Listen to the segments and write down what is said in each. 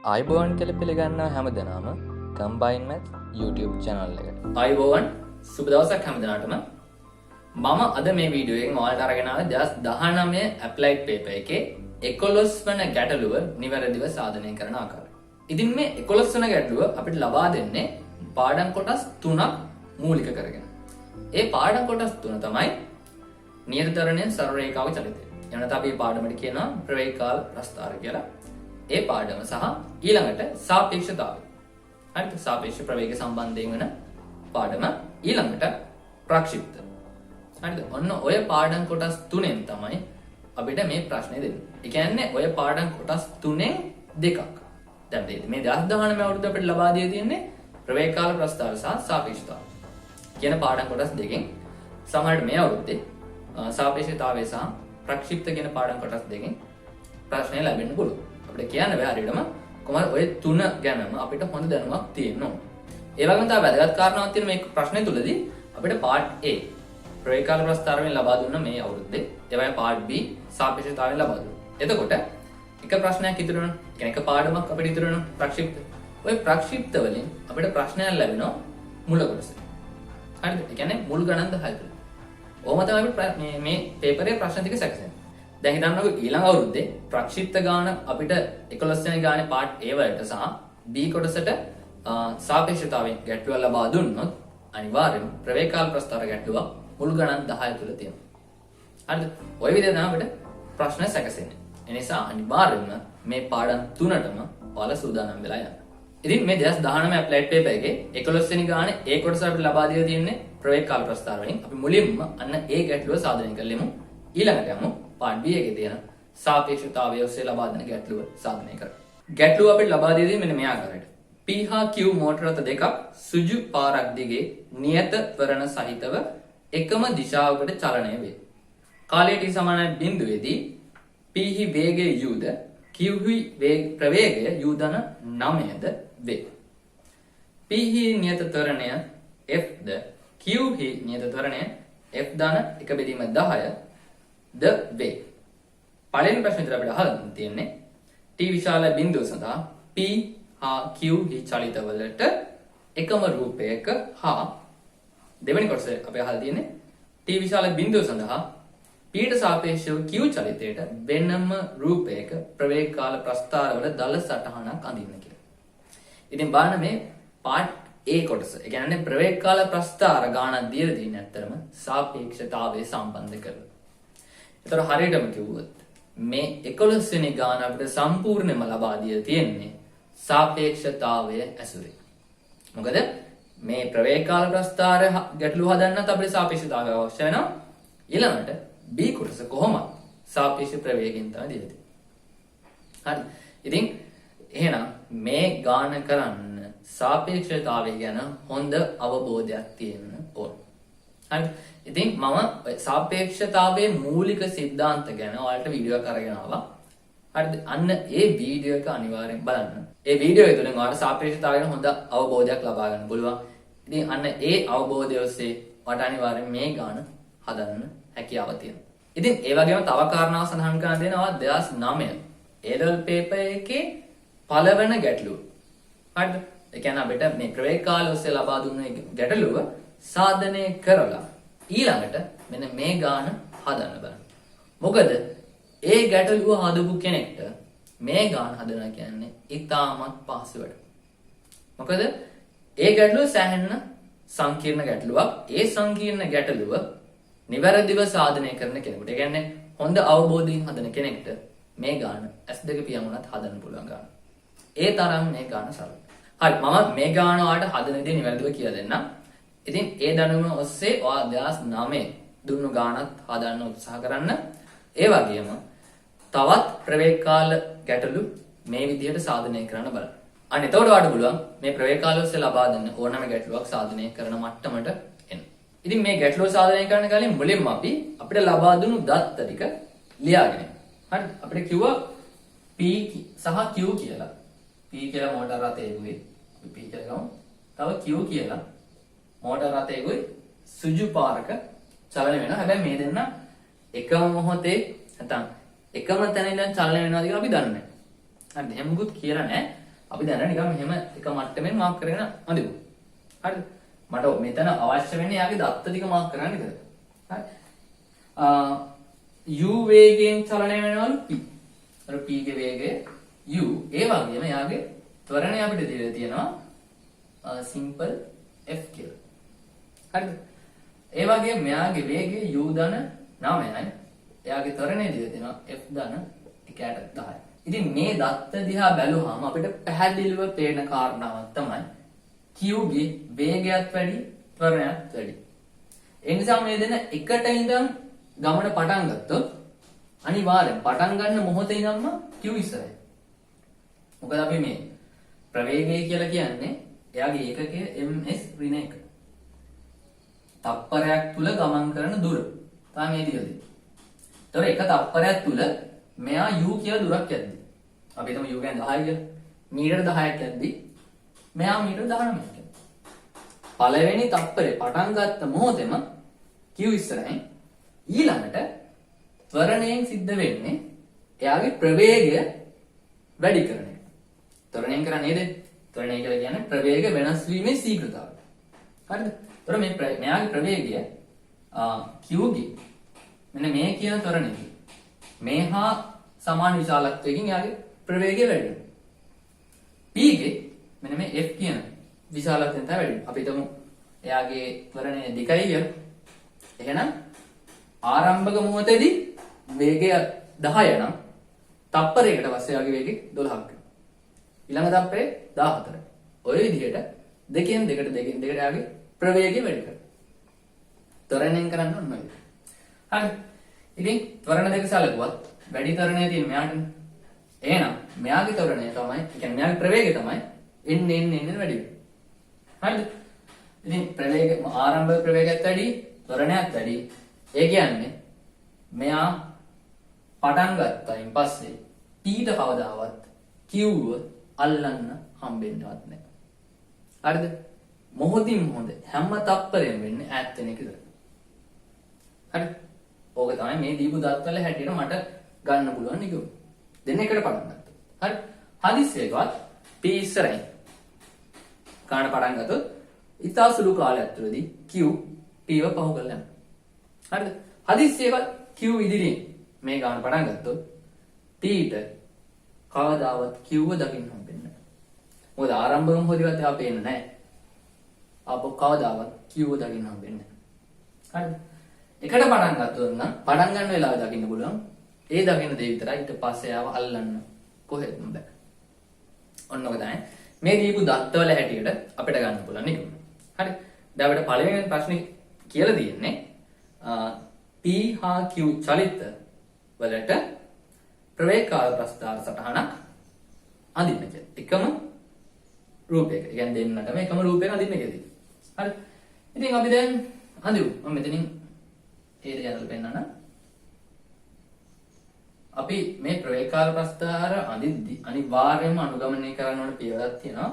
අයිබෝවන් කළ පිළිගන්න හැම දෙනාම කම්බයින් මැත් YouTube channel එකට. අයිබෝවන් සුබ දවසක් හැම දෙනාටම. මම අද මේ වීඩියෝ එකෙන් ඔයාලට අරගෙන ආවේ 2019 ඇප්ලයිඩ් පේපර් එකේ 11 වන ගැටලුව නිවැරදිව සාධනය කරන ආකාරය. ඉතින් මේ 11 වන ගැටලුව අපිට ලබා දෙන්නේ පාඩම් කොටස් 3ක් මූලික කරගෙන. ඒ පාඩම් කොටස් 3 තමයි නිර්ධරණය සරල රේඛාව චලිතය. එන අපි පාඩමට කියනවා ප්‍රවේගකාල ප්‍රස්ථාර කියලා. ඒ පාඩම සහ ඊළඟට සාපේක්ෂතාවය. හරිද? සාපේක්ෂ ප්‍රවේග සම්බන්ධයෙන් වෙන පාඩම ඊළඟට ප්‍රක්ෂිප්ත. හරිද? ඔන්න ඔය පාඩම් කොටස් තුනෙන් තමයි අපිට මේ ප්‍රශ්නේ දෙන්නේ. ඒ කියන්නේ ඔය පාඩම් කොටස් තුනෙන් දෙකක්. දැන් මේ 2019 අවුරුද්ද අපිට ලබා දී තියෙන්නේ ප්‍රවේගකාල ප්‍රස්ථාර සහ සාපේක්ෂතාවය කියන පාඩම් කොටස් දෙකෙන්. සමහරවිට මේ අවුරුද්දේ සාපේක්ෂතාවය සහ ප්‍රක්ෂිප්ත කියන පාඩම් කොටස් දෙකෙන් ප්‍රශ්න ලැබෙන්න පුළුවන්. අපිට කියන්න බෑ හරියටම කොහොමද ඔය තුන ගැනම අපිට හොඳ දැනුමක් තියෙන්න ඕන. ඒ වගේම තව වැදගත් කාරණාවක් තියෙන මේ ප්‍රශ්නේ තුලදී අපිට පාර්ට් A ප්‍රවේගකාල ප්‍රස්ථාරයෙන් ලබා දුන්න මේ අවුරුද්දේ ඒ වගේම පාර්ට් B සාපේක්ෂතාවයෙන් ලබා දුන්නා. එතකොට එක ප්‍රශ්නයක් ඉතුරු වෙනවා. කියන්නේ එක පාඩමක් අපිට ඉතුරු වෙනවා ප්‍රක්ෂිප්ත. ඔය ප්‍රක්ෂිප්ත වලින් අපිට ප්‍රශ්නයක් ලැබෙනවා මුල කොටසේ. හරිද? ඒ කියන්නේ මුල් ගණන් 10 තුල. ඕම තමයි මේ පේපරේ ප්‍රශ්න ටික සැකසෙන්නේ. දැන් හිතන්නකෝ ඊළඟ අවුරුද්දේ ප්‍රක්ෂිප්ත ගාන අපිට 11 වෙනි ගානේ පාර්ට් A වලට සහ B කොටසට සාපේක්ෂතාවයෙන් ගැටලුව ලබා දුන්නොත් අනිවාර්යයෙන්ම ප්‍රවේගකාල ප්‍රස්ථාර ගැටලුව මුල් ගණන් 10 තුල තියෙනවා. හරිද? ওই විදිහට තමයි අපිට ප්‍රශ්න සැකසෙන්නේ. ඒ නිසා අනිවාර්යයෙන්ම මේ පාඩම් තුනටම ඔයාලා සූදානම් වෙලා යන්න. ඉතින් මේ 2019 ඇප්ලයිඩ් පේපර් එකේ 11 වෙනි ගානේ A කොටස අපිට ලබා දීලා තියෙන්නේ ප්‍රවේගකාල ප්‍රස්ථාර වලින්. අපි මුලින්ම අන්න ඒ ගැටලුව සාධනය කරලෙමු. ඊළඟට යමු පාර්ට් B එකේ තියෙන සාපේක්ෂතාවය ඔස්සේ ලබා දෙන ගැටලුව සාධනය කරන්න. ගැටලුව අපිට ලබා දී දෙන්නේ මෙන්න මේ ආකාරයට. P හා Q මෝටර රථ දෙකක් සුජු පාරක් දිගේ නියත ත්වරණ සහිතව එකම දිශාවකට චලනය වේ. කාලය t සමානයි බිඳුවේදී P හි වේගය u ද Q හි ප්‍රවේගය u ධන 9ද වේ. P හි නියත ත්වරණය f ද Q හි නියත ත්වරණය f ධන 1/10 ද වේ. පළවෙනි ප්‍රශ්නේ විතර අපිට අහලා තියෙන්නේ t විශාල බිඳුව සඳහා p හා q හි චලිතවලට එකම රූපයක හා දෙවෙනි කොටසේ අපි අහලා තියෙන්නේ t විශාල බිඳුව සඳහා p ට සාපේක්ෂව q චලිතයට වෙනම රූපයක ප්‍රවේගකාල ප්‍රස්ථාරවල දල සටහනක් අඳින්න කියලා. ඉතින් බලන්න මේ පාර්ට් A කොටස. ඒ කියන්නේ ප්‍රවේගකාල ප්‍රස්ථාර ගානක් දීලා තියෙන්නේ ඇත්තරම සාපේක්ෂතාවය සම්බන්ධ කරලා. ඒතර හරියටම කිව්වොත් මේ 11 වෙනි ගාන අපිට සම්පූර්ණයෙන්ම ලබා දීලා තියෙන්නේ සාපේක්ෂතාවය ඇසුරේ. මොකද මේ ප්‍රවේගකාල ප්‍රස්ථාර ගැටලුව හදන්නත් අපිට සාපේක්ෂතාවය අවශ්‍ය වෙනවා. ඊළඟට B කොටස කොහොමද සාපේක්ෂ ප්‍රවේගයෙන් තමයි දීලා තියෙන්නේ. හරි. ඉතින් එහෙනම් මේ ගාන කරන්න සාපේක්ෂතාවය ගැන හොඳ අවබෝධයක් තියෙන්න ඕන. හරි. ඉතින් මම සාපේක්ෂතාවයේ මූලික સિદ્ધාන්ත ගැන ඔයාලට වීඩියෝ එකක් අරගෙන ආවා. හරිද? අන්න ඒ වීඩියෝ එක අනිවාර්යෙන් බලන්න. ඒ වීඩියෝ එක තුළින් ඔයාලට සාපේක්ෂතාවය ගැන හොඳ අවබෝධයක් ලබා ගන්න පුළුවන්. ඉතින් අන්න ඒ අවබෝධය ඔස්සේ ඔයාලට අනිවාර්යෙන් මේ ගාන හදන්න හැකියාව තියෙනවා. ඉතින් ඒ වගේම තව කාරණාවක් සඳහන් කරන්න දෙනවා 2009 A-level paper එකේ පළවෙනි ගැටලුව. හරිද? ඒ කියන්නේ අපිට මේ ප්‍රවේගකාල ඔස්සේ ලබා දුන්න ගැටලුව සාධනය කරලා ඊළඟට මෙන්න මේ ගාන හදන්න බලන්න. මොකද ඒ ගැටලුව හදපු කෙනෙක්ට මේ ගාන හදනවා කියන්නේ ඉතාමත් පහසු වැඩ. මොකද ඒ ගැටලුව සෑහෙන සංකීර්ණ ගැටලුවක්. ඒ සංකීර්ණ ගැටලුව නිවැරදිව සාධනය කරන කෙනෙකුට, ඒ කියන්නේ හොඳ අවබෝධයෙන් හදන කෙනෙක්ට මේ ගාන S2 පියමුණත් හදන්න පුළුවන් ගාන. ඒ තරම් මේ ගාන සරලයි. හරි, මම මේ ගාන වලට හදන දේ නිවැරදිව කියලා දෙන්නම්. ඉතින් ඒ දැනුම ඔස්සේ ඔයා 2009 දුන්නු ගානත් හදන්න උත්සාහ කරන්න. ඒ වගේම තවත් ප්‍රවේගකාල ගැටලු මේ විදිහට සාධනය කරන්න බලන්න. අන්න එතකොට ඔයාලට පුළුවන් මේ ප්‍රවේගකාල ඔස්සේ ලබා දෙන්න ඕනම ගැටලුවක් සාධනය කරන මට්ටමට එන්න. ඉතින් මේ ගැටලුව සාධනය කරන්න කලින් මුලින්ම අපි අපිට ලබා දුන්නු දත්ත ටික ලියාගෙන ඉන්න. හරි, අපිට කිව්වා P සහ Q කියලා. P කියලා මෝටර රථයේකුයි අපි P කියලා ගමු. තව Q කියලා මෝටර රථයේකුයි සුජු පාරක චලනය වෙනවා. හැබැයි මේ දෙන්න එකම මොහොතේ නැත්නම් එකම තැන ඉඳන් චලනය වෙනවාද කියලා අපි දන්නේ නැහැ. හරිද? එහෙම මුකුත් කියලා නැහැ. අපි දැන් නිකන් මෙහෙම එක මට්ටමින් මාක් කරගෙන අඳිමු. හරිද? මට මෙතන අවශ්‍ය වෙන්නේ යාගේ දත්ත ටික මාක් කරන්න විතරයි. හරි. u වේගයෙන් චලනය වෙනවලු p. අර p ගේ වේගය u. ඒ වගේම යාගේ ත්වරණය අපිට දීලා තියෙනවා simple f කියලා. හරිද? ඒ වගේම මෙයාගේ වේගය u ධන 9යි. එයාගේ ත්වරණය දීලා තියෙනවා f ධන 1/10යි. ඉතින් මේ දත්ත දිහා බැලුවාම අපිට පැහැදිලිව පේන කාරණාවක් තමයි q ගේ වේගයත් වැඩි ත්වරණයත් වැඩි. ඒ නිසා මේ දෙන එකට ඉඳන් ගමන පටන් ගත්තොත් අනිවාර්යෙන් පටන් ගන්න මොහොතේ ඉඳන්ම q ඉස්සරයි. මොකද අපි මේ ප්‍රවේගය කියලා කියන්නේ එයාගේ ඒකකය ms ඍණ 1. තප්පරයක් තුල ගමන් කරන දුර. තමයි මේ දිගදී. ඒතොර එක තප්පරයක් තුල මෙයා u කියලා දුරක් යද්දි. අපි හිතමු u කියන්නේ 10 කියලා. මීටර 10ක් යද්දි මෙයා මීටර 19ක් යනවා. පළවෙනි තප්පරේ පටන් ගත්ත මොහොතේම q ඉස්සරහින් ඊළඟට ත්වරණයෙන් සිද්ධ වෙන්නේ එයාගේ ප්‍රවේගය වැඩි කරන එක. ත්වරණයෙන් කරන්නේ නේද? ත්වරණය කියලා කියන්නේ ප්‍රවේග වෙනස් වීමේ ශීඝ්‍රතාවය. හරිද? ඒතර මේ මෙයාගේ ප්‍රවේගය q ගේ මෙන්න මේ කියන ත්වරණය මේ හා සමාන විශාලත්වයකින් එයාගේ ප්‍රවේගය වැඩි වෙනවා. p ගේ මෙන්න මේ f කියන විශාලත්වයෙන් තමයි වැඩි වෙන්නේ. අපි හිතමු එයාගේ ත්වරණය 2යි කියලා. එහෙනම් ආරම්භක මොහොතේදී වේගය 10 නම් තප්පරයකට පස්සේ එයාගේ වේගය 12ක් වෙනවා. ඊළඟ තප්පරේ 14. ඔය විදිහට දෙකෙන් දෙකට එයාගේ ප්‍රවේගය වැඩි කරනවා. ත්වරණයෙන් කරන්න ඕන නේද? හරි. ඉතින් ත්වරණ දෙක සැලකුවත් වැඩි ත්වරණය තියෙන මෙයාට. එහෙනම් මෙයාගේ ත්වරණය තමයි, කියන්නේ මෙයාගේ ප්‍රවේගය තමයි එන්න වැඩි වෙන්නේ. හරිද? ඉතින් ප්‍රවේග ආරම්භක ප්‍රවේගයත් වැඩි, ත්වරණයත් වැඩි. ඒ කියන්නේ මෙයා පටන් ගත්තයින් පස්සේ p-ට කවදාවත් q-ව අල්ලන්න හම්බෙන්නවත් නැහැ. හරිද? මොහොතින් මොහොත හැම තප්පරෙම වෙන්නේ ඈත් වෙන එක විතරයි. හරි? ඕක තමයි මේ දීපු දත්වල හැටියට මට ගන්න පුළුවන් නිකුත්. දෙන්න එකට පටන් ගත්තා. හරි? හදිස්සියකවත් p ඉස්සරහින් ගන්න පටන් ගත්තොත් ඉතා සුළු කාලයක් තුළදී q p-ව පහු කරලා යනවා. හරිද? හදිස්සියකවත් q ඉදිරියෙන් මේ ගන්න පටන් ගත්තොත් p-ට කවදාවත් q-ව දකින්න හම්බෙන්නේ නැහැ. මොකද ආරම්භක මොහොතේවත් එයා පේන්නේ නැහැ. අපෝ කවදාවත් q-ව දකින්න හම්බෙන්නේ නැහැ. හරිද? එකට පටන් ගත්තොත් නම් පටන් ගන්න වෙලාවෙ දකින්න පුළුවන්. ඒ දකින්න දේ විතරයි. ඊට පස්සේ ආව අල්ලන්න කොහෙත්ම බෑ. ඔන්න ඔක තමයි මේ දීපු දත්තවල හැටියට අපිට ගන්න පුළුවන් නේද? හරි. දැන් අපිට පළවෙනි ප්‍රශ්නේ කියලා තියෙන්නේ p හා q චලිත වලට ප්‍රවේග කාල ප්‍රස්ථාර සටහනක් අඳින්න කියලා. එකම රූපයක. ඒ කියන්නේ දෙන්නටම එකම රූපයක අඳින්න කියලා. හරි. ඉතින් අපි දැන් අඳිමු. මම මෙතනින් ඒ දේ පෙන්නන්න. අපි මේ ප්‍රවේග කාල ප්‍රස්ථාර අඳිද්දි අනිවාර්යයෙන්ම අනුගමනය කරන්න ඕන පියවරක් තියෙනවා.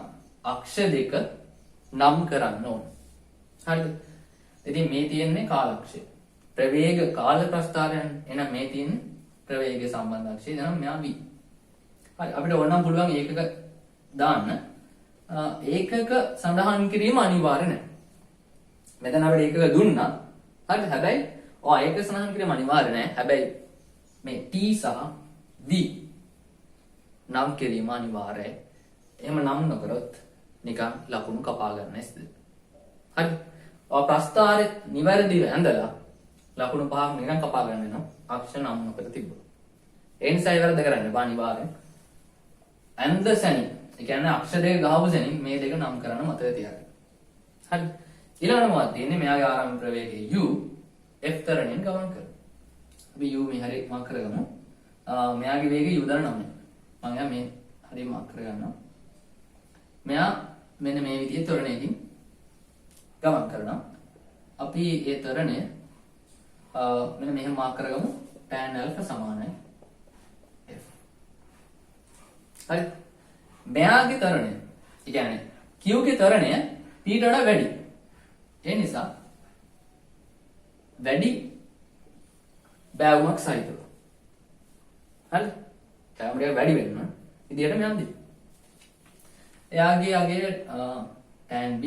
අක්ෂ දෙක නම් කරන්න ඕන. හරිද? ඉතින් මේ තියෙන්නේ කාලක්ෂය. ප්‍රවේග කාල ප්‍රස්ථාරයන්. එහෙනම් මේ තියෙන්නේ ප්‍රවේග සම්බන්ධ අක්ෂය. එහෙනම් මෙයා v. හරි අපිට ඕනනම් පුළුවන් ඒකක දාන්න. ඒකක සඳහන් කිරීම අනිවාර්ය නැහැ. මෙතන අපිට ඒකක දුන්නා. හරිද? හැබැයි ඒක සඳහන් කිරීම අනිවාර්ය නැහැ. හැබැයි මේ t සහ v නම් කිරීම අනිවාර්යයි. එහෙම නම් නොකරොත් නිකන් ලකුණු කපා ගන්න ඉස්ද. හරි. ඔය ප්‍රස්ථාරේ නිවැරදිව ඇඳලා ලකුණු පහක් නිකන් කපා ගන්න වෙනවා. අක්ෂ නම් නොකර තිබ්බොත්. ඒ නිසා ඒ වැරද්ද කරන්න බෑ අනිවාර්යෙන්. ඇඳ සැනින්, ඒ කියන්නේ අක්ෂ දෙක ගහපු සැනින් මේ දෙක නම් කරන්න මතක තියාගන්න. හරි. ඊළඟට මොකක්ද තියෙන්නේ? මෙයාගේ ආරම්භ ප්‍රවේගය u f තරණයෙන් ගමන් කරනවා. අපි u මේ හරිය මාක් කරගමු. මෙයාගේ වේගය u දාන 9. මම මේ හරිය මාක් කරගන්නවා. මෙයා මෙන්න මේ විදිහේ ත්වරණයකින් ගමන් කරනවා. අපි ඒ ත්වරණය මෙන්න මෙහෙම මාක් කරගමු. tan alpha සමානයි f. හරි. මෙයාගේ ත්වරණය, ඒ කියන්නේ q ගේ ත්වරණය p ට වඩා වැඩි. ඒ නිසා වැඩි බෑවුමක් සහිතව. හරි? බෑවුම වැඩි වෙන්න විදියට මෙයන් දෙන්න. එයාගේ අගේ tan β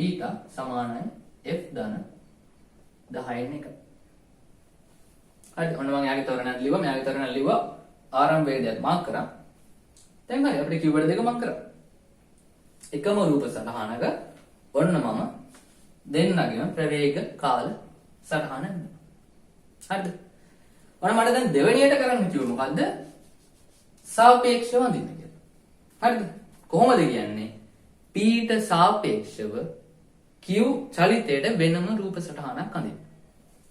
සමානයි f ධන 10න් 1. හරි ඔන්න මම යාගේ තොරණක් ලිව්වා මෙයාගේ තොරණක් ලිව්වා ආරම්භ වේදයක් මාක් කරා. දැන් හරි අපිට කිව්වර්ඩ් දෙක මාක් කරා. එකම රූප සටහනක ඔන්න මම දෙන්නගේම ප්‍රවේග කාල සටහන හරිද? ඔන්න මට දැන් දෙවෙනියට කරන්න කිව්ව මොකද්ද? සාපේක්ෂව අඳින්න කියලා. හරිද? කොහොමද කියන්නේ? p ට සාපේක්ෂව q චලිතයට වෙනම රූප සටහනක් අඳින්න.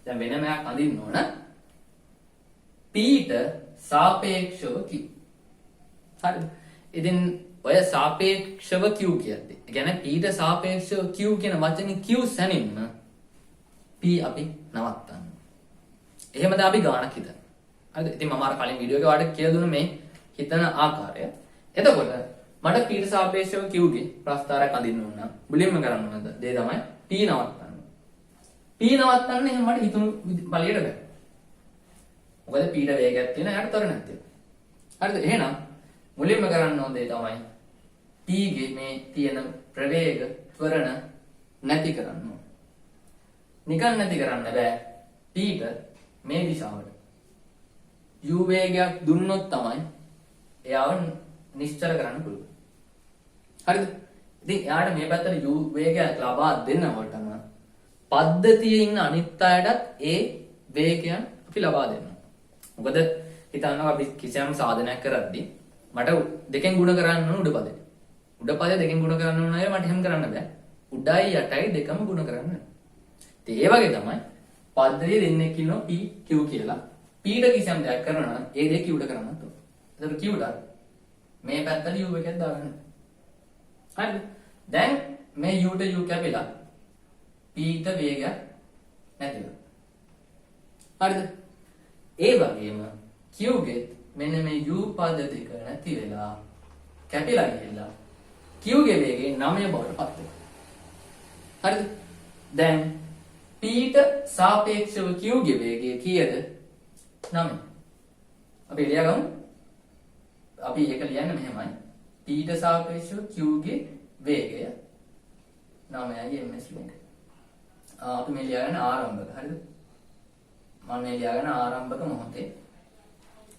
දැන් වෙනම එකක් අඳින්න ඕන. p ට සාපේක්ෂව q. හරිද? ඉතින් ඔය සාපේක්ෂව q කියද්දි. ඒ කියන්නේ p ට සාපේක්ෂව q කියන වචනේ q සැනින්ම p අපි නවත්තන්න. එහෙමද අපි ගානක් හිතන්න. හරිද? ඉතින් මම අර කලින් වීඩියෝ එකේ ඔයාලට කියලා දුන්න මේ හිතන ආකාරය. එතකොට මට p ට සාපේක්ෂව q ගේ ප්‍රස්ථාරයක් අඳින්න ඕන නම් මුලින්ම කරන්න ඕනද දේ තමයි p නවත්තන්න. p නවත්තන්න එහෙනම් මට හිතුණු බලයට බෑ. මොකද p ට වේගයක් තියෙනවා යාට ත්වරණයක් තියෙනවා. හරිද? එහෙනම් මුලින්ම කරන්න ඕන දේ තමයි p ගේ මේ තියෙන ප්‍රවේග ත්වරණ නැති කරන්න ඕන. නිකන් නැති කරන්න බෑ. p ට මේ දිශාවට u වේගයක් දුන්නොත් තමයි එයාව නිශ්චල කරන්න පුළුවන්. හරිද? ඉතින් එයාට මේ පැත්තට u වේගයක් ලබා දෙන්නකොටම පද්ධතියේ ඉන්න අනිත් අයටත් ඒ වේගයන් අපි ලබා දෙනවා. මොකද හිතන්නවා අපි කිසියම් සාධනයක් කරද්දී මට දෙකෙන් ගුණ කරන්න ඕන උඩපදේ. උඩපදේ දෙකෙන් ගුණ කරන්න ඕන අය මට එහෙම කරන්න බෑ. උඩයි යටයි දෙකම ගුණ කරන්න. ඉතින් ඒ වගේ තමයි පද්ධතියේ දෙන්නෙක් ඉන්නවා p q කියලා. p ට කිසියම් දෙයක් කරනවා නම් ඒ දේ q ට කරන්නත් ඕන. එතකොට q ට මේ පැත්තට u එකක් දාගන්න. හරිද? දැන් මේ u ට u කැපිලා p ට වේගයක් නැති වෙනවා. හරිද? ඒ වගේම q ගෙත් මෙන්න මේ u පද දෙක නැති වෙලා කැපිලා ගිහලා q ගේ වේගය 9 බවට පත් වෙනවා. හරිද? දැන් p ට සාපේක්ෂව q ගේ වේගය කීයද? 9. අපි ලියගමු. අපි ඒක ලියන්න මෙහෙමයි. p ට සාපේක්ෂව q ගේ වේගය 9යි ms වේගය. අපි මේ ලියගන්න ආරම්භක. හරිද? මම මේ ලියගන්න ආරම්භක මොහොතේ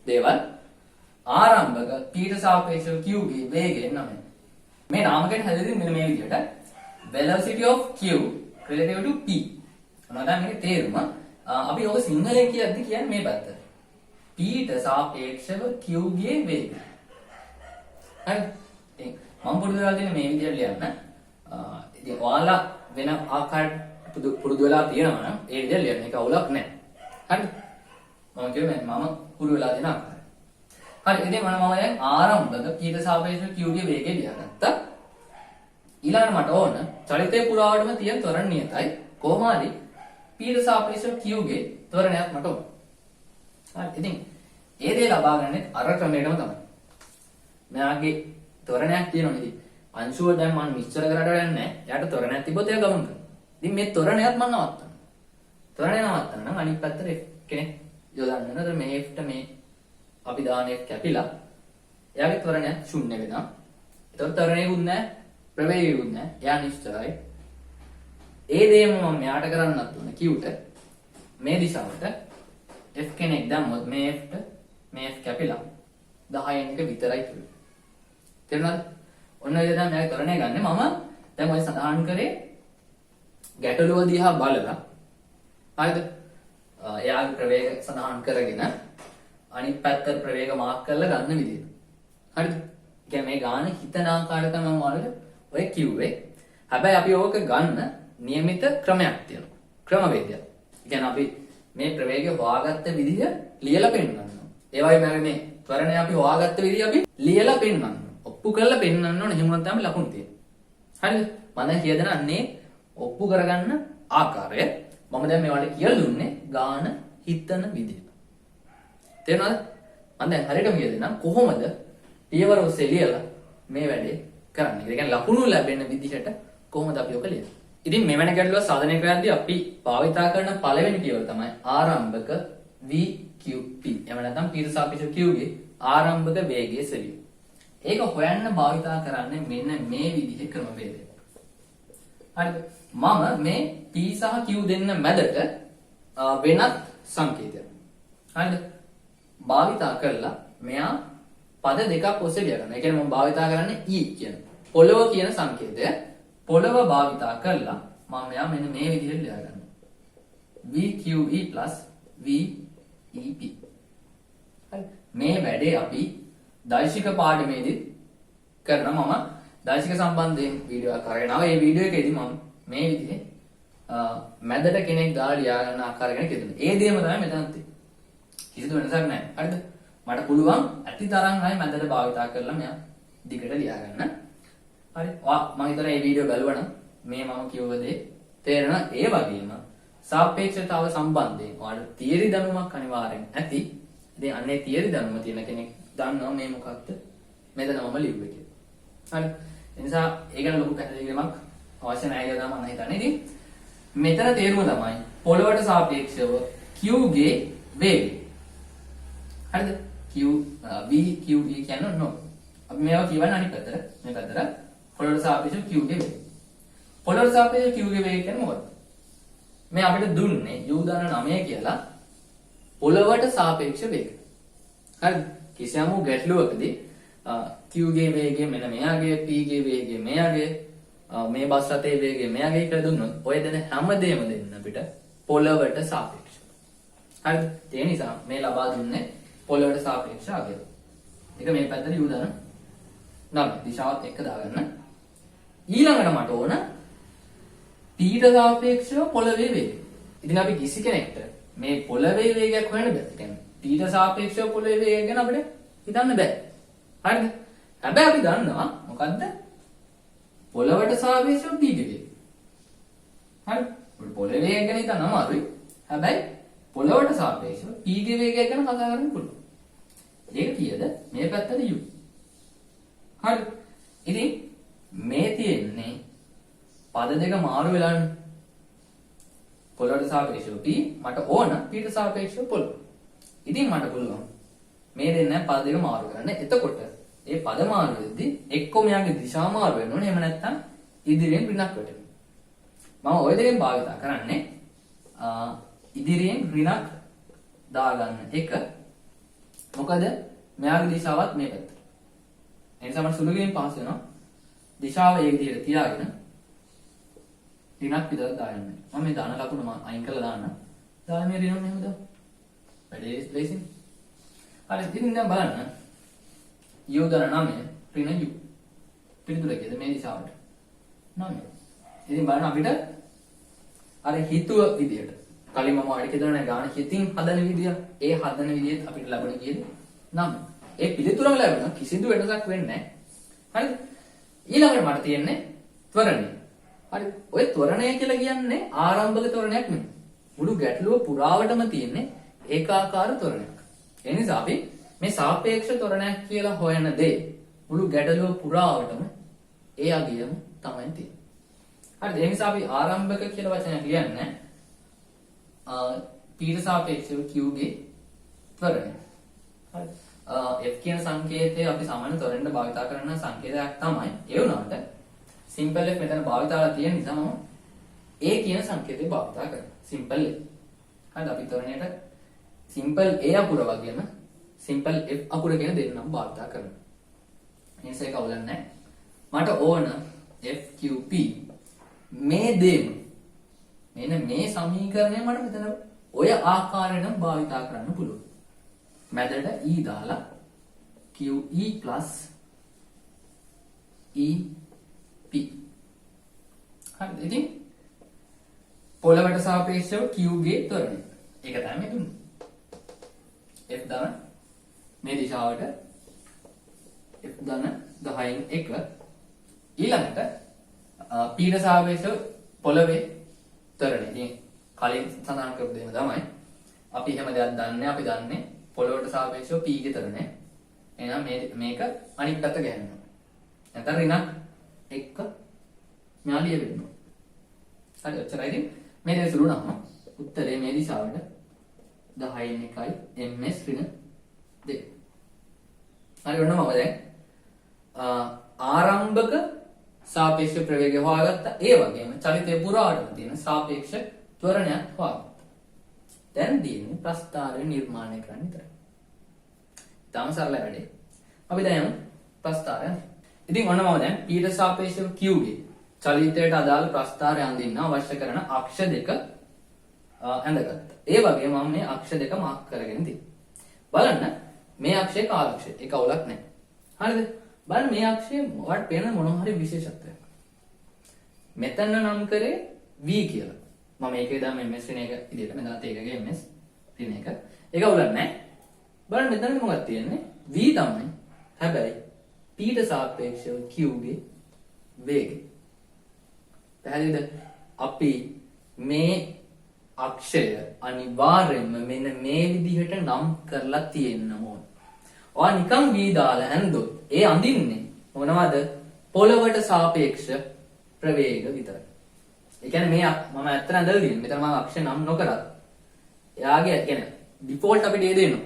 දේවල් ආරම්භක p ට සාපේක්ෂව q ගේ වේගය 9. මේ නාමකයට හැදෙන්නේ මෙන්න මේ විදිහට velocity of q relative to p. මොනවාද මේකේ තේරුම? අපි ඔක සිංහලෙන් කියද්දි කියන්නේ මේ පැත්ත. p ට සාපේක්ෂව q ගේ වේගය. හරි? ඉතින් මම පුරුදු වෙලා තියෙන මේ විදිහට ලියන්න. ඉතින් ඔයාලා වෙන ආකාරයට පුරුදු වෙලා තියෙනවා නම් ඒ විදිහට ලියන්න. ඒක අවුලක් නැහැ. හරිද? මම කියන්නේ මම පුරුදු වෙලා තියෙන ආකාරය. හරි. ඉතින් මම දැන් ආරම්භක p ට සාපේක්ෂව q ගේ වේගය ලියගත්තා. ඊළඟට මට ඕන චලිතේ පුරාවටම තියෙන ත්වරණ නියතයි. කොහොම හරි p ට සාපේක්ෂව q ගේ ත්වරණයක් මට ඕන. හරි. ඉතින් ඒ දේ ලබා ගන්න අර ක්‍රමයටම තමයි. මෙයාගේ ත්වරණයක් තියෙනවා ඉතින්. අංශුව දැන් මම නිශ්චල කරලා වැඩක් නැහැ. එයාට ත්වරණයක් තිබ්බොත් එයා ගමන් කරනවා. ඉතින් මේ ත්වරණයත් මම නවත්තනවා. ත්වරණය නවත්තන්න නම් අනිත් පැත්තට f කෙනෙක් යොදන්න ඕන. ඒතර මේ f ට මේ අපි දාන f කැපිලා එයාගේ ත්වරණයක් ශුන්‍ය වෙනවා. ඒතර ත්වරණයකුත් නැහැ, ප්‍රවේගයකුත් නැහැ. එයා නිශ්චලයි. ඒ දේම මම මෙයාට කරන්නත් ඕන q ට මේ දිශාවට f කෙනෙක් දැම්මොත් මේ f ට මේ f කැපිලා 10න් 1 විතරයි තුරු. තේරුණාද? ඔන්න ඔය දැන් මම ත්වරණය ගන්න මම දැන් ඔය සඳහන් කරේ ගැටලුව දිහා බලලා හරිද? එයාගේ ප්‍රවේග සඳහන් කරගෙන අනිත් පැත්තට ප්‍රවේග මාක් කරලා ගන්න විදිහ. හරිද? කියන්නේ මේ ගාන හිතන ආකාරය තමයි මම ඔයාලට ඔය කිව්වේ. හැබැයි අපි ඕක ගන්න નિયમિત ක්‍රමයක් තියෙනවා. ක්‍රමවේදයක්. කියන්නේ අපි මේ ප්‍රවේගය හොයාගත්ත විදිහ ලියලා පෙන්නනවා. ඒ වගේම මේ ත්වරණය අපි හොයාගත්ත විදිහ අපි ලියලා පෙන්නනවා. ඔප්පු කරලා පෙන්නන්න ඕනේ. එහෙම නැත්නම් තමයි ලකුණු තියෙන්නේ. හරිද? මම දැන් කියදනන්නේ ඔප්පු කරගන්න ආකාරය. මම දැන් මේවට කියලා දුන්නේ ගාන හිතන විදිහ. තේරුණාද? මම දැන් හරියටම කියදනම් කොහොමද පියවර ඔස්සේ ලියලා මේ වැඩේ කරන්නේ. ඒ කියන්නේ ලකුණු ලැබෙන විදිහට කොහොමද අපි ඔක ලියන්නේ. ඉතින් මෙවැනි ගැටලුවක් සාධනය කරද්දී අපි භාවිතා කරන පළවෙනි පියවර තමයි ආරම්භක VQP. එහෙම නැත්නම් p ට සාපේක්ෂව q ගේ ආරම්භක වේගයේ සෙවීම. ඒක හොයන්න භාවිතා කරන්නේ මෙන්න මේ විදිහේ ක්‍රමවේදය. හරිද? මම මේ p සහ q දෙන්න මැදට වෙනත් සංකේතයක්. හරිද? භාවිතා කරලා මෙයා පද දෙකක් ඔස්සේ ලියා ගන්න. ඒ කියන්නේ මම භාවිතා කරන්නේ e කියන පොළව කියන සංකේතය. පොළව භාවිතා කරලා මම මෙයා මෙන්න මේ විදිහට ලියා ගන්නවා. VQE VEP. හරි. මේ වැඩේ අපි දෛශික පාඩමේදී කරන මම දෛශික සම්බන්ධයෙන් වීඩියෝ එකක් කරගෙන ආවා. ඒ වීඩියෝ එකේදී මම මේ විදිහේ මැදට කෙනෙක් දාලා ලියා ගන්න ආකාරයකට කියදුනා. ඒ දෙයම තමයි මෙතනත් තියෙන්නේ. කිසිදු වෙනසක් නැහැ. හරිද? මට පුළුවන් ඇති තරම් අය මැදට භාවිතා කරලා මෙයා දිගට ලියා ගන්න. හරි. මම හිතනවා මේ වීඩියෝ බලවනම් මේ මම කියව දේ තේරෙන ඒ වගේම සාපේක්ෂතාව සම්බන්ධයෙන් ඔයාලට තියරි දැනුමක් අනිවාර්යෙන් ඇති. ඉතින් අන්නේ තියරි දැනුම තියෙන කෙනෙක් දන්නවා මේ මොකක්ද මෙතන මම ලිව්වේ කියලා. හරි. ඒ නිසා ඒ ගැන ලොකු පැහැදිලිවීමක් අවශ්‍ය නැහැ කියලා මම හිතන්නේ. ඉතින් මෙතන තේරුම තමයි පොළවට සාපේක්ෂව q ගේ වේගය. හරිද? v q e කියන්නේ නෝ. අපි මේවා කියවන්න අනිත් පැත්තට. මේ පැත්තට පොළවට සාපේක්ෂව q ගේ වේගය. පොළවට සාපේක්ෂව q ගේ වේගය කියන්නේ මොකක්ද? මේ අපිට දුන්නේ u දාන 9 කියලා පොළවට සාපේක්ෂ වේගය. හරිද? කිසියම් ගැටලුවකදී q ගේ වේගය මෙන්න මෙයාගේ p ගේ වේගය මෙයාගේ මේ බස් රථයේ වේගය මෙයාගේ කියලා දුන්නොත් ඔය දෙන හැමදේම දෙන්න අපිට පොළවට සාපේක්ෂව. හරිද? ඒ නිසා මේ ලබා දුන්නේ පොළවට සාපේක්ෂ අගය. ඒක මේ පැත්තට u දාන 9 දිශාවත් එක්ක දාගන්න. ඊළඟට මට ඕන p ට සාපේක්ෂව පොළවේ වේගය. ඉතින් අපි කිසි කෙනෙක්ට මේ පොළවේ වේගයක් හොයන්න බෑ. ඒ කියන්නේ p ට සාපේක්ෂව පොළවේ වේගය ගැන අපිට හිතන්න බෑ. හරිද? හැබැයි අපි දන්නවා මොකද්ද? පොළවට සාපේක්ෂව p ගේ වේගය. හරි? පොළවේ වේගය ගැන හිතන්න අමාරුයි. හැබැයි පොළවට සාපේක්ෂව p ගේ වේගය ගැන කතා කරන්න පුළුවන්. ඒක කීයද? මේ පැත්තට u. හරි. ඉතින් මේ තියෙන්නේ පද දෙක මාරු වෙලානේ. පොළවට සාපේක්ෂව p මට ඕන p ට සාපේක්ෂව පොළව. ඉතින් මට පුළුවන් මේ දෙන්න පද දෙක මාරු කරන්න. එතකොට ඒ පද මාරු වෙද්දී එක්කම යාගේ දිශා මාරු වෙන්න ඕනේ. එහෙම නැත්නම් ඉදිරියෙන් ඍණක් වැටෙනවා. මම ওই දෙකෙන් භාවිතා කරන්නේ ඉදිරියෙන් ඍණක් දාගන්න එක. මොකද මෙයාගේ දිශාවත් මේ පැත්ත. ඒ නිසා මට සුළු ගින් පාස් වෙනවා. දිශාව ඒ විදිහට තියාගෙන ඍණක් විතර දාන්න. මම මේ දාන ලකුණ මම අයින් කරලා දාන්න. දාලා මේ ඍණ මෙහෙම දාන්න. වැඩේ ස්පේසින්. හරි ඉතින් දැන් බලන්න. u දාන 9 ඍණ u. පිළිතුර කීයද මේ දිශාවට? 9. ඉතින් බලන්න අපිට අර හිතුව විදියට කලින් මම අඩි කියනවා ගාන හිතින් හදන විදිය ඒ හදන විදියට අපිට ලැබෙන කීයද? 9. ඒ පිළිතුරම ලැබෙන කිසිදු වෙනසක් වෙන්නේ නැහැ. හරිද? ඊළඟට මට තියෙන්නේ ත්වරණය. හරි. ඔය ත්වරණය කියලා කියන්නේ ආරම්භක ත්වරණයක් නෙමෙයි. මුළු ගැටලුව පුරාවටම තියෙන්නේ ඒකාකාර ත්වරණයක්. ඒ නිසා අපි මේ සාපේක්ෂ ත්වරණයක් කියලා හොයන දේ මුළු ගැටලුව පුරාවටම ඒ අගයම තමයි තියෙන්නේ. හරිද? ඒ නිසා අපි ආරම්භක කියලා වචනයක් කියන්නේ p ට සාපේක්ෂව q ගේ ත්වරණය. හරි. f කියන සංකේතය අපි සාමාන්‍ය ත්වරණයට භාවිත කරන සංකේතයක් තමයි. ඒ වුණාට simple f මෙතන භාවිතාලා තියෙන නිසා මම a කියන සංකේතය භාවිත කරනවා. simple a. හරිද? අපි ත්වරණයට simple a අකුර වගේම simple f අකුර කියන දෙන්නම් භාවිත කරනවා. මේක ඒක අවුලක් නැහැ. මට ඕන fqp මේ දෙම මෙන්න මේ සමීකරණය මට මෙතන ඔය ආකාරයෙන් භාවිත කරන්න පුළුවන්. මැදට e දාලා qe ep. හරිද? ඉතින් පොළවට සාපේක්ෂව q ගේ ත්වරණය. ඒක තමයි දුන්නේ. f දාන මේ දිශාවට f දාන 10න් 1 ඊළඟට p ට සාපේක්ෂව පොළවේ ත්වරණය. ඉතින් කලින් සඳහන් කරපු දෙයම තමයි අපි හැම දෙයක් දන්නේ. අපි දන්නේ පොළවට සාපේක්ෂව p ගේ ත්වරණය. එහෙනම් මේක අනිත් පැත්ත ගහනවා. නැත්නම් ඍණක් එක්ක මෙහාලිය වෙනවා. හරි ඔච්චරයි. ඉතින් මේ දේ සුළුනම උත්තරේ මේ දිශාවට 10න් 1යි ms ඍණ 2. හරි ඔන්න මම දැන් ආරම්භක සාපේක්ෂ ප්‍රවේගය හොයාගත්තා. ඒ වගේම චලිතය පුරාටම තියෙන සාපේක්ෂ ත්වරණයක් හොයාගත්තා. දැන් තියෙන්නේ ප්‍රස්ථාරය නිර්මාණය කරන්න විතරයි. ඊටම සරල වැඩේ. අපි දැන් යමු ප්‍රස්ථාරය. ඉතින් ඔන්න මම දැන් p ට සාපේක්ෂව q ගේ චලිතයට අදාළ ප්‍රස්ථාරය අඳින්න අවශ්‍ය කරන අක්ෂ දෙක ඇඳගත්තා. ඒ වගේම මම මේ අක්ෂ දෙක මාක් කරගෙන තියෙනවා. බලන්න මේ අක්ෂය කාලක්ෂය. ඒක අවුලක් නැහැ. හරිද? බලන්න මේ අක්ෂයේ මොකට පේන මොනවා හරි විශේෂත්වයක්. මෙතන නම් කරේ v කියලා. මම ඒකේ දාම ms වෙන එක විදියට මෙතනත් ඒකගේ ms වෙන එක. ඒක අවුලක් නැහැ. බලන්න මෙතන මොකක්ද තියෙන්නේ? v තමයි. හැබැයි p ට සාපේක්ෂව q ගේ වේගය. පැහැදිලිද? අපි මේ අක්ෂය අනිවාර්යයෙන්ම මෙන්න මේ විදිහට නම් කරලා තියෙන්න ඕන. ඔයා නිකන් v දාලා ඇන්දොත් ඒ අඳින්නේ මොනවද? පොළවට සාපේක්ෂ ප්‍රවේග විතරයි. ඒ කියන්නේ මේ මම ඇත්තට ඇඳලා තියෙන්නේ. මෙතන මම අක්ෂය නම් නොකරත් එයාගේ කියන්නේ ඩිෆෝල්ට් අපිට ඒ දෙනවා.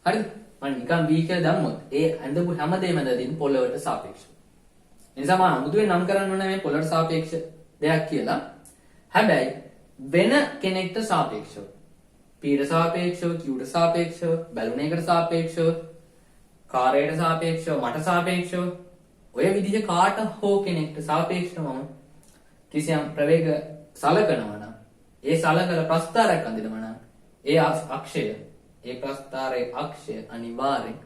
හරිද? මම නිකන් v කියලා දැම්මොත් ඒ ඇඳපු හැමදේම ඇඳලා තියෙන්නේ පොළවට සාපේක්ෂව. ඒ නිසා මම අමුතුවෙන් නම් කරන්න ඕනේ මේ පොළවට සාපේක්ෂ දෙයක් කියලා. හැබැයි වෙන කෙනෙක්ට සාපේක්ෂව p ට සාපේක්ෂව q ට සාපේක්ෂව බැලුන එකට සාපේක්ෂව කාර්යයට සාපේක්ෂව මට සාපේක්ෂව ඔය විදිහ කාට හෝ කෙනෙක්ට සාපේක්ෂව මම කිසියම් ප්‍රවේග සලකනවා නම් ඒ සලකල ප්‍රස්ථාරයක් අඳිනවා නම් ඒ අක්ෂය ඒ ප්‍රස්ථාරයේ අක්ෂය අනිවාර්යෙන්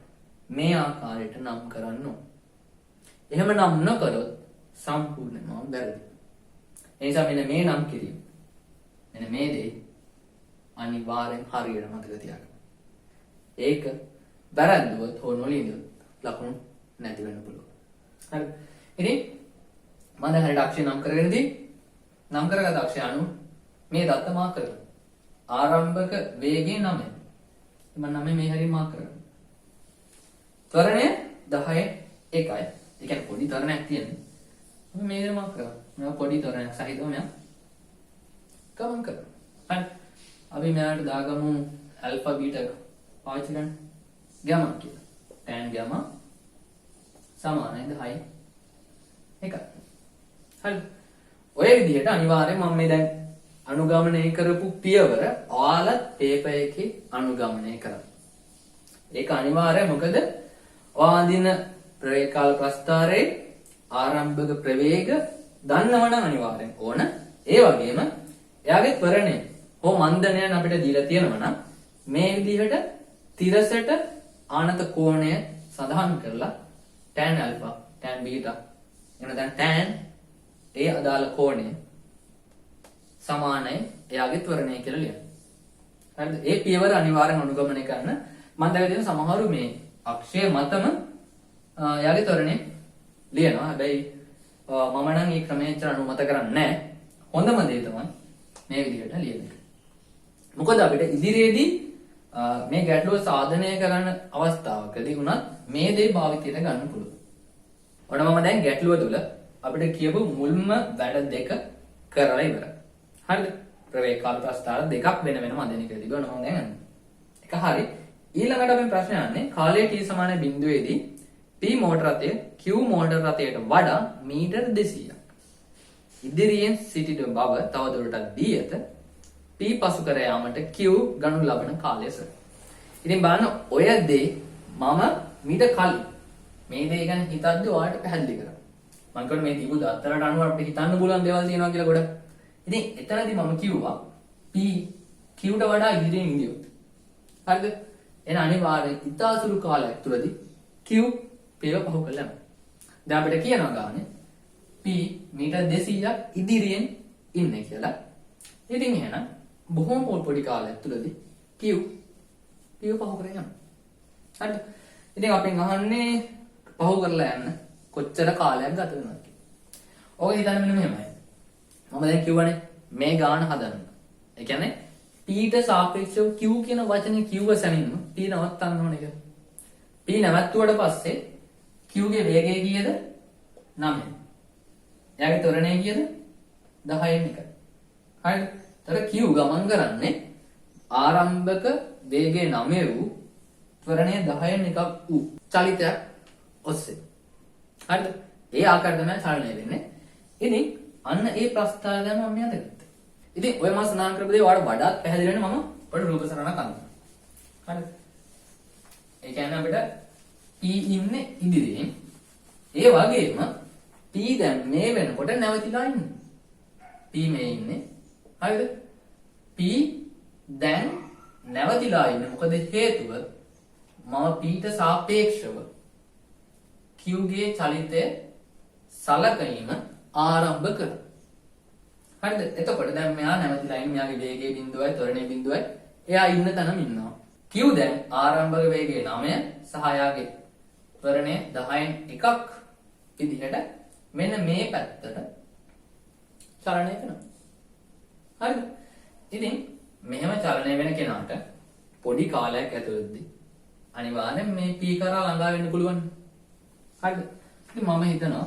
මේ ආකාරයට නම් කරන්න ඕන. එහෙම නම් නොකරොත් සම්පූර්ණයෙන්ම වැරදි. ඒ නිසා මෙන්න මේ නම් කිරීම මෙන්න මේ දේ අනිවාර්යෙන් හරියට මතක තියාගන්න. ඒක වැරද්දුවොත් හෝ නොලියනොත් ලකුණු නැති වෙන්න පුළුවන්. හරි. ඉතින් මම දැන් හරියට අක්ෂය නම් කරගෙනදී නම් කරගත් අක්ෂය අනුව මේ දත්ත මාක් කරගන්න. ආරම්භක වේගය 9. මම 9 මේ හරිය මාක් කරගන්න. ත්වරණය 10 1යි. ඒ කියන්නේ පොඩි ත්වරණයක් තියෙනවා. මම මේ විදිහට මාක් කරගන්න. මම පොඩි ත්වරණයක් සහිතව මම ගමන් කරනවා. හරි. අපි මෙයාට දාගමු ඇල්ෆා බීටා පාවිච්චි කරන්න. ගාමා කියලා. tan ගාමා සමානයි 10 1යි. හරි. ඔය විදිහට අනිවාර්යයෙන් මම මේ දැන් අනුගමනය කරපු පියවර ඔයාලත් පේපර් එකේ අනුගමනය කරන්න. ඒක අනිවාර්යයි. මොකද ඔයාදින ප්‍රවේගකාල ප්‍රස්ථාරයේ ආරම්භක ප්‍රවේග දන්නවනම් අනිවාර්යෙන් ඕන. ඒ වගේම එයාගේ ත්වරණය හෝ මන්දනයන් අපිට දීලා තියෙනවා නම් මේ විදිහට තිරසට ආනත කෝණය සඳහන් කරලා tan alpha tan beta එනනම් tan ඒ අදාළ කෝණය සමානයි එයාගේ ත්වරණය කියලා ලියන්න. හරිද? ඒ පියවර අනිවාර්යෙන් අනුගමනය කරන්න. මම දැන් දෙන සමහරු මේ අක්ෂය මතම එයාගේ ත්වරණය ලියනවා. හැබැයි මම නම් මේ ක්‍රමයෙන් අනුමත කරන්නේ නැහැ. හොඳම දේ තමයි මේ විදිහට ලියන එක. මොකද අපිට ඉදිරියේදී මේ ගැටලුව සාධනය කරන්න අවස්ථාවකදී වුණත් මේ දේ භාවිතයට ගන්න පුළුවන්. ඔන්න මම දැන් ගැටලුව තුල අපිට කියපු මුල්ම වැඩ දෙක කරලා ඉවරයි. හරිද? ප්‍රවේගකාල ප්‍රස්ථාර දෙකක් වෙන වෙනම අඳින එක තිබුණා මම දැන් අන්නේ. ඒක හරි. ඊළඟට අපි ප්‍රශ්න අහන්නේ කාලය t සමාන බිඳුවේදී p මෝටර රථය q මෝටර රථයට වඩා මීටර 200ක් ඉදිරියෙන් සිටින බව තවදුරටත් දී ඇත. p පසු කර යාමට q ගනු ලබන කාලය සර. ඉතින් බලන්න ඔය දේ මම මීට කලින් මේ දේ ගැන හිතද්දි ඔයාලට පැහැදිලි කරා. මම කියනවා මේ තිබු දත්තරට අනුව අපිට හිතන්න පුළුවන් දේවල් තියෙනවා කියලා ගොඩක්. ඉතින් එතනදී මම කිව්වා p q ට වඩා ඉදිරියෙන් ඉඳියොත්. හරිද? එන අනිවාර්යෙන් ඉතාසුළු කාලයක් තුලදී q p ව පහු කරලා යනවා. දැන් අපිට කියනවා ගානේ p මීටර් 200ක් ඉදිරියෙන් ඉන්නේ කියලා. ඉතින් එහෙනම් බොහොම පොඩි කාලයක් තුලදී q p ව පහු කරගෙන යනවා. හරිද? ඉතින් අපෙන් අහන්නේ පහු කරලා යන්න කොච්චර කාලයක් ගත වෙනවද කියලා. ඔය හිතන්න මෙන්න මෙහෙමයි. මම දැන් කියවනේ මේ ගාන හදන්න. ඒ කියන්නේ p ට සාපේක්ෂව q කියන වචනේ කිව්ව සැනින්ම p නවත්තන්න ඕනේ කියලා. p නවත්තුවට පස්සේ q ගේ වේගය කීයද? 9. එයාගේ ත්වරණය කීයද? 10න් 1. හරිද? තර q ගමන් කරන්නේ ආරම්භක වේගය 9 වූ ත්වරණය 10න් 1 වූ චලිතයක් ඔස්සේ. හරිද? ඒ ආකාරයට තමයි චලනය වෙන්නේ. ඉතින් අන්න ඒ ප්‍රස්ථාරය දැන් මම මෙයාට ගත්තා. ඉතින් ඔය මාස නාම කරපු දේ ඔයාලට වඩාත් පැහැදිලි වෙන්න මම ඔයාලට රූප සරණක් අඳිනවා. හරිද? ඒ කියන්නේ අපිට P ඉන්නේ ඉදිරියෙන්. ඒ වගේම P දැන් මේ වෙනකොට නැවතිලා ඉන්නේ. P මේ ඉන්නේ. හරිද? P දැන් නැවතිලා ඉන්නේ. මොකද හේතුව මම P ට සාපේක්ෂව Q ගේ චලිතය සලකීම ආරම්භ කරා. හරිද? එතකොට දැන් මෙයා නැවතිලා ඉන්නේ. මෙයාගේ වේගයේ බිඳුවයි ත්වරණයේ බිඳුවයි එයා ඉන්න තැනම ඉන්නවා. Q දැන් ආරම්භක වේගය 9 සහ එයාගේ ත්වරණය 10න් එකක් විදිහට මෙන්න මේ පැත්තට චලනය කරනවා. හරිද? ඉතින් මෙහෙම චලනය වෙන කෙනාට පොඩි කාලයක් ඇතුළතදී අනිවාර්යෙන් මේ P කරා ළඟා වෙන්න පුළුවන්. හරිද? ඉතින් මම හිතනවා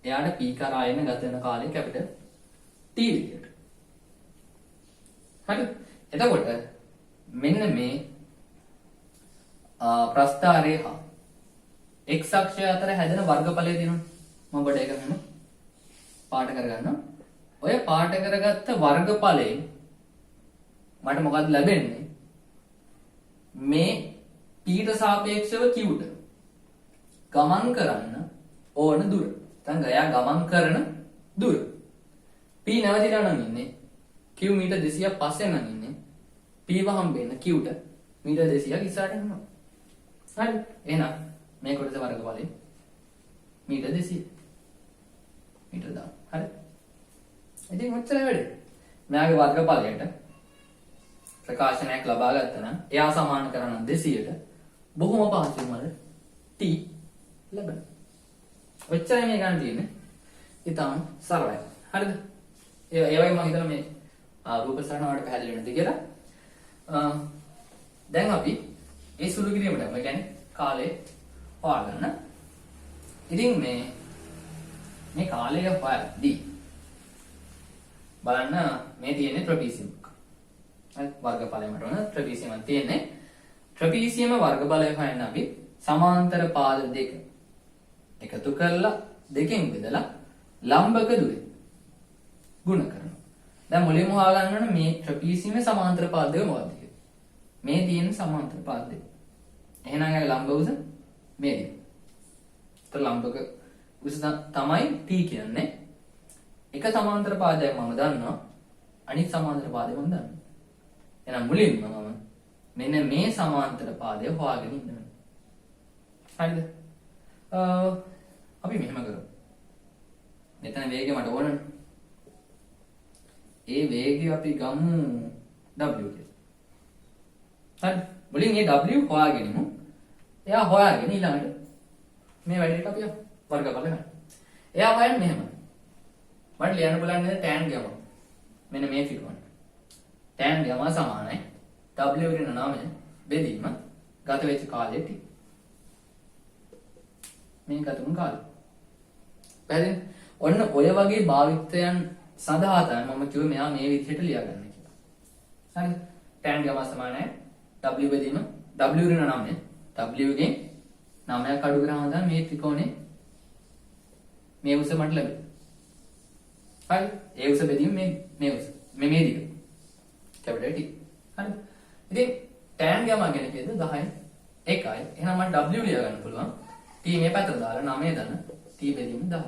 එයාට P කරා එන්න ගත වෙන කාලය කැපිටල් T විදියට. හරිද? එතකොට මෙන්න මේ ප්‍රස්ථාරය හා x අක්ෂය අතර හැදෙන වර්ගඵලය දෙනවා. මම ඔබට ඒක මෙහෙම පාට කරගන්නවා. ඔය පාට කරගත්ත වර්ගඵලයෙන් මට මොකක්ද ලැබෙන්නේ? මේ p ට සාපේක්ෂව q ට ගමන් කරන්න ඕන දුර. දැන් එයා ගමන් කරන දුර. p නැවතිලා නම් ඉන්නේ q මීටර් 200ක් පස්සේ නම් ඉන්නේ. p වහම්බෙන්න q ට මීටර් 200ක් ඉස්සරහට යනවා. හරි? එහෙනම් මේ කොටස වර්ගඵලය මීටර් 200 මීටර් දාන්න. හරි? ඉතින් ඔච්චරයි වැඩේ. මෙයාගේ වර්ගඵලයට ප්‍රකාශනයක් ලබා ගත්තා නම් එයා සමාන කරන 200ට බොහොම පහසුවෙන් වල t ලැබෙනවා. ඔච්චරයි මේ ගන්න තියෙන්නේ. ඉතාලම සරලයි. හරිද? ඒ වගේ මම හිතනවා මේ රූප සරණ වලට පැහැදිලි වෙනද කියලා. දැන් අපි ඒ සුළු කිරීමට යමු. ඒ කියන්නේ කාලය හොයාගන්න. ඉතින් මේ කාලය හොයද්දී බලන්න මේ තියෙන්නේ ට්‍රපීසියම් එක. හරි වර්ගඵලයකට වන ට්‍රපීසියම් එක තියෙන්නේ. ට්‍රපීසියම වර්ගඵලය හොයන්න අපි සමාන්තර පාද දෙක එකතු කරලා දෙකෙන් බෙදලා ලම්බක දුරේ ගුණ කරනවා. දැන් මුලින්ම හොයාගන්න ඕනේ මේ ට්‍රපීසියමේ සමාන්තර පාද දෙක මොකක්ද කියලා. මේ තියෙන සමාන්තර පාද දෙක. එහෙනම් ඒ ලම්බ උස මේ දෙක. તો ලම්බක උස තමයි t කියන්නේ. එක සමාන්තර පාදයක් මම දන්නවා. අනිත් සමාන්තර පාදය මම දන්නවා. එහෙනම් මුලින්ම මම මෙන්න මේ සමාන්තර පාදය හොයාගෙන ඉන්නවා. හරිද? අපි මෙහෙම කරමු. මෙතන වේගය මට ඕනනේ. ඒ වේගය අපි ගමු w කියලා. හරි. මුලින් මේ w හොයාගෙන ඉමු. එයා හොයාගෙන ඊළඟට මේ වැඩේට අපි වර්ගඵල ගන්න. එයා හොයන්නේ මෙහෙම. මට ලියන්න බලන්න tan ගම. මෙන්න මේ පිටුවන. tan ගම සමානයි w වෙන 9 බෙදීම ගත වෙච්ච කාලය t. මේ ගතුණු කාලය. පැහැදිලිද? ඔන්න ඔය වගේ භාවිතයන් සඳහා තමයි මම කිව්වේ මෙයා මේ විදිහට ලියාගන්න කියලා. හරිද? tan ගම සමානයි w බෙදීම w වෙන 9 w ගෙන් 9ක් අඩු කරාම තමයි මේ ත්‍රිකෝණේ මේ උස මට ලැබෙන්නේ. හරි? ඒ උස බෙදීම මේ උස. මේ දිග. Capital T. හරිද? ඉතින් tan ගම ගැන කියද්ද 10 එකයි. එහෙනම් මට w ලියා ගන්න පුළුවන්. T මේ පැත්තට දාලා 9 දන T බෙදීම 10.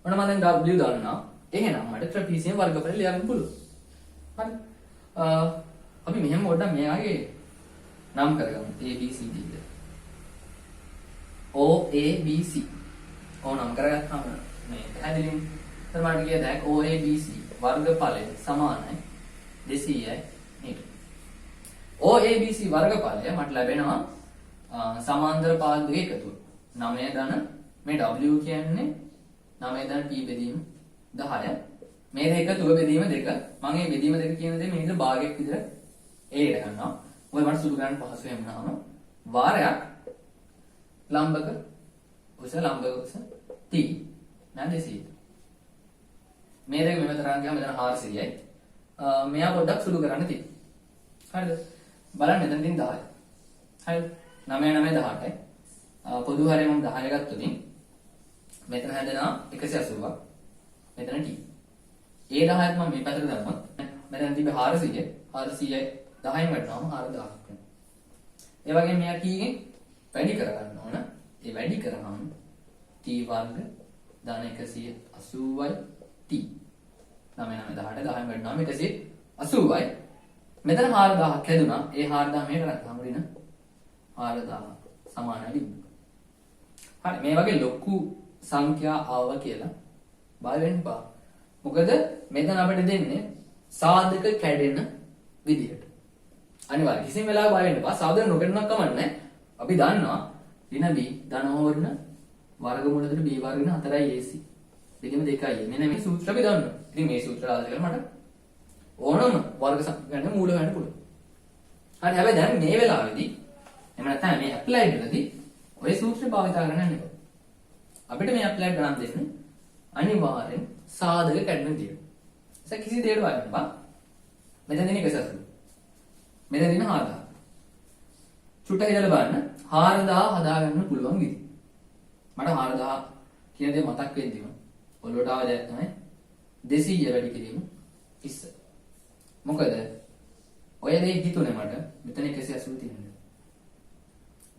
ඔන්න මම දැන් w දාන්නා. එහෙනම් මට ට්‍රපීසියම් වර්ගඵල ලියා ගන්න පුළුවන්. හරි? අපි මෙහෙම පොඩ්ඩක් මෙයාගේ නම් කරගමු. A B C D. O A B C. ඕනම් කරගත්තාම මේ පැහැදිලිවම මට කිය දැක් O A B C වර්ගඵලය සමානයි 200යි නේද? O A B C වර්ගඵලය මට ලැබෙනවා සමාන්තර පාද දෙක එකතු. 9 ධන මේ W කියන්නේ 9 ධන P බෙදීම 10. මේ දෙක තුව බෙදීම 2. මම මේ බෙදීම 2 කියන දේ මේ විදිහට භාගයක් විදිහට ඒකට ගන්නවා. ඔය මට සුළු ගන්න පහසු වෙනවාම වාරයක් ලම්බක උස T නෑ 200. මේ දෙක මෙතන තරංග ගියාම මෙතන 400යි. මෙයා පොඩ්ඩක් සුළු කරන්න තියෙනවා. හරිද? බලන්න මෙතන තියෙන 10. හරිද? 9 9 18යි. පොදු හරය මම 10 ගත්තොත් මෙතන හැදෙනවා 180ක්. මෙතන t. ඒ 10ත් මම මේ පැත්තට දැම්මොත් මෙතන තිබෙ 400. 400යි 10න් වටනවාම 4000ක් වෙනවා. ඒ වගේම මෙයා t ගෙන් වැඩි කරගන්න ඕන. ඒ වැඩි කරාම t වර්ග ධන 180යි t. 9 9 18 10න් වටනවාම 180යි. මෙතන 4000ක් හැදුනා. ඒ 4000 මෙහෙට ගත්තාම ඍණ 4000 සමානයි ලිබ්බ. හරි මේ වගේ ලොකු සංඛ්‍යා ආව කියලා බය වෙන්න එපා. මොකද මෙතන අපිට දෙන්නේ සාධක කැඩෙන විදිහට. අනිවාර්යයෙන් කිසිම වෙලාවක බය වෙන්න එපා. සාධක නොකඩනක් කමන්නේ. අපි දන්නවා ඍණ b ධනෝවර්ණ වර්ගමූලයට b වර්ගන 4යි ac. දෙකම 2යි. මෙන්න මේ සූත්‍ර අපි දන්නවා. ඉතින් මේ සූත්‍ර ආද කියලා මට ඕනම වර්ග සංඛ්‍යාවක මූල හොයන්න පුළුවන්. හරි හැබැයි දැන් මේ වෙලාවේදී එහෙම නැත්නම් මේ ඇප්ලයිඩ් වලදී ඔය සූත්‍රය භාවිත කරන්න යන්න එපා. අපිට මේ ඇප්ලයිඩ් ගණන් දෙන්නේ අනිවාර්යෙන් සාධක කැඩෙන විදියට. ඒක කිසි දෙයකට වයින් එපා. මෙතන දෙන 180. මෙතන දෙන 4000. චුට්ටක් ඉඳලා බලන්න 4000 හදාගන්න පුළුවන් විදි. මට 4000 කියන දේ මතක් වෙද්දිම ඔළුවට ආව දෙයක් තමයි 200 වැඩි කිරීම 20. මොකද ඔය දේ හිතුනේ මට මෙතන 180 තියෙනවා.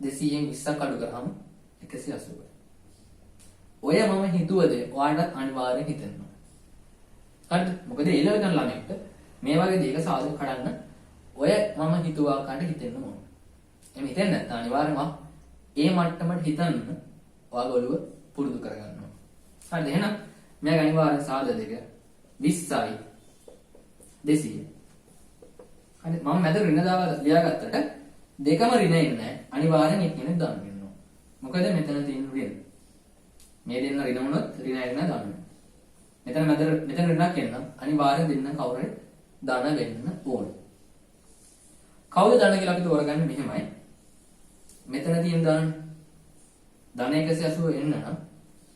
200න් 20ක් අඩු කරාම 180යි. ඔය මම හිතුවද ඔයාලට අනිවාර්යෙන් හිතෙන්න ඕන. හරිද? මොකද ඒ ලෙවල් ගන්න ළමෙක්ට මේ වගේ දෙයක සාධක කඩන්න ඔය මම හිතුවා කාට හිතෙන්න ඕන. එමෙ හිතෙන්න නැත්නම් අනිවාර්යෙන්ම ඒ මට්ටමට හිතන්න ඔයාගේ ඔළුව පුරුදු කරගන්න ඕන. හරිද? එහෙනම් මෙයාගේ අනිවාර්ය සාධක දෙක 20යි 200. හරි මම මැද ඍණ දාලා ලියාගත්තට දෙකම ඍණ එන්නේ අනිවාර්යෙන් එක්කෙනෙක් දාන්න වෙනවා. මොකද මෙතන තියෙන ඍණ. මේ දෙන්න ඍණ වුණොත් ඍණ එන්න දාන්න. මෙතන ඍණක් එන්න අනිවාර්යෙන් දෙන්න කවුරු හරි දාන වෙන්න ඕන. කවුද දාන කියලා අපි තෝරගන්නේ මෙහෙමයි. මෙතන තියෙන ධන 180 එන්න නම්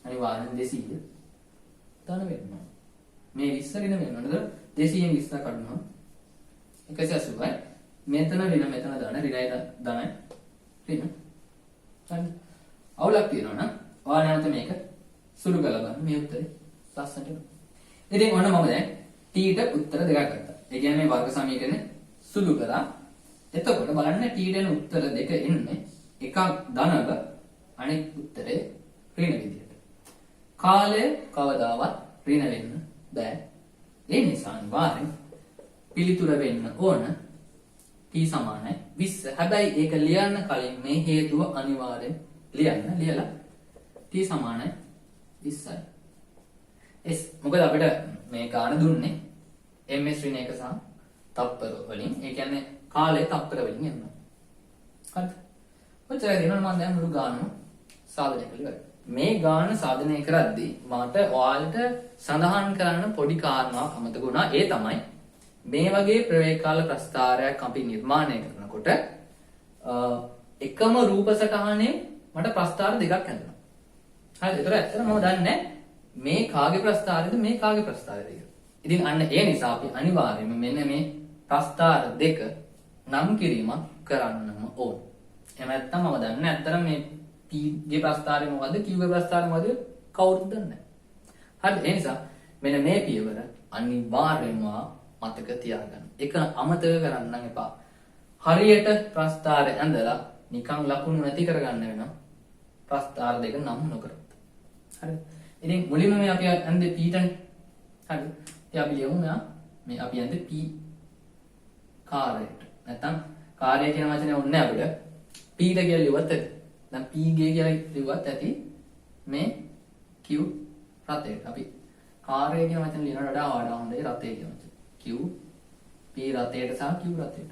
අනිවාර්යෙන් 200 දාන වෙන්න ඕන. මේ 20 ඍණ වෙන්න ඕනද 200න් 20 කඩනවා 180යි. මෙතන ඍණ මෙතන දාන ඍණයි ධනයි ඍණ. හරි. අවුලක් තියෙනවා නම් ඔයා නැවත මේක සුළු කරලා බලන්න මේ උත්තරේ ලස්සනට. ඉතින් ඔන්න මම දැන් t ට උත්තර දෙකක් ගත්තා. ඒ කියන්නේ මේ වර්ග සමීකරණය සුළු කරා. එතකොට බලන්න t ට එන උත්තර දෙක එන්නේ එකක් ධනව අනෙක් උත්තරේ ඍණ විදියට. කාලය කවදාවත් ඍණ වෙන්න බෑ. ඒ නිසා අනිවාර්යෙන් පිළිතුර වෙන්න ඕන t සමානයි 20. හැබැයි ඒක ලියන්න කලින් මේ හේතුව අනිවාර්යෙන් ලියලා t සමානයි 20යි. මොකද අපිට මේ ගාන දුන්නේ ms ඍණ 1 සහ තප්පර වලින්. ඒ කියන්නේ කාලය තප්පර වලින් එනවා. හරිද? ඔච්චරයි දෙනවා මම දැන් මුළු ගානම සාධනය කළා. මේ ගාන සාධනය කරද්දී මට ඔයාලට සඳහන් කරන්න පොඩි කාරණාවක් අමතක වුණා. ඒ තමයි මේ වගේ ප්‍රවේගකාල ප්‍රස්ථාරයක් අපි නිර්මාණය කරනකොට එකම රූප සටහනේ මට ප්‍රස්ථාර දෙකක් හැදෙනවා. හරිද? ඒතර ඇත්තට මම දන්නේ මේ කාගේ ප්‍රස්ථාරයද මේ කාගේ ප්‍රස්ථාරයද කියලා. ඉතින් අන්න ඒ නිසා අපි අනිවාර්යයෙන්ම මෙන්න මේ ප්‍රස්ථාර දෙක නම් කිරීමක් කරන්නම ඕන. එහෙම නැත්නම් මම දන්නේ ඇත්තටම මේ p ගේ ප්‍රස්ථාරය මොකද්ද q ගේ ප්‍රස්ථාරය මොකද්ද කවුරුත් දන්නේ නැහැ. හරිද? ඒ නිසා මෙන්න මේ පියවර අනිවාර්යයෙන්ම මතක තියාගන්න. ඒක අමතක කරන්න එපා. හරියට ප්‍රස්ථාරය ඇඳලා නිකන් ලකුණු නැති කරගන්න වෙනවා. ප්‍රස්ථාර දෙක නම් නොකරත්. හරිද? ඉතින් මුලින්ම මේ අපි ඇඳේ p ට හරිද? ඉතින් අපි ලියමු මේ අපි ඇඳේ p කාර්යයට. නැත්තම් කාර්යය කියන වචනේ ඕනේ අපිට. p ට කියලා ලියුවත් ඇති. දැන් p ගේ කියලා ලියුවත් ඇති මේ q රතේට. අපි කාර්යය කියන වචනේ ලියනට වඩා හොඳයි රතේ කියන වචනේ. q p රතේට සහ q රතේට.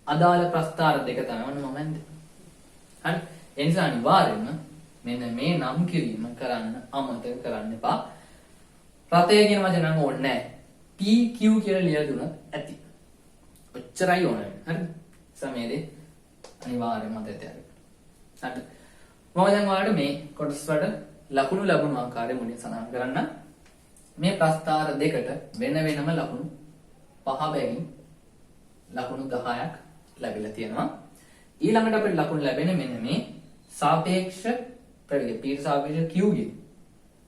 අදාළ ප්‍රස්ථාර දෙක තමයි මම ඇඳේ. හරි? ඒ නිසා අනිවාර්යයෙන්ම මෙන්න මේ නම් කිරීම කරන්න අමතක කරන්න එපා. රතය කියන වචන නම් ඕනේ නැහැ. PQ කියලා ලියලා දුනත් ඇති. ඔච්චරයි ඕනේ. හරිද? සමේදී අනිවාර්යයෙන්ම මතක තියාගන්න. හරිද? මම දැන් ඔයාලට මේ කොටස් වලට ලකුණු ලැබුණු ආකාරය මුලින් සඳහන් කරන්න. මේ ප්‍රස්ථාර දෙකට වෙන වෙනම ලකුණු 5 බැගින් ලකුණු 10ක් ලැබිලා තියෙනවා. ඊළඟට අපිට ලකුණු ලැබෙන්නේ මෙන්න මේ සාපේක්ෂ ප්‍රවේගය P සාපේක්ෂ Q ගේ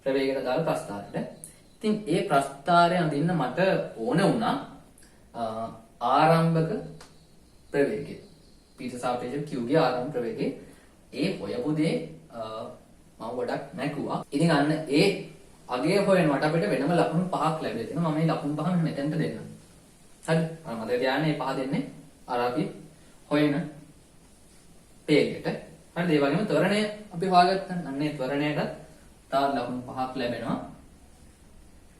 ප්‍රවේගයට දාලා ප්‍රස්ථාරයට. ඉතින් ඒ ප්‍රස්ථාරය අඳින්න මට ඕන වුණා ආරම්භක ප්‍රවේගය. P සාපේක්ෂ Q ගේ ආරම්භ ප්‍රවේගය. ඒ හොයපු දේ මම ගොඩක් නැකුවා. ඉතින් අන්න ඒ අගය හොයනකොට අපිට වෙනම ලකුණු පහක් ලැබෙලා තියෙනවා. මම මේ ලකුණු පහ මෙතෙන්ට දෙන්නම්. හරි. මම තියාන්නේ මේ පහ දෙන්නේ අර අපි හොයන පේජයට. හරිද? ඒ වගේම ත්වරණය අපි හොයාගත්තා. අන්න ඒ ත්වරණයට තව ලකුණු පහක් ලැබෙනවා.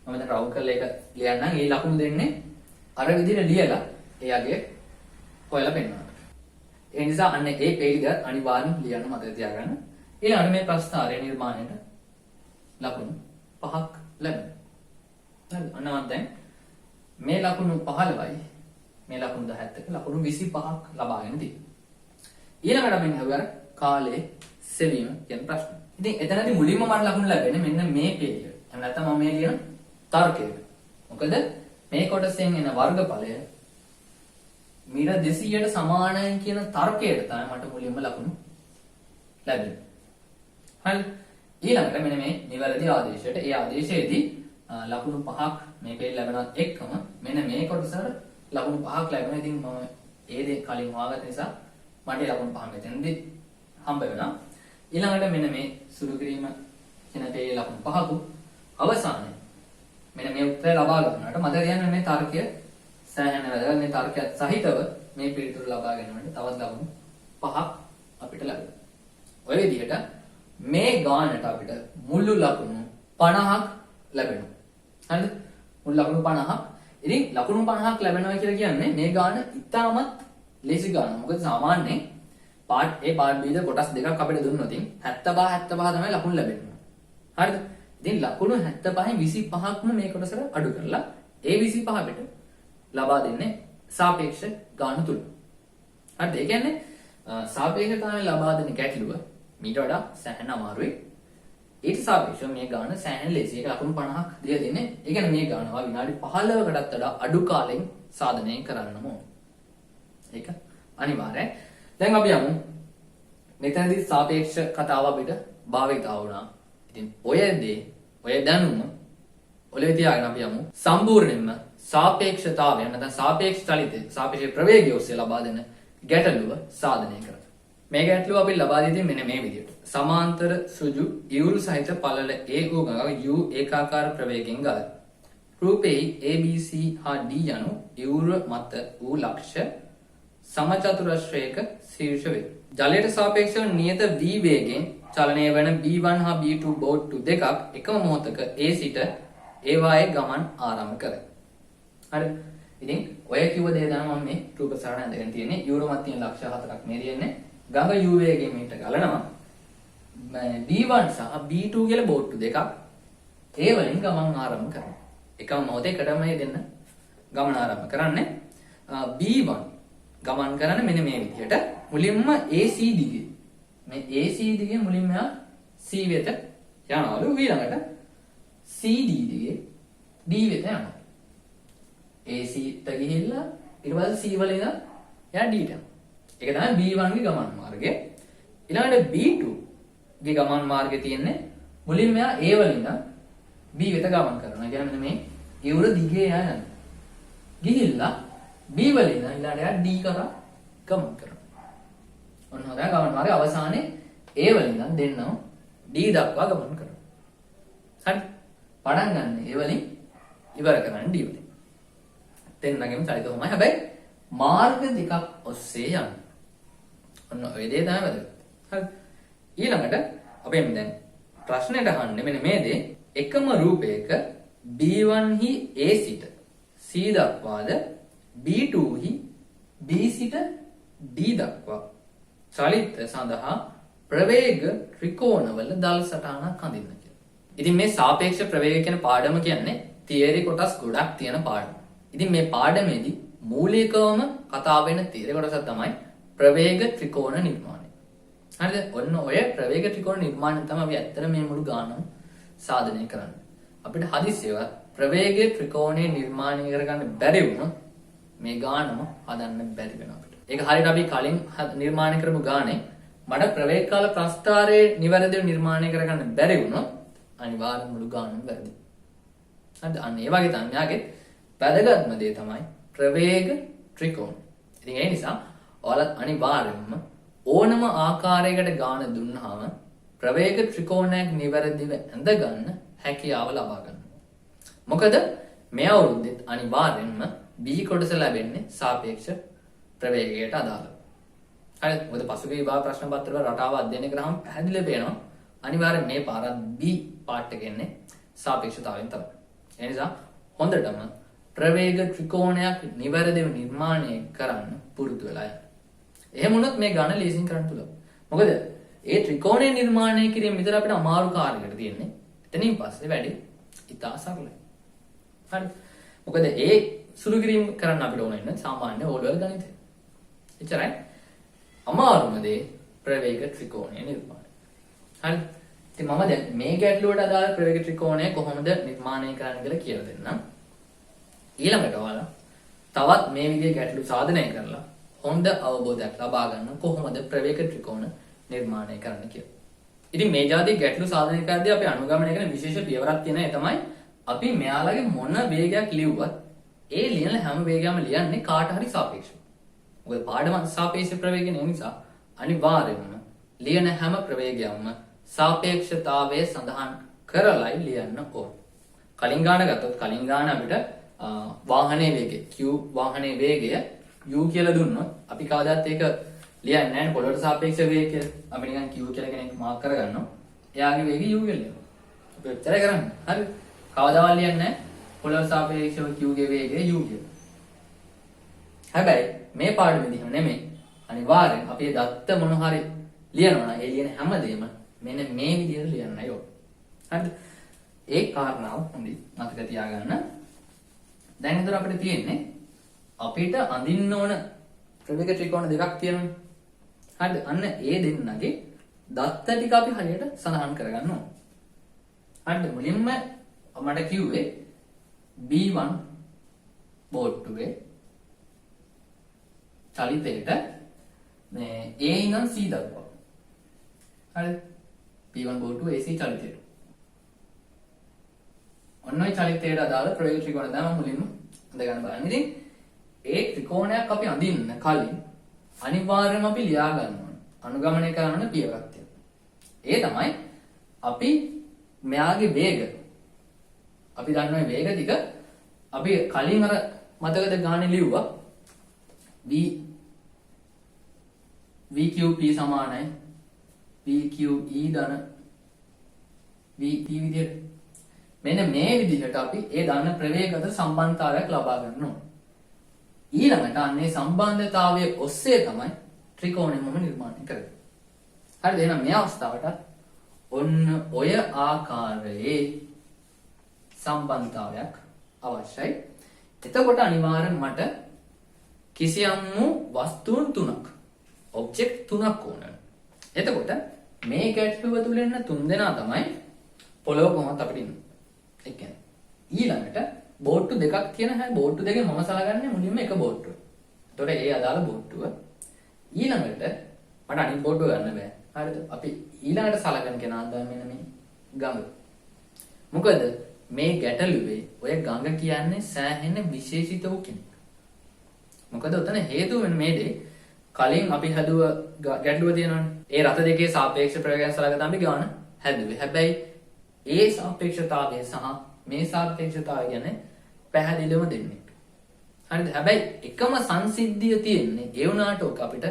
මම දැන් රවුන්ඩ් කරලා ඒක ලියන්නම්. මේ ලකුණු දෙන්නේ අර විදිහට ලියලා ඒ අගය හොයලා පෙන්නනවා. ඒ නිසා අන්න ඒ පේජ් එක අනිවාර්යෙන් ලියන්න මතක තියාගන්න. ඊළඟට මේ ප්‍රස්ථාරය නිර්මාණයට ලකුණු 5ක් ලැබෙනවා. හරිද? අන්න මම දැන් මේ ලකුණු 15යි මේ ලකුණු 10ත් එක්ක ලකුණු 25ක් ලබාගෙන තියෙනවා. ඊළඟට අපි හවුවර කාලයේ සෙවීම කියන ප්‍රශ්න. ඉතින් එතනදී මුලින්ම මට ලකුණු ලැබෙන්නේ මෙන්න මේ පේජ් එක. එහෙනම් නැත්නම් මම මේ ලියන තර්කයට. මොකද මේ කොටසෙන් එන වර්ගඵලය මීට 200ට සමානයි කියන තර්කයට තමයි මට මුලින්ම ලකුණු ලැබෙන්නේ. හරි. ඊළඟට මෙන්න මේ නිවැරදි ආදේශයට ඒ ආදේශයේදී ලකුණු 5ක් මේ පේජ් ලැබෙනවත් එක්කම මෙන්න මේ කොටසට ලකුණු 5ක් ලැබෙනවා. ඉතින් මම ඒ දේ කලින් හොයාගත්ත නිසා මට ලකුණු 5 මෙතනදී හම්බ වෙනවා. ඊළඟට මෙන්න මේ සුළු කිරීම කියන පේජ් ලකුණු 5ක අවසානයේ මෙන්න මේ උත්තරය ලබා ගන්නට මට කියන්න මේ තර්කය සෑහෙන වැදගත්. මේ තර්කයත් සහිතව මේ පිළිතුරු ලබා ගැනීමට තවත් ලකුණු 5ක් අපිට ලැබෙනවා. ඔය විදිහට මේ ගානට අපිට මුළු ලකුණු 50ක් ලැබෙනවා. හරිද? මුළු ලකුණු 50ක්. ඉතින් ලකුණු 50ක් ලැබෙනවා කියලා කියන්නේ මේ ගාන ඉතාමත් ලේසි ගානක්. මොකද සාමාන්‍යයෙන් පාර්ට් A පාර්ට් B ද කොටස් දෙකක් අපිට දුන්නොත් 75 තමයි ලකුණු ලැබෙන්නේ. හරිද? ඉතින් ලකුණු 75න් 25ක්ම මේ කොටසට අඩු කරලා ඒ 25 අපිට ලබා දෙන්නේ සාපේක්ෂ ගාන තුල. හරිද? ඒ කියන්නේ සාපේක්ෂ ගාන ලබා දෙන ගැටලුව මීට වඩා සෑහෙන අමාරුයි. ඊට සාපේක්ෂව මේ ගාන සෑහෙන ලේසි. ඒක ලකුණු 50ක් දීලා දෙන්නේ. ඒ කියන්නේ මේ ගාන විනාඩි 15කටත් වඩා අඩු කාලෙකින් සාධනය කරන්නම ඕන. ඒක අනිවාර්යයි. දැන් අපි යමු මෙතනදී සාපේක්ෂ කතාව අපිට භාවිත වුණා. ඉතින් ඔය දැනුම ඔලේ තියාගෙන අපි යමු සම්පූර්ණයෙන්ම සාපේක්ෂතාවය නැත්නම් සාපේක්ෂ චලිතය සාපේක්ෂ ප්‍රවේගය ඔස්සේ ලබා දෙන ගැටලුව සාධනය කරගන්න. මේ ගැටලුව අපි ලබා දෙන්නේ මෙන්න මේ විදිහට. සමාන්තර සුජු ඉවුරු සහිත පළල A වූ ගඟක U ඒකාකාර ප්‍රවේගයෙන් ගලයි. රූපේ ABC හා D යනු ඉවුර මත වූ ලක්ෂ්‍ය සමචතුරස්‍රයක ශීර්ෂ වේ. ජලයට සාපේක්ෂව නියත v වේගයෙන් චලනය වන B1 හා B2 බෝට්ටු දෙකක් එකම මොහොතක A සිට ඒවායේ ගමන් ආරම්භ කරයි. හරි. ඉතින් ඔය කිව්ව දේ තමයි මම මේ රූප සරණ ඇඳගෙන තියෙන්නේ. යුරෝ මත තියෙන ලක්ෂ්‍ය හතරක් මේ තියෙන්නේ. ගඟ U වේගයෙන් මෙහෙට ගලනවා. B1 සහ B2 කියලා බෝට්ටු දෙකක් ඒ වලින් ගමන් ආරම්භ කරනවා. එකම මොහොතේකටම මේ දෙන්න ගමන ආරම්භ කරන්නේ. B1 ගමන් කරන්නේ මෙන්න මේ විදිහට. මුලින්ම AC දිගේ. මේ AC දිගේ මුලින්ම C වෙත යනවලු. ඊළඟට CD දිගේ D වෙත යනවා. AC ට ගිහිල්ලා ඊට පස්සේ C වල ඉඳන් යා D ට යනවා. ඒක තමයි B1 ගේ ගමන් මාර්ගය. ඊළඟට B2 ගේ ගමන් මාර්ගය තියෙන්නේ මුලින්ම යා A වල ඉඳන් B වෙත ගමන් කරනවා. ඒ කියන්නේ මේ ඉවුර දිගේ යනවා. ගිහිල්ලා B වල ඉඳන් ඊළඟට යා D කරා ගමන් කරනවා. ඔන්න හොඳයි ගමන් මාර්ගය අවසානයේ A වල ඉඳන් දෙන්නම D දක්වා ගමන් කරනවා. හරි. පටන් ගන්න A වලින් ඉවර කරන්නේ D වලින්. දෙන්නගෙම චලිත කොහොමයි. හැබැයි මාර්ග දෙකක් ඔස්සේ යනවා. ඔන්න ඔය දේ තමයි වැදගත්. හරි. ඊළඟට අපි දැන් ප්‍රශ්නෙට අහන්නේ මෙන්න මේ දේ. එකම රූපයක B1 හි A සිට C දක්වාද B2 හි B සිට D දක්වා චලිත සඳහා ප්‍රවේග ත්‍රිකෝණවල දල සටහනක් අඳින්න කියලා. ඉතින් මේ සාපේක්ෂ ප්‍රවේග කියන පාඩම කියන්නේ තියරි කොටස් ගොඩක් තියෙන පාඩම. ඉතින් මේ පාඩමේදී මූලිකවම කතා වෙන තියරි කොටසක් තමයි ප්‍රවේග ත්‍රිකෝණ නිර්මාණය. හරිද? ඔන්න ඔය ප්‍රවේග ත්‍රිකෝණ නිර්මාණය තමයි අපි ඇත්තට මේ මුළු ගානම සාධනය කරන්නේ. අපිට හදිස්සියව ප්‍රවේග ත්‍රිකෝණය නිර්මාණය කරගන්න බැරි වුණොත් මේ ගානම හදන්න බැරි වෙනවා අපිට. ඒක හරියට අපි කලින් නිර්මාණය කරපු ගානේ මට ප්‍රවේග කාල ප්‍රස්ථාරයේ නිවැරදිව නිර්මාණය කරගන්න බැරි වුණොත් අනිවාර්යෙන් මුළු ගානම වැරදි. හරිද? අන්න ඒ වගේ තමයි යාගේ වැදගත්ම දේ තමයි ප්‍රවේග ත්‍රිකෝණ. ඉතින් ඒ නිසා ඔයාලා අනිවාර්යෙන්ම ඕනම ආකාරයකට ගාන දුන්නාම ප්‍රවේග ත්‍රිකෝණයක් නිවැරදිව ඇඳගන්න හැකියාව ලබා ගන්න. මොකද මේ අවුරුද්දෙත් අනිවාර්යෙන්ම B කොටස ලැබෙන්නේ සාපේක්ෂ ප්‍රවේගයට අදාළව. හරිද? මොකද පසුගිය විභාග ප්‍රශ්න පත්‍රවල රටාව අධ්‍යයනය කරාම පැහැදිලිව පේනවා අනිවාර්යෙන් මේ පාරත් B පාර්ට් එක එන්නේ සාපේක්ෂතාවයෙන් තමයි. ඒ නිසා හොඳටම ප්‍රවේග ත්‍රිකෝණයක් නිවැරදිව නිර්මාණය කරන්න පුරුදු වෙලා යන්න. එහෙම වුණොත් මේ ගණන ලීසින් කරන්න පුළුවන්. මොකද ඒ ත්‍රිකෝණය නිර්මාණය කිරීම විතර අපිට අමාරු කාර්යයකට තියෙන්නේ. එතනින් පස්සේ වැඩි ඉතා සරලයි. හරි. මොකද ඒ සුළු කිරීම කරන්න අපිට ඕන වෙන සාමාන්‍ය ඕලෙවල් ගණිතය. එච්චරයි. අමාරුම දේ ප්‍රවේග ත්‍රිකෝණය නිර්මාණය. හරි. ඉතින් මම දැන් මේ ගැටලුවට අදාළ ප්‍රවේග ත්‍රිකෝණය කොහොමද නිර්මාණය කරන්න කියලා කියලා දෙන්නම්. ඊළඟට ඔයාලා තවත් මේ විදිහේ ගැටලු සාධනය කරලා හොඳ අවබෝධයක් ලබා ගන්න කොහොමද ප්‍රවේග ත්‍රිකෝණ නිර්මාණය කරන්න කියලා. ඉතින් මේ જાති ගැටලු සාධනය කරද්දී අපි අනුගමනය කරන විශේෂ පියවරක් තියෙනවා. ඒ තමයි අපි මෙයාලගේ මොන වේගයක් ලියුවත් ඒ ලියන හැම වේගයක්ම ලියන්නේ කාට හරි සාපේක්ෂව. මොකද පාඩම සාපේක්ෂ ප්‍රවේගය නිසා අනිවාර්යයෙන්ම ලියන හැම ප්‍රවේගයක්ම සාපේක්ෂතාවය සඳහන් කරලයි ලියන්න ඕන. කලින් ගාන ගත්තොත් කලින් ගාන අපිට වාහනේ වේගය Q වාහනේ වේගය U කියලා දුන්නොත් අපි කවදාත් ඒක ලියන්නේ නැහැ පොළොවට සාපේක්ෂ වේගය කියලා. අපි නිකන් Q කියලා කෙනෙක් මාක් කරගන්නවා. එයාගේ වේගය U කියලා ලියනවා. අපි ඔච්චරයි කරන්නේ. හරි. කවදාවත් ලියන්නේ නැහැ පොළොවට සාපේක්ෂව Q ගේ වේගය U කියලා. හැබැයි මේ පාඩමේදී එහෙම නෙමෙයි. අනිවාර්යෙන් අපි දත්ත මොන හරි ලියනවා නම් ඒ ලියන හැමදේම මෙන්න මේ විදිහට ලියන්නයි ඕන. හරිද? ඒ කාරණාව හොඳින් මතක තියාගන්න. දැන් ඉතින් අපිට තියෙන්නේ අපිට අඳින්න ඕන ප්‍රවේග ත්‍රිකෝණ දෙකක් තියෙනවානේ. හරිද? අන්න ඒ දෙන්නගේ දත්ත ටික අපි හරියට සඳහන් කරගන්න ඕන. හරිද? මුලින්ම මට කිව්වේ B1 බෝට්ටුවේ චලිතයට මේ A ඉඳන් C දක්වා. හරිද? B1 බෝට්ටුවේ AC චලිතයට. ඔන්න ඔය චලිතයට අදාළ ප්‍රවේග ත්‍රිකෝණ තමයි මුලින්ම හඳගන්න බලන්න. ඉතින් ඒ ත්‍රිකෝණයක් අපි අඳින්න කලින් අනිවාර්යයෙන්ම අපි ලියා ගන්න ඕන. අනුගමනය කරන පියවරක් තියෙනවා. ඒ තමයි අපි මෙයාගේ වේග. අපි දන්නවා වේග ටික අපි කලින් අර මතකද ගානේ ලිව්වා. VQP සමානයි VQE ධන VT විදිහට. මෙන්න මේ විදිහට අපි ඒ දන්න ප්‍රවේග අතර සම්බන්ධතාවයක් ලබා ගන්න ඕන. ඊළඟට අන්නේ සම්බන්ධතාවයේ ඔස්සේ තමයි ත්‍රිකෝණය මොම නිර්මාණය කරන්නේ. හරිද? එහෙනම් මේ අවස්ථාවට ඔන්න ඔය ආකාරයේ සම්බන්ධතාවයක් අවශ්‍යයි. එතකොට අනිවාර්යෙන් මට කිසියම් වස්තුන් තුනක් ඔබ්ජෙක්ට් තුනක් ඕන. එතකොට මේ ගැටලුව තුල ඉන්න තුන් දෙනා තමයි පොළොව කොහොමද අපිට ඉන්නේ. ඒ කියන්නේ ඊළඟට බෝට්ටු දෙකක් තියෙන හැබැයි බෝට්ටු දෙකේ මම සලකන්නේ මුලින්ම එක බෝට්ටුව. එතකොට ඒ අදාළ බෝට්ටුව ඊළඟට මට අනිත් බෝට්ටුව ගන්න බෑ. හරිද? අපි ඊළඟට සලකන කෙනා තමයි මෙන්න මේ ගඟ. මොකද මේ ගැටලුවේ ඔය ගඟ කියන්නේ සෑහෙන විශේෂිත වූ කෙනෙක්. මොකද උතන හේතුව වෙන මේ දේ කලින් අපි හදුව ගැටලුව තියෙනවානේ. ඒ රත දෙකේ සාපේක්ෂ ප්‍රවේගයන් සලකලා අපි ගාන හැදුවේ. හැබැයි ඒ සාපේක්ෂතාවය සහ මේ සාපේක්ෂතාවය කියන්නේ පැහැදිලිවම දෙන්නේ. හරිද? හැබැයි එකම සංසිද්ධිය තියෙන්නේ ඒ වුණාට ඔක අපිට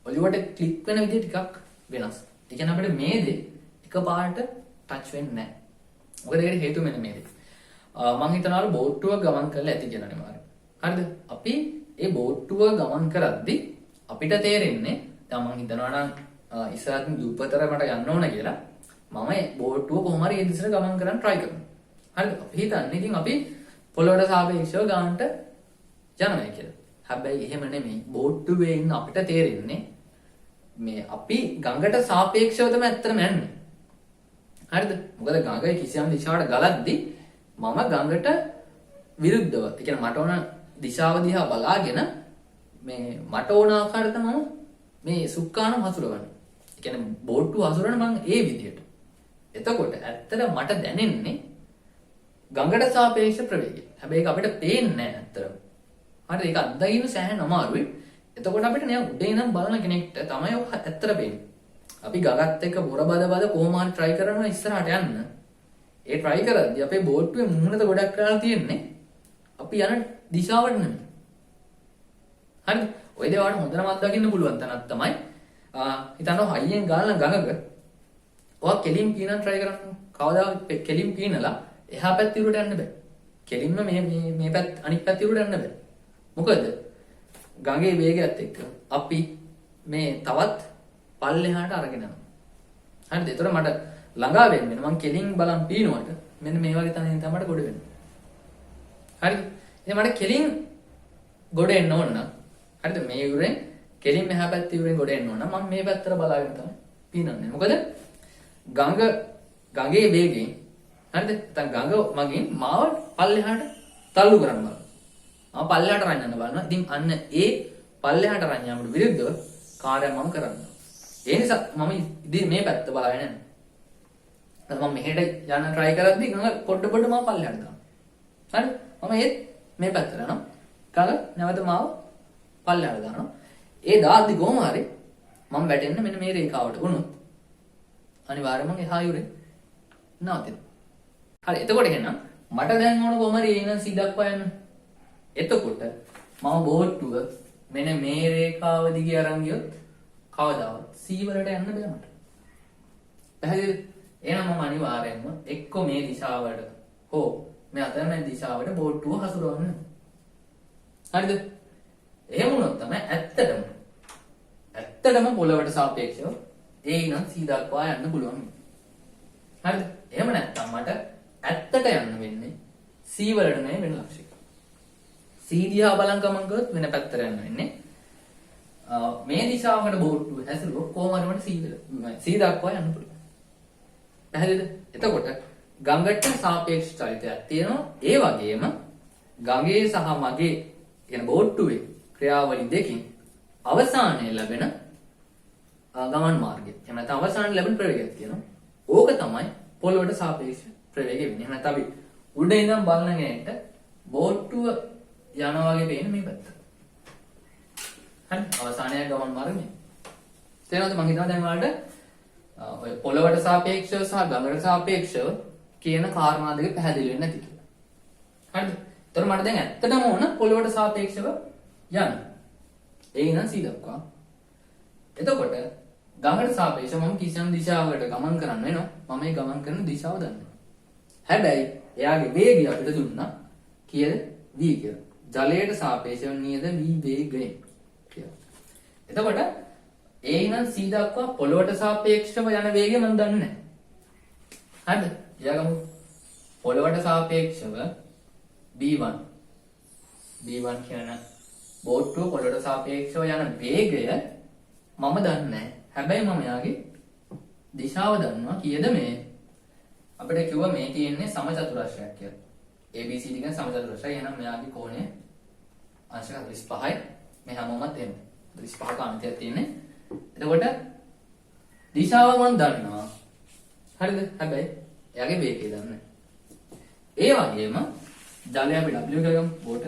ඔලිවට ක්ලික් වෙන විදිහ ටිකක් වෙනස්. ඒ කියන්නේ අපිට මේ දේ එකපාරට ටච් වෙන්නේ නැහැ. මොකද ඒකට හේතුව මෙන්න මේ දේ. මම හිතනවා බෝට්ටුව ගමන් කරලා ඇති කියලා නෙමෙයි. හරිද? අපි ඒ බෝට්ටුව ගමන් කරද්දී අපිට තේරෙන්නේ දැන් මම හිතනවා නම් ඉස්සරහින් දුප්පතර මට යන්න ඕන කියලා මම බෝට්ටුව කොහොම හරි ඒ දිශට ගමන් කරන්න try කරනවා. හරිද? අපි හිතන්නේ ඉතින් අපි පොළොවට සාපේක්ෂව ගානට යනවා කියලා. හැබැයි එහෙම නෙමෙයි. බෝට්ටුවේ ඉන්න අපිට තේරෙන්නේ මේ අපි ගඟට සාපේක්ෂව තමයි ඇත්තටම යන්නේ. හරිද? මොකද ගඟේ කිසියම් දිශාවකට ගලද්දී මම ගඟට විරුද්ධව, ඒ කියන්නේ මට ඕන දිශාව දිහා බලාගෙන මේ මට ඕන ආකාරයට මම මේ සුක්කානම් හසුරවන්නේ. ඒ කියන්නේ බෝට්ටුව හසුරන මං ඒ විදියට. එතකොට ඇත්තට මට දැනෙන්නේ ගඟට සාපේක්ෂ ප්‍රවේගය. හැබැයි ඒක අපිට පේන්නේ නැහැ ඇත්තටම. හරිද? ඒක අත්දැකීම සෑහෙන අමාරුයි. එතකොට අපිට නෑ උඩේ ඉඳන් බලන කෙනෙක්ට තමයි ඔක ඇත්තට පේන්නේ. අපි ගගත් එක්ක බොර බද කොහොම හරි try කරනවා ඉස්සරහට යන්න. ඒ try කරද්දී අපේ බෝට්ටුවේ මුහුණට ගොඩක් කරලා තියෙන්නේ අපි යන දිශාවට නෙමෙයි. හරිද? ඔය දේ වලට හොඳටම අත්දකින්න පුළුවන් තැනක් තමයි හිතනවා හයියෙන් ගාන ගඟක ඔයා කෙලින් පීනන් try කරන්න. කවදාවත් කෙලින් පීනලා එහා පැත්ත ඉරුවට යන්න බෑ. කෙලින්ම මේ පැත්ත අනිත් පැත්ත ඉරුවට යන්න බෑ. මොකද ගඟේ වේගයත් එක්ක අපි මේ තවත් පල්ලෙහාට අරගෙන යනවා. හරිද? ඒතර මට ළඟා වෙන්න මම කෙලින් බලන් පීනුවට මෙන්න මේ වගේ තැනින් තමයි මට ගොඩ වෙන්නේ. හරිද? ඉතින් මට කෙලින් ගොඩ එන්න ඕන නම් හරිද? මේ යුරෙන් කෙලින් මෙහා පැත්ත යුරෙන් ගොඩ එන්න ඕන නම් මම මේ පැත්තට බලාගෙන තමයි පීනන්නේ. මොකද ගඟේ වේගයෙන් හරිද? නැත්නම් ගඟ මගින් මාව පල්ලෙහාට තල්ලු කරන්න බලනවා. මම පල්ලෙහාට රන් යන්න බලනවා. ඉතින් අන්න ඒ පල්ලෙහාට රන් යාමට විරුද්ධව කාර්යයක් මම කරනවා. ඒ නිසා මම ඉතින් මේ පැත්ත බලාගෙන යනවා. මම මෙහෙට යන්න try කරද්දී ගඟ පොඩ මම පල්ලෙහාට දානවා. හරි? මම ඒත් මේ පැත්තට යනවා. ගඟ නැවත මාව පල්ලෙහාට දානවා. ඒ දාද්දි කොහොම හරි මම වැටෙන්න මෙන්න මේ රේඛාවට වුණොත් අනිවාර්යයෙන්ම මම එහා යුරේ නවතිනවා. හරි එතකොට එහෙනම් මට දැන් ඕන කොහම හරි එනන් C දක්වා යන්න. එතකොට මම බෝට්ටුව මෙන්න මේ රේඛාව දිගේ අරන් ගියොත් කවදාවත් C වලට යන්න බෑ මට. පැහැදිලිද? එහෙනම් මම අනිවාර්යයෙන්ම එක්ක මේ දිශාවට හෝ මේ අතරමැද දිශාවට බෝට්ටුව හසුරවන්න. හරිද? එහෙම වුණොත් තමයි ඇත්තටම පොළවට සාපේක්ෂව ඒ ඉනම් C දක්වා යන්න පුළුවන්. හරිද? එහෙම නැත්නම් මට ඇත්තට යන්න වෙන්නේ C වලට නෙවෙයි වෙන ලක්ෂයක. C දිහා බලන් ගමන් ගියොත් වෙන පැත්තට යන්න වෙන්නේ. මේ දිශාවකට බෝට්ටුව හැසිරුවොත් කොහොම හරි මට C දක්වා යන්න පුළුවන්. පැහැදිලිද? එතකොට ගඟට සාපේක්ෂ චලිතයක් තියෙනවා. ඒ වගේම ගඟේ සහ මගේ කියන බෝට්ටුවේ ක්‍රියාවලි දෙකින් අවසානයේ ලැබෙන ගමන් මාර්ගය. එහෙම නැත්නම් අවසානයේ ලැබෙන ප්‍රවේගයක් තියෙනවා. ඕක තමයි පොළොවට සාපේක්ෂ ප්‍රවේගය වෙන්නේ. එහෙම නැත්නම් අපි උඩ ඉඳන් බලන කෙනෙක්ට බෝට්ටුව යනවා වගේ පේන්නේ මේ පැත්ත. හරි අවසානයේ ගමන් මාර්ගය. තේරෙනවද? මම හිතනවා දැන් ඔයාලට ඔය පොළොවට සාපේක්ෂව සහ ගඟට සාපේක්ෂව කියන කාරණා දෙක පැහැදිලි වෙන්නේ නැති කියලා. හරිද? ඒතර මට දැන් ඇත්තටම ඕන පොළොවට සාපේක්ෂව යන්න. ඒ ඉඳන් C දක්වා. එතකොට ගඟට සාපේක්ෂව මම කිසියම් දිශාවකට ගමන් කරන්න වෙනවා. මම මේ ගමන් කරන දිශාව දන්නවා. හැබැයි එයාගේ වේගය අපිට දුන්නා කීයද? v කියලා. ජලයට සාපේක්ෂව නියද v වේගයෙන් කියලා. එතකොට ඒ ඉඳන් C දක්වා පොළොවට සාපේක්ෂව යන වේගය මම දන්නේ නැහැ. හරිද? ඊළඟම පොළොවට සාපේක්ෂව b1 කියන බෝට්ටුව පොළොවට සාපේක්ෂව යන වේගය මම දන්නේ නැහැ. හැබැයි මම යාගේ දිශාව දන්නවා. කීයද මේ? අපිට කිව්වා මේ තියෙන්නේ සමචතුරස්‍රයක් කියලා. ABCD කියන සමචතුරස්‍රය. එහෙනම් මෙයාගේ කෝණය අංශක 45යි. මේ හැමෝමත් එහෙම. 35ක අන්තයක් තියෙන්නේ. එතකොට දිශාව මම දන්නවා. හරිද? හැබැයි එයාගේ වේගය දන්නේ නැහැ. ඒ වගේම ජලය අපි W කියලා ගමු බෝට.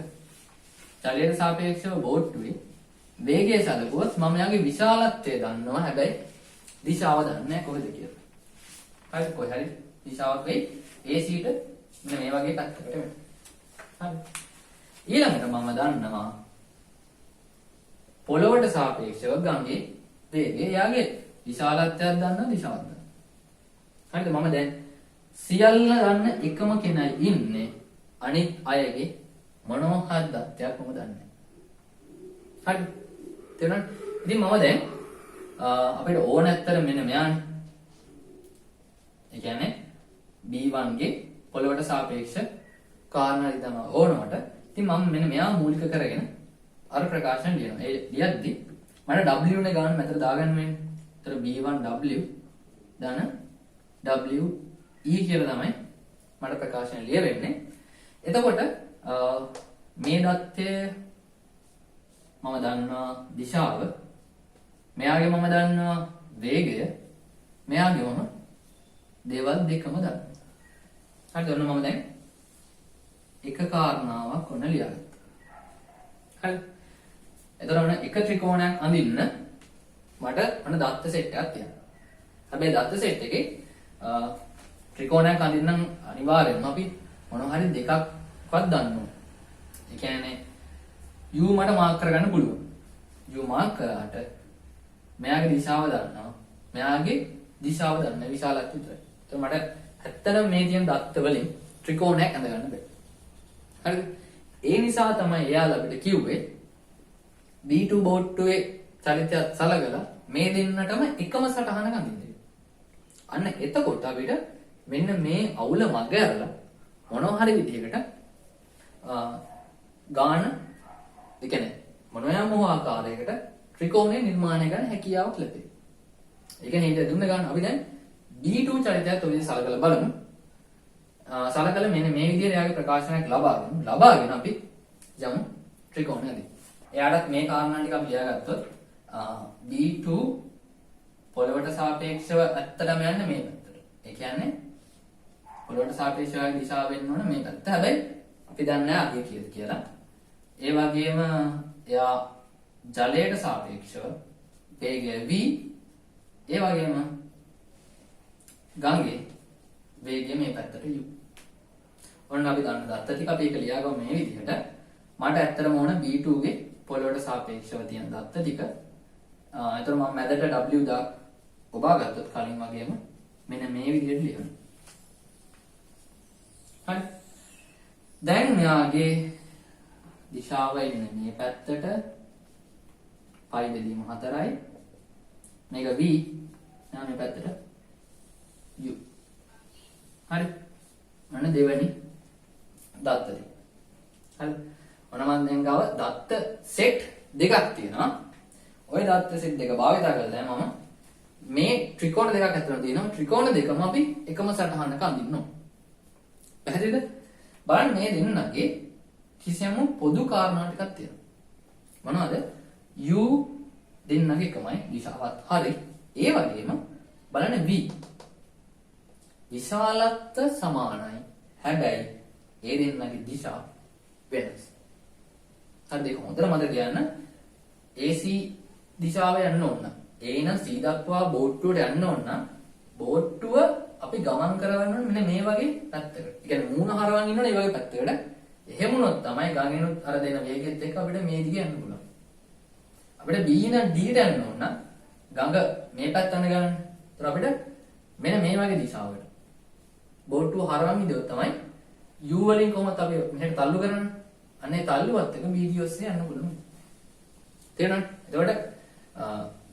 ජලයට සාපේක්ෂව බෝට්ටුවේ වේගය සැලකුවොත් මම යාගේ විශාලත්වය දන්නවා. හැබැයි දිශාව දන්නේ නැහැ කොහෙද කියලා. හරි කොහේ හරි දිශාවක් වෙයි AC ට මෙන්න මේ වගේ පැත්තකට වෙනවා. හරි. ඊළඟට මම දන්නවා පොළොවට සාපේක්ෂව ගඟේ වේගය යාගේ විශාලත්වයක් දන්නවා දිශාවක් දන්නවා. හරිද? මම දැන් සියල්ල දන්න එකම කෙනයි ඉන්නේ අනිත් අයගේ මොනෝහත් දත්තයක් මම දන්නේ. හරි. තේරුණාද? ඉතින් මම දැන් අපිට ඕන ඇත්තට මෙන්න මෙයානේ. ඒ කියන්නේ B1 ගේ පොළොවට සාපේක්ෂ කාරණා තමයි ඕනවට. ඉතින් මම මෙන්න මෙයා මූලික කරගෙන අර ප්‍රකාශන ලියනවා. ඒ ලියද්දි මට W නේ ගන්න මෙතන දාගන්න වෙන්නේ. ඒතර B1 W දන W E කියලා තමයි මට ප්‍රකාශන ලියවෙන්නේ. එතකොට මේ දත්තය මම දන්නවා දිශාව. මෙයාගේ මම දන්නවා වේගය මෙයාගේම දේවල් දෙකම දන්නවා. හරිද? ඔන්න මම දැන් එක කාරණාවක් ඔන්න ලියාගත්තා. හරිද? එතකොට ඔන්න එක ත්‍රිකෝණයක් අඳින්න මට ඔන්න දත්ත සෙට් එකක් තියෙනවා. හැබැයි දත්ත සෙට් එකේ ත්‍රිකෝණයක් අඳින්න අනිවාර්යෙන්ම අපි මොනවා හරි දෙකක්වත් දන්න ඕනේ. ඒ කියන්නේ u මට මාක් කරගන්න පුළුවන්. u මාක් කරාට මෙයාගේ දිශාව දන්නවා. මෙයාගේ දිශාව දන්න විශාලත්වය විතරයි. එතකොට මට ඇත්තටම මේ තියෙන දත්ත වලින් ත්‍රිකෝණයක් අඳගන්න බෑ. හරිද? ඒ නිසා තමයි එයාලා අපිට කිව්වේ B2 බෝට්ටුවේ චලිතයත් සලකලා මේ දෙන්නටම එකම සටහනක අඳින්න. අන්න එතකොට අපිට මෙන්න මේ අවුල මග ඇරලා මොනවා හරි විදිහකට ගාන ඒ කියන්නේ මොනෑම ආකාරයකට ත්‍රිකෝණය නිර්මාණය කරන්න හැකියාවක් ලැබේ. ඒ කියන්නේ ඊට දුන්න ගන්න අපි දැන් B2 චලිතයත් ඔය සලකලා බලමු. සලකලා මෙන්න මේ විදිහට එයාගේ ප්‍රකාශනයක් ලබාගෙන අපි යමු ත්‍රිකෝණය අදින්න. එයාටත් මේ කාරණා ටික අපි ලියාගත්තොත් B2 පොළවට සාපේක්ෂව ඇත්තටම යන්නේ මේ පැත්තට. ඒ කියන්නේ පොළවට සාපේක්ෂව දිශාව වෙන්න ඕන මේ පැත්ත. හැබැයි අපි දන්නේ නැහැ අගය කීයද කියලා. ඒ වගේම එයා ජලයට සාපේක්ෂව වේගය v ඒ වගේම ගංගේ වේගය මේ පැත්තට u. ඔන්න අපි දන්න දත්ත ටික අපි ඒක ලියාගමු මේ විදිහට. මට ඇත්තටම ඕන B2 ගේ පොළවට සාපේක්ෂව තියෙන දත්ත ටික. ඒතර මම මැදට w දා ඔබා ගත්තොත් කලින් වගේම මෙන්න මේ විදිහට ලියන්න. හරි. දැන් මෙයාගේ දිශාව ඉන්නේ මේ පැත්තට. පයි බෙදීම 4යි. මේක v නා මේ පැත්තට u. හරි. අන්න දෙවෙනි දත්ත ටික. හරි. ඔන්න මම දැන් ගාව දත්ත සෙට් දෙකක් තියෙනවා. ওই දත්ත සෙට් දෙක භාවිත කරලා මම මේ ත්‍රිකෝණ දෙකක් අතර තියෙනවා. ත්‍රිකෝණ දෙකම අපි එකම සටහනක අඳින්න ඕන. පැහැදිලිද? බලන්න මේ දෙන්නගේ කිසියම් පොදු කාරණා ටිකක් තියෙනවා. මොනවද? u දෙන්නගේ එකමයි දිශාවත් හරි. ඒ වගේම බලන්න v විශාලත්ව සමානයි. හැබැයි ඒ දෙන්නගේ දිශා වෙනස්. හරි දෙක හොඳට මතක තියාගන්න. AC දිශාව යන්න ඕන. A නම් C දක්වා බෝට්ටුවට යන්න ඕන. බෝට්ටුව අපි ගමන් කරවන්න ඕනේ මෙන්න මේ වගේ පැත්තකට. ඒ කියන්නේ මූණ හරවන්න ඉන්න ඕනේ මේ වගේ පැත්තකට. එහෙම වුණොත් තමයි ගංගෙනුත් අර දෙන වේගෙත් එක්ක අපිට මේ දිගේ යන්න පුළුවන්. අපිට B නම් D ට යන්න ඕන. ගඟ මේ පැත්ත යන ගමන්. ඒතර අපිට මෙන්න මේ වගේ දිශාවකට බෝට්ටුව හරවන්න ඉදුවොත් තමයි U වලින් කොහොමද අපි මෙහෙට තල්ලු කරන්නේ? අනේ තල්ලුවත් එක BD ඔස්සේ යන්න පුළුවන්. තේරෙනවද? එතකොට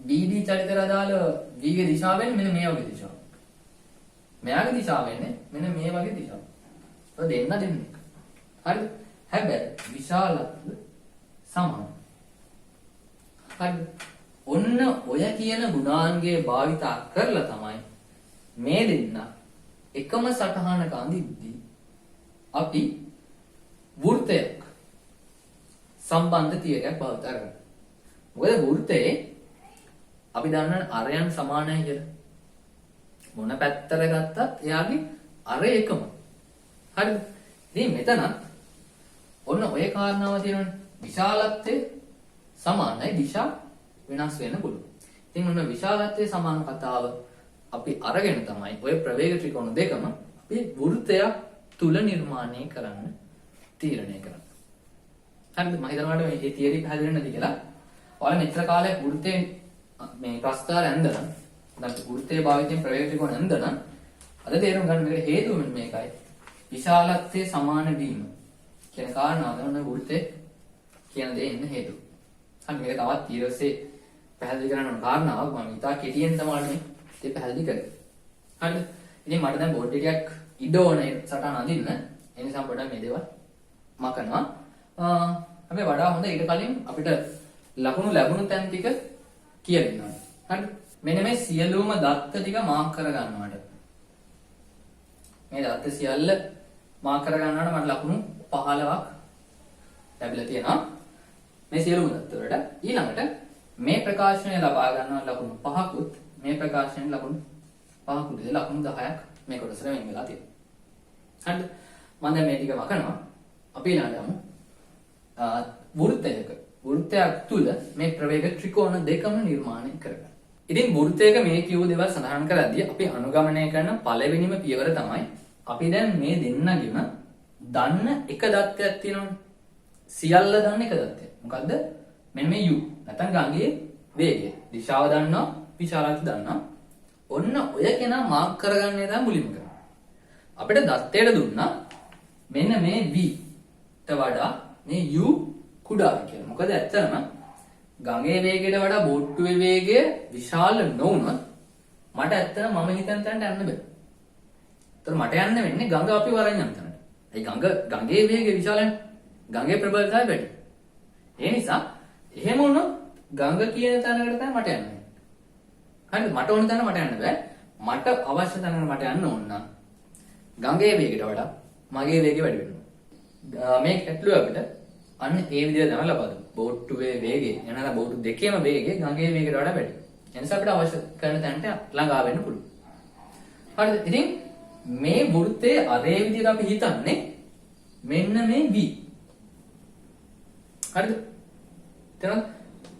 BD චලිතයට අදාළ V ගේ දිශාව වෙන්නේ මෙන්න මේ වගේ දිශාවක්. මෙයාගේ දිශාව වෙන්නේ මෙන්න මේ වගේ දිශාවක්. ඒක දෙන්නේ. හරිද? හැබැයි විශාලත්ව සමාන. හරිද? ඔන්න ඔය කියන ගුණාංගයේ භාවිතා කරලා තමයි මේ දෙන්න එකම සටහනක අඳිද්දී අපි වෘත්තයක් සම්බන්ධ තියරයක් භාවිත කරනවා. මොකද වෘත්තයේ අපි දන්න අරයන් සමානයි කියලා. මොන පැත්තට ගත්තත් එයාගේ අරය එකම. හරිද? ඉතින් මෙතනත් ඔන්න ඔය කාරණාව තියෙනවනේ. විශාලත්වයේ සමානයි දිශා වෙනස් වෙන්න පුළුවන්. ඉතින් ඔන්න විශාලත්වයේ සමාන කතාව අපි අරගෙන තමයි ඔය ප්‍රවේග ත්‍රිකෝණ දෙකම අපි වෘත්තයක් තුල නිර්මාණය කරන්න තීරණය කරන්නේ. හරිද? මම හිතනවා මේ තියරි පැහැදිලි නැති කියලා. ඔයාලා මෙච්චර කාලයක් වෘත්තේ මේ ප්‍රස්තාර ඇඳලා නැත්නම් වෘත්තේ භාවිතයෙන් ප්‍රවේග ත්‍රිකෝණ ඇඳලා අද තේරුම් ගන්න මේකට හේතුව මේකයි. විශාලත්වයේ සමාන වීම කියන කාරණාව තමයි වෘත්තේ කියන දේ ඉන්න හේතුව. හරි මේක තවත් ඊළඟසේ පැහැදිලි කරන්න කාරණාවක් මම ඉතා කෙටියෙන් තමයි මේ ඒක පැහැදිලි කරේ. හරිද? ඉතින් මට දැන් බෝඩ් ටිකක් ඉඩ ඕනේ සටහන අඳින්න. ඒ නිසා පොඩ්ඩක් මේ දේවල් මකනවා. හැබැයි වඩා හොඳ ඊට කලින් අපිට ලකුණු ලැබුණු තැන් ටික කියලා දෙනවා. හරිද? මෙන්න මේ සියලුම දත්ත ටික මාක් කර ගන්නවට. මේ දත්ත සියල්ල මාක් කර ගන්නවට මට ලකුණු 15ක් ලැබිලා තියෙනවා. මේ සියලුම දත්ත වලට ඊළඟට මේ ප්‍රකාශනය ලබා ගන්න ලකුණු 5කුත් මේ ප්‍රකාශනයේ ලකුණු 5කුත් ලකුණු 10ක් මේ කොටසට වෙන් වෙලා තියෙනවා. හරිද? මම දැන් මේ ටික වකනවා. අපි ඊළඟට යමු. වෘත්තයක් තුල මේ ප්‍රවේග ත්‍රිකෝණ දෙකම නිර්මාණය කරගන්න. ඉතින් වෘත්තයක මේ කියූ දේවල් සඳහන් කරද්දී අපි අනුගමනය කරන පළවෙනිම පියවර තමයි අපි දැන් මේ දෙන්නගෙම දන්න එක දත්තයක් තියෙනවනේ. සියල්ල දන්න එක දත්තයක්. මොකද්ද? මෙන්න මේ u. නැත්නම් ගංගේ වේගය. දිශාව දන්නවා, විශාලත්වය දන්නවා. ඔන්න ඔය කෙනා මාක් කරගන්නේ තමයි මුලින්ම කරන්නේ. අපිට දත්තයට දුන්නා මෙන්න මේ v ට වඩා මේ u කුඩායි කියලා. මොකද ඇත්තටම ගඟේ වේගයට වඩා බෝට්ටුවේ වේගය විශාල නොවුනොත් මට ඇත්තටම මම හිතන තැනට යන්න බෑ. ඒතර මට යන්න වෙන්නේ ගඟ අපි වරන් යන තැනට. ඒ ගඟේ වේගය විශාලයි. ගඟේ ප්‍රබලතාවය වැඩි. ඒ නිසා එහෙම වුණොත් ගඟ කියන තැනකට තමයි මට යන්න වෙන්නේ. හරිද? මට ඕන තැන මට යන්න බෑ. මට අවශ්‍ය තැනකට මට යන්න ඕන නම් ගඟේ වේගයට වඩා මගේ වේගය වැඩි වෙනවා. මේ ගැටලුව අපිට අන්න ඒ විදිහට තමයි ලබා දුන්නේ. බෝට්ටුවේ වේගය එනනම් බෝට්ටු දෙකේම වේගය ගඟේ වේගයට වඩා වැඩි. ඒ නිසා අපිට අවශ්‍ය කරන තැනට ළඟා වෙන්න පුළුවන්. හරිද? ඉතින් මේ වෘත්තයේ අරේ විදිහට අපි හිතන්නේ මෙන්න මේ v. හරිද? එතන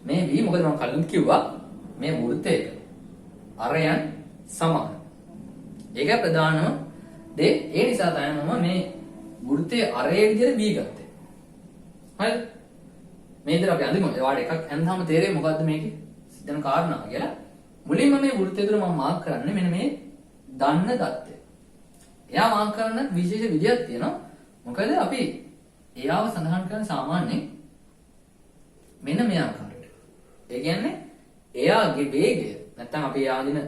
මේ v මොකද මම කලින් කිව්වා මේ වෘත්තයක අරයන් සමාන. ඒක ප්‍රධානම දේ. ඒ නිසා තමයි මම මේ වෘත්තයේ අරේ විදිහට v ගත්තේ. හරිද? මේ විදිහට අපි අඳිමු. ඒවාට එකක් ඇඳාම තේරෙයි මොකද්ද මේකේ සිද්ධන කාරණා කියලා. මුලින්ම මේ වෘත්තය තුළ මම මාක් කරන්නේ මෙන්න මේ දන්න தත්ත්වය. එයා මාක් කරන විශේෂ විදියක් තියෙනවා. මොකද අපි එයාව සඳහන් කරන සාමාන්‍යයෙන් මෙන්න මේ ආකාරයට. ඒ කියන්නේ එයාගේ වේගය නැත්නම් අපි එයා දින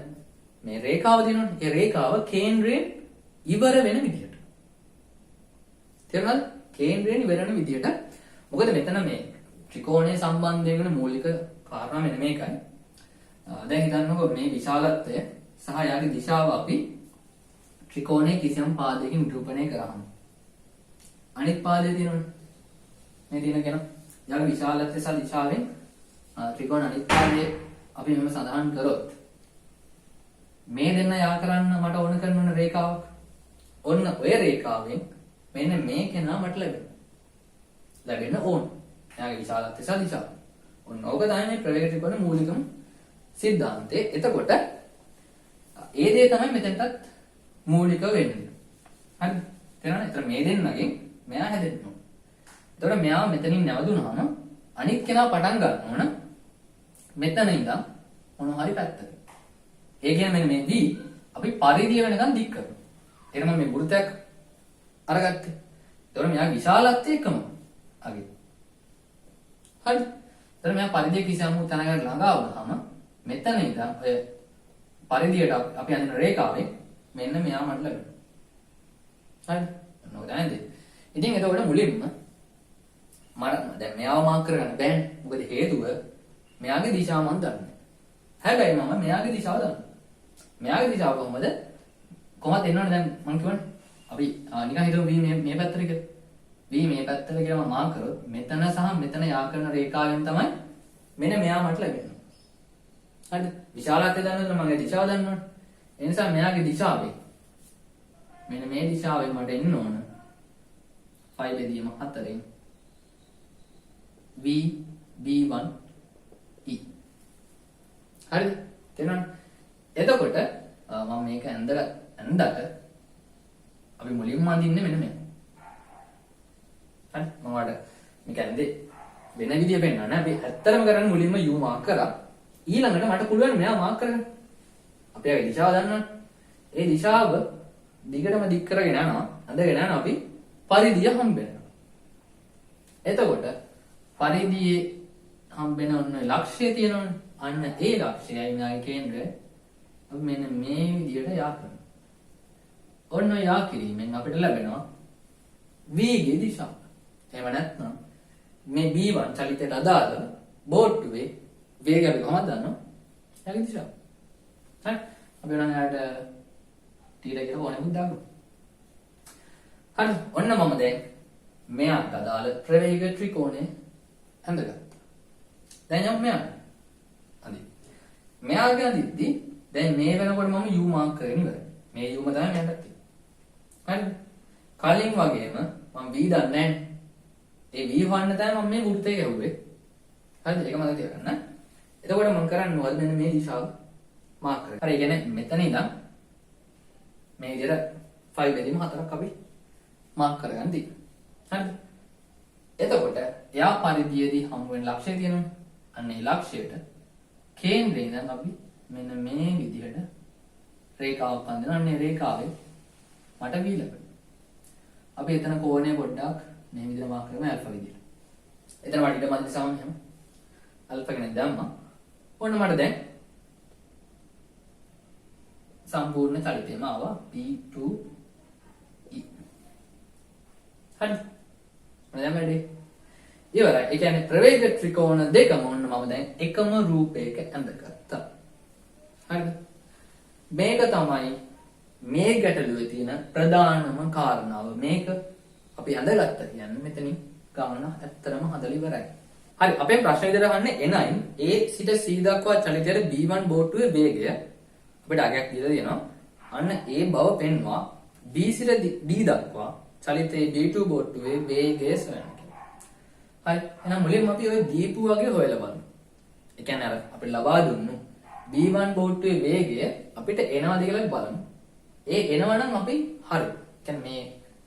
මේ රේඛාව දිනවනේ. ඒ රේඛාව කේන්ද්‍රයෙන් ඉවර වෙන විදියට. තේරුණාද? කේන්ද්‍රයෙන් ඉවර වෙන විදියට. මොකද මෙතන මේ ත්‍රිකෝණයේ සම්බන්ධයෙන් වෙන මූලික කාරණා මෙන්න මේකයි. දැන් හිතන්නකෝ මේ විශාලත්වය සහ යාගේ දිශාව අපි ත්‍රිකෝණයේ කිසියම් පාදයකින් නිරූපණය කරාම අනිත් පාදයේ තියෙනවනේ. මේ තියෙන කෙනා යාගේ විශාලත්වය සහ දිශාවෙන් ත්‍රිකෝණ අනිත් පාදයේ අපි මෙහෙම සඳහන් කරොත් මේ දෙන්න යා කරන්න මට ඕන කරන රේඛාවක්. ඔන්න ඔය රේඛාවෙන් මෙන්න මේ කෙනා මට ලැබෙන්න ඕන. එයාගේ විශාලත්වය සහ දිශාව. ඔන්න ඕක තමයි මේ ප්‍රවේග ත්‍රිකෝණ මූලිකම සිද්ධාන්තය. එතකොට ඒ දේ තමයි මෙතනටත් මූලික වෙන්නේ. හරිද? තේරෙනවද? ඒතර මේ දෙන්නගෙන් මෙයා හැදෙන්න ඕන. එතකොට මෙයා මෙතනින් නැවදුනහම අනිත් කෙනා පටන් ගන්න ඕන මෙතන ඉඳන් මොන හරි පැත්තක. ඒ කියන්නේ මේ v අපි පරිධිය වෙනකන් දික් කරනවා. එහෙනම් මේ වෘත්තයක් අරගත්තේ. එතකොට මෙයා විශාලත්වය එකම අගේ. හරි. එතකොට මෙයා පරිධිය කිසියම් තැනකට ළඟා වුණාම මෙතන ඉඳන් ඔය පරිධියට අපි අඳින රේඛාවෙන් මෙන්න මෙයා මට ලැබෙනවා. හරිද? නෝදානද? ඉතින් එතකොට මුලින්ම මම දැන් මෙයාව මාක් කරගන්න බෑනේ. මොකද හේතුව මෙයාගේ දිශාව මම දන්නේ. හැබැයි මම මෙයාගේ දිශාව දන්නවා. මෙයාගේ දිශාව කොහොමද එන්නවනේ දැන් මම කියවනේ. අපි නිකන් හිතමු v මේ පැත්තට කියලා. v මේ පැත්තට කියලා මම මාක් කරොත් මෙතන සහ මෙතන යා කරන රේඛාවෙන් තමයි මෙන්න මෙයා මට ලැබෙන්නේ. හරිද? විශාලත්වය දන්නොත් මගේ දිශාව දන්නවනේ. ඒ නිසා මෙයාගේ දිශාවෙන් මෙන්න මේ දිශාවෙන් මට එන්න ඕන 5 බෙදීම 4න් v b1 e. හරිද? තේරුණාද? එතකොට මම මේක ඇඳට අපි මුලින්ම අඳින්නේ මෙන්න මේ. හරි? මම වඩ මේක ඇඳේ වෙන විදිය පෙන්නන්න නෑ. අපි ඇත්තටම කරන්නේ මුලින්ම u මාක් කරා. ඊළඟට මට පුළුවන් මෙයා මාක් කරගන්න. අපි ආගේ දිශාව දන්නවනේ. ඒ දිශාව දිගටම දික් කරගෙන යනවා. අඳගෙන යනවා අපි පරිධිය හම්බෙනවා. එතකොට පරිධියේ හම්බෙන ඔන්න ලක්ෂ්‍යය තියෙනවනේ. අන්න ඒ ලක්ෂ්‍යයයි න්‍යාය කේන්ද්‍රය අපි මෙන්න මේ විදියට යා කරනවා. ඔන්න යා කිරීමෙන් අපිට ලැබෙනවා v ගේ දිශාව. එහෙම නැත්නම් මේ b1 චලිතයට අදාළ බෝට්ටුවේ වේගය අපි කොහොමද දන්නව? යාගේ දිශාව. හරි? අපි උනන් යාට තීරය කියලා ඕනෙමුත් දාගමු. හරි. ඔන්න මම දැන් මෙයාට අදාළ ප්‍රවේග ත්‍රිකෝණය ඇඳගත්තා. දැන් යමු මෙයාට. අඳි. මෙයාගේ අඳිද්දි දැන් මේ වෙනකොට මම u මාක් කරගෙන ඉවරයි. මේ u ම තමයි මෙයාට තියෙන්නේ. හරිද? කලින් වගේම මම v දන්නේ නැහැ. ඒ v හොයන්න තමයි මම මේ වෘත්තය ගැහුවේ. හරිද? ඒක මතක තියාගන්න. එතකොට මම කරන්නේ මොකද? මෙන්න මේ දිශාව මාක් කරගන්න. හරි, ඒ කියන්නේ මෙතන ඉඳන් මේ විදිහට 5 බෙදීම 4ක් අපි මාක් කරගන්න තියෙනවා. හරිද? එතකොට එයා පරිධියේදී හමු වෙන ලක්ෂය තියෙනවනේ. අන්න ඒ ලක්ෂයට කේන්ද්‍රේ ඉඳන් අපි මෙන්න මේ විදිහට රේඛාවක් අඳිනවා. අන්න ඒ රේඛාවේ මට v ලැබෙනවා. අපි එතන කෝණය පොඩ්ඩක් මේ විදිහට මාක් කරමු ඇල්ෆා විදිහට. එතන මට ඊට මැද දිශාව මෙහෙම ඇල්ෆා කෙනෙක් දැම්මා. ඔන්න මට දැන් සම්පූර්ණ චලිතයම ආවා P2E. හරි. මම වැඩේ ඉවරයි. ඒ කියන්නේ ප්‍රවේග ත්‍රිකෝණ දෙකම ඔන්න මම දැන් එකම රූපයක ඇඳගත්තා. හරිද? මේක තමයි මේ ගැටලුවේ තියෙන ප්‍රධානම කාරණාව. මේක අපි ඇඳගත්තා කියන්නේ මෙතනින් ගාන ඇත්තටම හදලා ඉවරයි. හරි, අපේ ප්‍රශ්න විදිහට අහන්නේ එනයින් A සිට C දක්වා චලිතයේ B1 බෝට්ටුවේ වේගය අපිට අගයක් දීලා තියෙනවා. අන්න ඒ බව පෙන්වා B සිට D දක්වා චලිතයේ B2 බෝට්ටුවේ වේගය සොයන්න. හරි, එහෙනම් මුලින්ම අපි ඔය දීපු වගේ හොයලා බලමු. ඒ කියන්නේ අර අපිට ලබා දුන්නු B1 බෝට්ටුවේ වේගය අපිට එනවාද කියලා බලමු. ඒ එනවා නම් අපි හරි. කියන්නේ මේ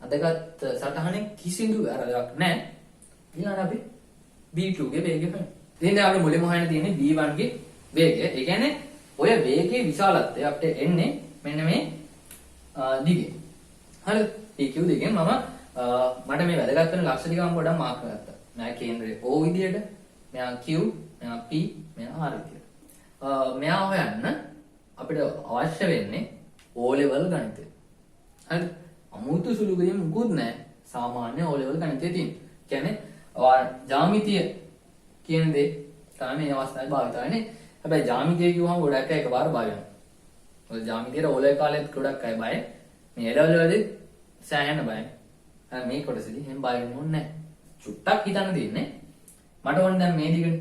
අදගත් සටහනේ කිසිදු වැරදක් නැහැ. ඊළඟට අපි B2 ගේ වේගය හොයමු. ඉතින් දැන් අපි මුලින්ම හොයන්න තියෙන්නේ B1 ගේ වේගය. ඒ කියන්නේ ඔය වේගයේ විශාලත්වය අපිට එන්නේ මෙන්න මේ දිගේ. හරිද? PQ දිගෙන් මට මේ වැදගත් වෙන ලක්ෂ ටික මම පොඩ්ඩක් මාක් කරගත්තා. මෙයා කේන්ද්‍රය O විදියට, මෙයා Q, මෙයා P, මෙයා R විදියට. මෙයා හොයන්න අපිට අවශ්‍ය වෙන්නේ O level ගණිතය. හරිද? අමුතු සුළු ගියේ මුකුත් නැහැ. සාමාන්‍ය O level ගණිතය තියෙන. කියන්නේ ජ්‍යාමිතිය කියන දේ තමයි මේ අවස්ථාවේ භාවිත වෙන්නේ. හැබැයි ජ්‍යාමිතිය කිව්වම ගොඩක් අය එකපාර බය වෙනවා. මොකද ජ්‍යාමිතියට O level කාලෙත් ගොඩක් අය බයයි. මේ A level වලදී සෑහෙන බයයි. මේ කොටසදී එහෙම බය වෙන්න ඕනේ නැහැ. චුට්ටක් හිතන්න තියෙන්නේ. මට ඕන දැන් මේ දිගට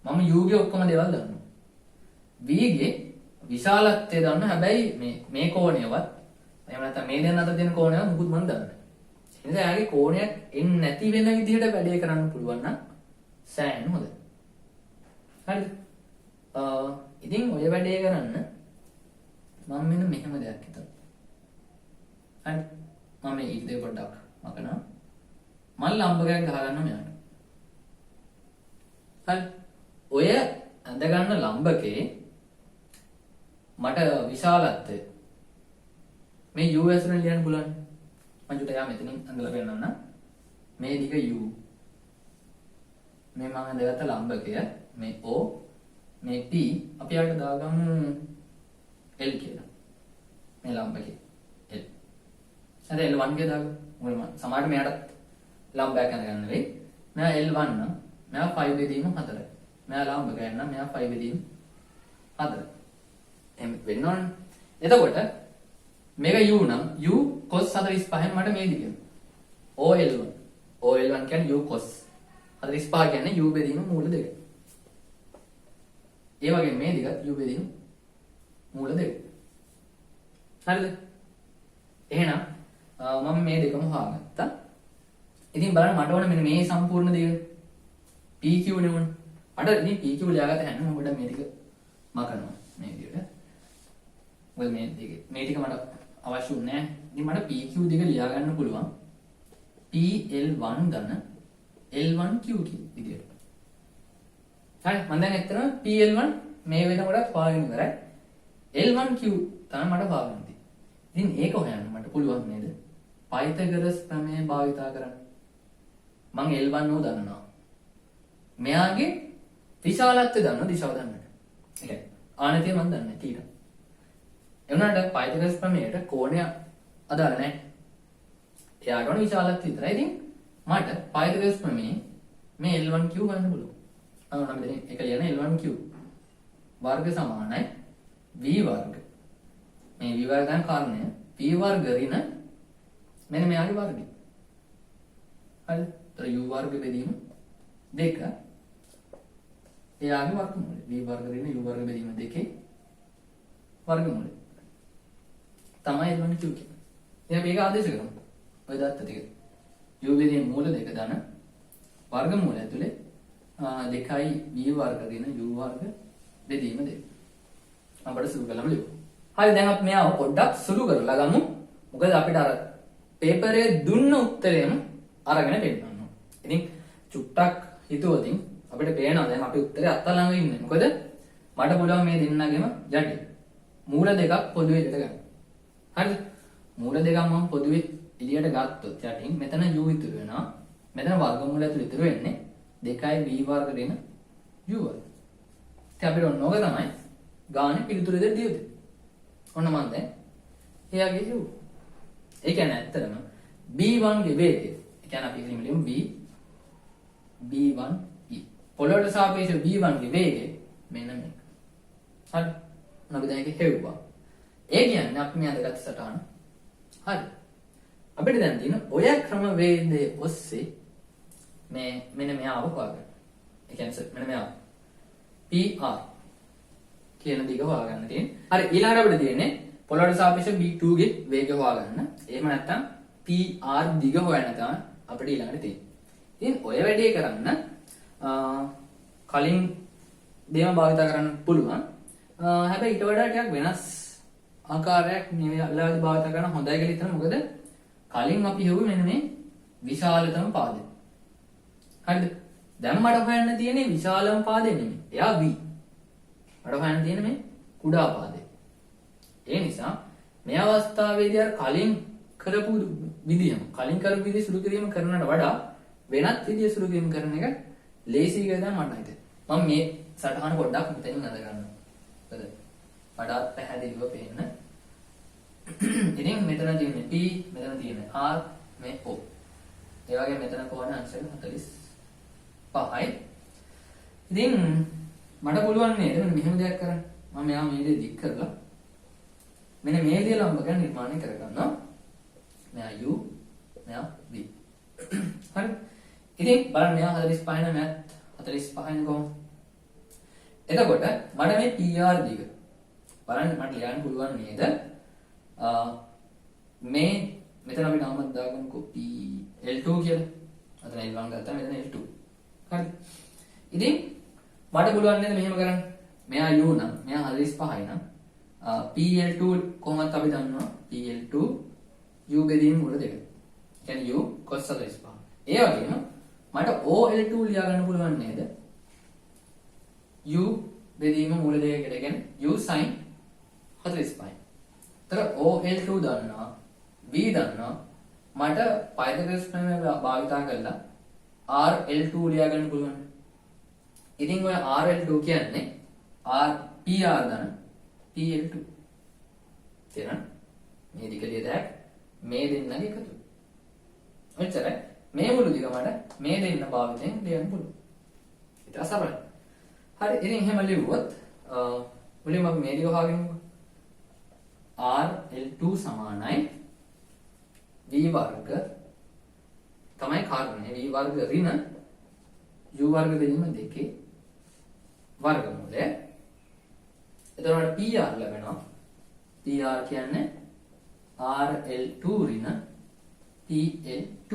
මම U ගේ ඔක්කොම දේවල් දන්නවා. V ගේ විශාලත්වය දන්නවා. හැබැයි මේ කෝණයවත් එහෙම නැත්නම් මේ දෙන්න අතර තියෙන කෝණයවත් මුකුත් මම දන්නේ නැහැ. ඒ නිසා යාගේ කෝණයක් එන්නේ නැති වෙන විදිහට වැඩේ කරන්න පුළුවන් නම් සෑහෙන හොඳයි. හරිද? ඉතින් ඔය වැඩේ කරන්න මම මෙන්න මෙහෙම දෙයක් හිතනවා. හරි. මම මේ ඊට දෙක පොඩ්ඩක් මකනවා. මම ලම්බකයක් ගහගන්නවා මෙයාට. හරි. ඔය ඇඳ ගන්න ලම්බකේ මට විශාලත්වය මේ U ඇසුරෙන් ලියන්න පුළුවන්. මම චුට්ටක් යා මෙතනින් ඇඳලා පෙන්නන්න. මේ දිග U. මේ මම ඇඳගත්ත ලම්බකය මේ O මේ P අපි යාට දාගමු L කියලා. මේ ලම්බකේ L. හරි L1 කියලා දාගමු. මොකද සමහරට මෙයාට ලම්බයක් අඳගන්න වෙයි. මෙයා L1 නම් මෙයා 5 බෙදීම 4. මෙයා ලම්බකයක් නම් මෙයා 5 බෙදීම 4. එහෙම වෙන්න ඕනේ. එතකොට මේක U නම් U cos 45න් මට මේ දිග. OL1. OL1 කියන්නේ U cos 45 කියන්නේ U බෙදීම මූල දෙක. ඒ වගේ මේ දිගත් U බෙදීම මූල දෙක. හරිද? එහෙනම් මම මේ දෙකම හොයාගත්තා. ඉතින් බලන්න මට ඕන මෙන්න මේ සම්පූර්ණ දෙක PQ නෙවුනේ. මට ඉතින් PQ ලියාගත්ත හැම මොකද මේ ටික මකනවා මේ විදිහට. මොකද මේ ටික මට අවශ්‍ය නැහැ. ඉතින් මට PQ දෙක ලියා ගන්න පුළුවන්. PL1 ධන L1Q විදිහට. හරි මම දැන් ඇත්තටම PL1 මේ වෙනකොටත් හොයාගෙන ඉවරයි. L1Q තමයි මට හොයාගන්න තියෙන්නේ. ඉතින් ඒක හොයන්න මට පුළුවන් නේද? පයිතගරස් ප්‍රමේය භාවිතා කරන්න. මම L1 නෝ දන්නවා. මෙයාගේ විශාලත්වය දන්නවා දිශාව දන්නේ නැහැ. ඒ කියන්නේ ආනතිය මම දන්නේ නැහැ ඊට. එවනට පයිතගරස් ප්‍රමේයට කෝණය අදාළ නැහැ. එයාට ඕන විශාලත්වය විතරයි. ඉතින් මට පයිතගරස් ප්‍රමේය මේ L1Q ගන්න පුළුවන්. මම මෙතන එක ලියන L1Q වර්ග සමානයි V වර්ග. මේ V වර්ග ගන්න කාරණය V වර්ග ඍණ මෙන්න මෙයාගේ වර්ගය. හරිද? ඒතර U වර්ග බෙදීම 2 එයාගේ වර්ගමූලය. V වර්ග ඍණ U වර්ග බෙදීම 2 වර්ගමූලය. තමයි එළවන්න q කියන්නේ. එහෙනම් මේක ආදේශ කරමු. ඔය දත්ත ටික. u බෙදීම මූල දෙක ධන වර්ගමූල ඇතුලේ 2යි v වර්ග දින u වර්ග බෙදීම දෙක. අපිට සුළු කළම ලියමු. හරි දැන් අපි මෙයාව පොඩ්ඩක් සුළු කරලා ගමු. මොකද අපිට අර පේපරේ දුන්න උත්තරේම අරගෙන පෙන්නන්න. ඉතින් චුට්ටක් හිතුවොතින් අපිට පේනවා දැන් අපි උත්තරේ අත්ත ළඟ ඉන්නේ. මොකද මට පුළුවන් මේ දෙන්නගෙම යටි මූල දෙකක් පොදුවේ එකට ගන්න. හරිද? මූල දෙකක් මම පොදුවේ එළියට ගත්තොත් යටින් මෙතන u ඉතුරු වෙනවා. මෙතන වර්ගමූල ඇතුළේ ඉතුරු වෙන්නේ 2යි v වර්ග දෙන u වර්ග. ඉතින් අපිට ඕනෝක තමයි ගානේ පිළිතුරු දෙක දියුද. ඔන්න මම දැන් එයාගේ u. ඒ කියන්නේ ඇත්තටම b1 ගේ වේගය. ඒ කියන්නේ අපි ඉතින් ලියමු b1 e. පොළොවට සාපේක්ෂව b1 ගේ වේගය මෙන්න මේක. හරි. අපි දැන් ඒක හෙව්වා. ඒ කියන්නේ අපි මේ අදගත් සටහන. හරි. අපිට දැන් තියෙන ඔය ක්‍රමවේදයේ ඔස්සේ මේ මෙන්න මෙයාව හොයාගන්න. ඒ කියන්නේ මෙන්න මෙයාව PR කියන දිග හොයාගන්න තියෙන්නේ. හරි ඊළඟට අපිට තියෙන්නේ පොළොවට සාපේක්ෂව B2 ගේ වේගය හොයාගන්න. එහෙම නැත්නම් PR දිග හොයන්න තමයි අපිට ඊළඟට තියෙන්නේ. ඉතින් ඔය වැඩේ කරන්න කලින් දේම භාවිත කරන්න පුළුවන්. හැබැයි ඊට වඩා ටිකක් වෙනස් ආකාරයක් මේ වෙලාවේදී භාවිත කරන හොඳයි කියලා හිතනවා. මොකද කලින් අපි හෙව්වේ මෙන්න මේ විශාලතම පාදය. හරිද? දැන් මට හොයන්න තියෙන්නේ විශාලම පාදය නෙමෙයි. එයා V. මට හොයන්න තියෙන්නේ මේ කුඩා පාදය. ඒ නිසා මේ අවස්ථාවේදී අර කලින් කරපු විදියම කලින් කරපු විදිය සුළු කිරීම කරනවට වඩා වෙනත් විදිය සුළු කිරීම කරන එක ලේසි කියලා මට හිතෙනවා. මම මේ සටහන පොඩ්ඩක් මෙතනින් අඳ ගන්නවා. හරිද? වඩාත් පැහැදිලිව පේන්න. ඉතින් මෙතන තියෙන්නේ P, මෙතන තියෙන්නේ R, මේ O. ඒ වගේ මෙතන කොහොමද ආන්සර් 45යි. ඉතින් මට පුළුවන් නේද මෙහෙම දෙයක් කරන්න. මම මෙයා මේ දේ දික් කරලා මෙන්න මේ දේ ලම්බ ගන්න නිර්මාණය කරගන්නවා. මෙයා U, මෙයා V. හරි. ඉතින් බලන්න මෙයා 45 න මැත් 45 න කොහොමද? එතකොට මට මේ PR දිග බලන්න මට ලියන්න පුළුවන් නේද? මේ මෙතන අපි නාමයක් දාගමුකෝ L2 කියලා. අතන L1 ගත්තා මෙතන L2. හරි. ඉතින් මට පුළුවන් නේද මෙහෙම කරන්න? මෙයා U නම් මෙයා 45යි නම් PL2 කොහොමද අපි දන්නවා? PL2 U බෙදීම මුල දෙක. කියන්නේ U cos 45. ඒ වගේම මට OL2 ලියා ගන්න පුළුවන් නේද? U බෙදීම මුල දෙකකට කියන්නේ U sin 45. තර OL2 දන්නවා V දන්නවා මට පයිතගොරස් ප්‍රමේය භාවිතා කරලා RL2 ලියා ගන්න පුළුවන්. ඉතින් ඔය RL2 කියන්නේ PR දන PL2. තේරෙනවද? මේ දිග ලියදැක් මේ දෙන්නගේ එකතු. ඔච්චරයි. මේ මුළු දිග මට මේ දෙන්න භාවිතයෙන් ලියන්න පුළුවන්. ඊට අසරයි. හරි ඉතින් එහෙම ලියුවොත් මුලින්ම අපි මේ දිග හොයාගමු. RL2 සමානයි V වර්ග තමයි කාරණේ V වර්ග ඍණ U වර්ග බෙදීම දෙකේ වර්ගමූලය. එතකොට PR ලැබෙනවා. PR කියන්නේ RL2 ඍණ PL2.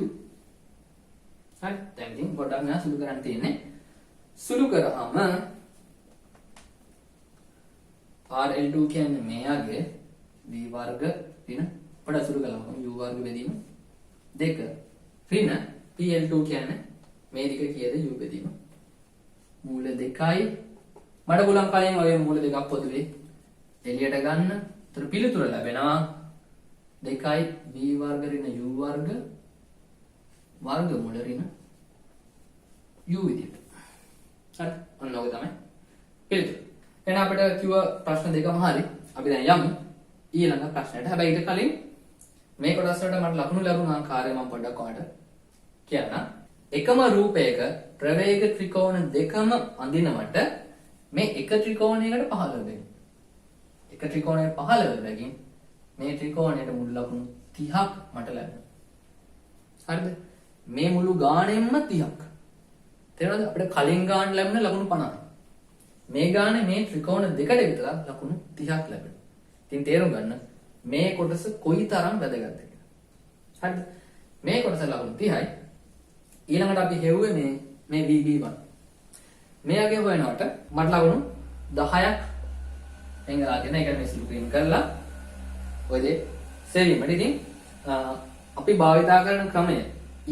හරි දැන් ඉතින් පොඩ්ඩක් නෑ සුළු කරන්න තියෙන්නේ. සුළු කරාම RL2 කියන්නේ මෙයාගේ V වර්ග ඍණ පොඩ සුළු කළාම U වර්ග බෙදීම දෙක ඍණ PL2 කියන්නේ මේ දෙක කීයද U බෙදීම මූල දෙකයි මඩ බුලන් කලින් වගේ මූල දෙකක් පොදුවේ එළියට ගන්න. ඒතර පිළිතුර ලැබෙනවා 2යි V වර්ග ඍණ U වර්ග වර්ගමූල ඍණ U විදියට. හරි ඔන්න ඔක තමයි පිළිතුර. එහෙනම් අපිට කිව්ව ප්‍රශ්න දෙකම හරි. අපි දැන් යමු ඊළඟ ප්‍රශ්නයට. හැබැයි ඊට කලින් මේ කොටස් වලට මට ලකුණු ලැබුණ ආකාරය මම පොඩ්ඩක් ඔයාලට කියන්නම්. එකම රූපයක ප්‍රවේග ත්‍රිකෝණ දෙකම අඳිනවට මේ එක ත්‍රිකෝණයකට 15 වෙනවා. එක ත්‍රිකෝණයක 15 බැගින් මේ ත්‍රිකෝණයට මුළු ලකුණු 30ක් මට ලැබෙනවා. හරිද? මේ මුළු ගාණයෙන්ම 30ක්. තේරෙනවද? අපිට කලින් ගාණ ලැබුණේ ලකුණු 50යි. මේ ගානේ මේ ත්‍රිකෝණ දෙකට විතර ලකුණු 30ක් ලැබෙනවා. ඉතින් තේරුම් ගන්න මේ කොටස කොයිතරම් වැදගත්ද කියලා. හරිද? මේ කොටස ලකුණු 30යි. ඊළඟට අපි හෙව්වේ මේ VB1. මෙයාගේ හොයනකොට මට ලකුණු 10ක් එංගලා තියෙන. ඒක මේ ස්ලූපින් කරලා ඔය දේ සෙවීමට. ඉතින් අපි භාවිතා කරන ක්‍රමය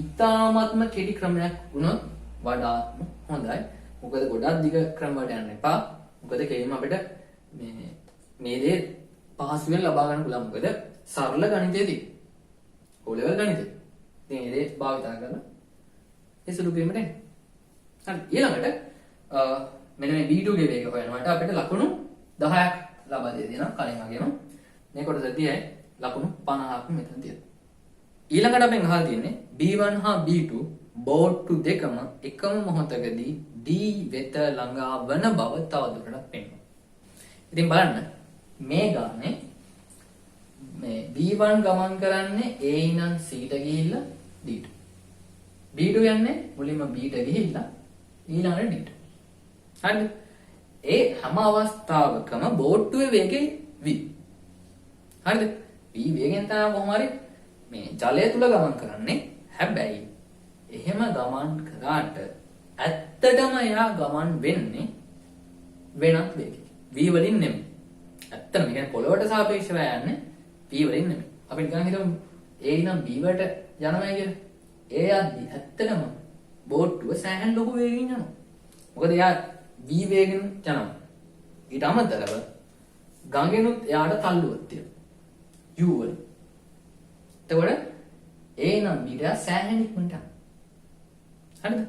ඉතාමත්ම කෙටි ක්‍රමයක් වුණොත් වඩාත්ම හොඳයි. මොකද ගොඩක් දිග ක්‍රම වලට යන්න එපා. මොකද කෙලින්ම අපිට මේ දේ පහසුවෙන් ලබා ගන්න පුළුවන්. මොකද සරල ගණිතයේදී O level ගණිතය. ඉතින් මේ දේ භාවිතා කරලා ඒ සුළු කිරීමට එන්න. හරි. ඊළඟට මෙන්න මේ B2 ගේ වේගය හොයනකොට අපිට ලකුණු 10ක් ලබා දෙනවා. කලින් වගේම මේ කොටසදී ලකුණු 50ක් මෙතන තියෙනවා. ඊළඟට අපෙන් අහලා තියෙන්නේ B1 හා B2 බෝට්ටු දෙකම එකම මොහොතකදී D වෙත ළඟා වන බව තවදුරටත් පෙන්වනවා. ඉතින් බලන්න මේ ගානේ මේ B1 ගමන් කරන්නේ A ඉඳන් C ට ගිහිල්ලා D ට. B2 යන්නේ මුලින්ම B ට ගිහිල්ලා ඊළඟට D ට. හරිද? ඒ හැම අවස්ථාවකම බෝට්ටුවේ වේගය v. හරිද? v වේගෙන් තමයි කොහොම හරි මේ ජලය තුල ගමන් කරන්නේ. හැබැයි එහෙම ගමන් කරාට ඇත්තටම එයා ගමන් වෙන්නේ වෙනත් වේගයකින්. v වලින් නෙමෙයි. ඇත්තටම කියන්නේ පොළොවට සාපේක්ෂව යන්නේ v වලින් නෙමෙයි. අපි නිකන් හිතමු a ඉඳන් b වට යනවා කියලා. ඒ යද්දි ඇත්තටම බෝට්ටුව සෑහෙන ලොකු වේගකින් යනවා. මොකද එයා v වේගෙන් යනවා. ඊට අමතරව ගඟෙනුත් එයාට තල්ලුවක් තියෙනවා. u වල. එතකොට a නම් b ට සෑහෙන ඉක්මනට යනවා. හරිද?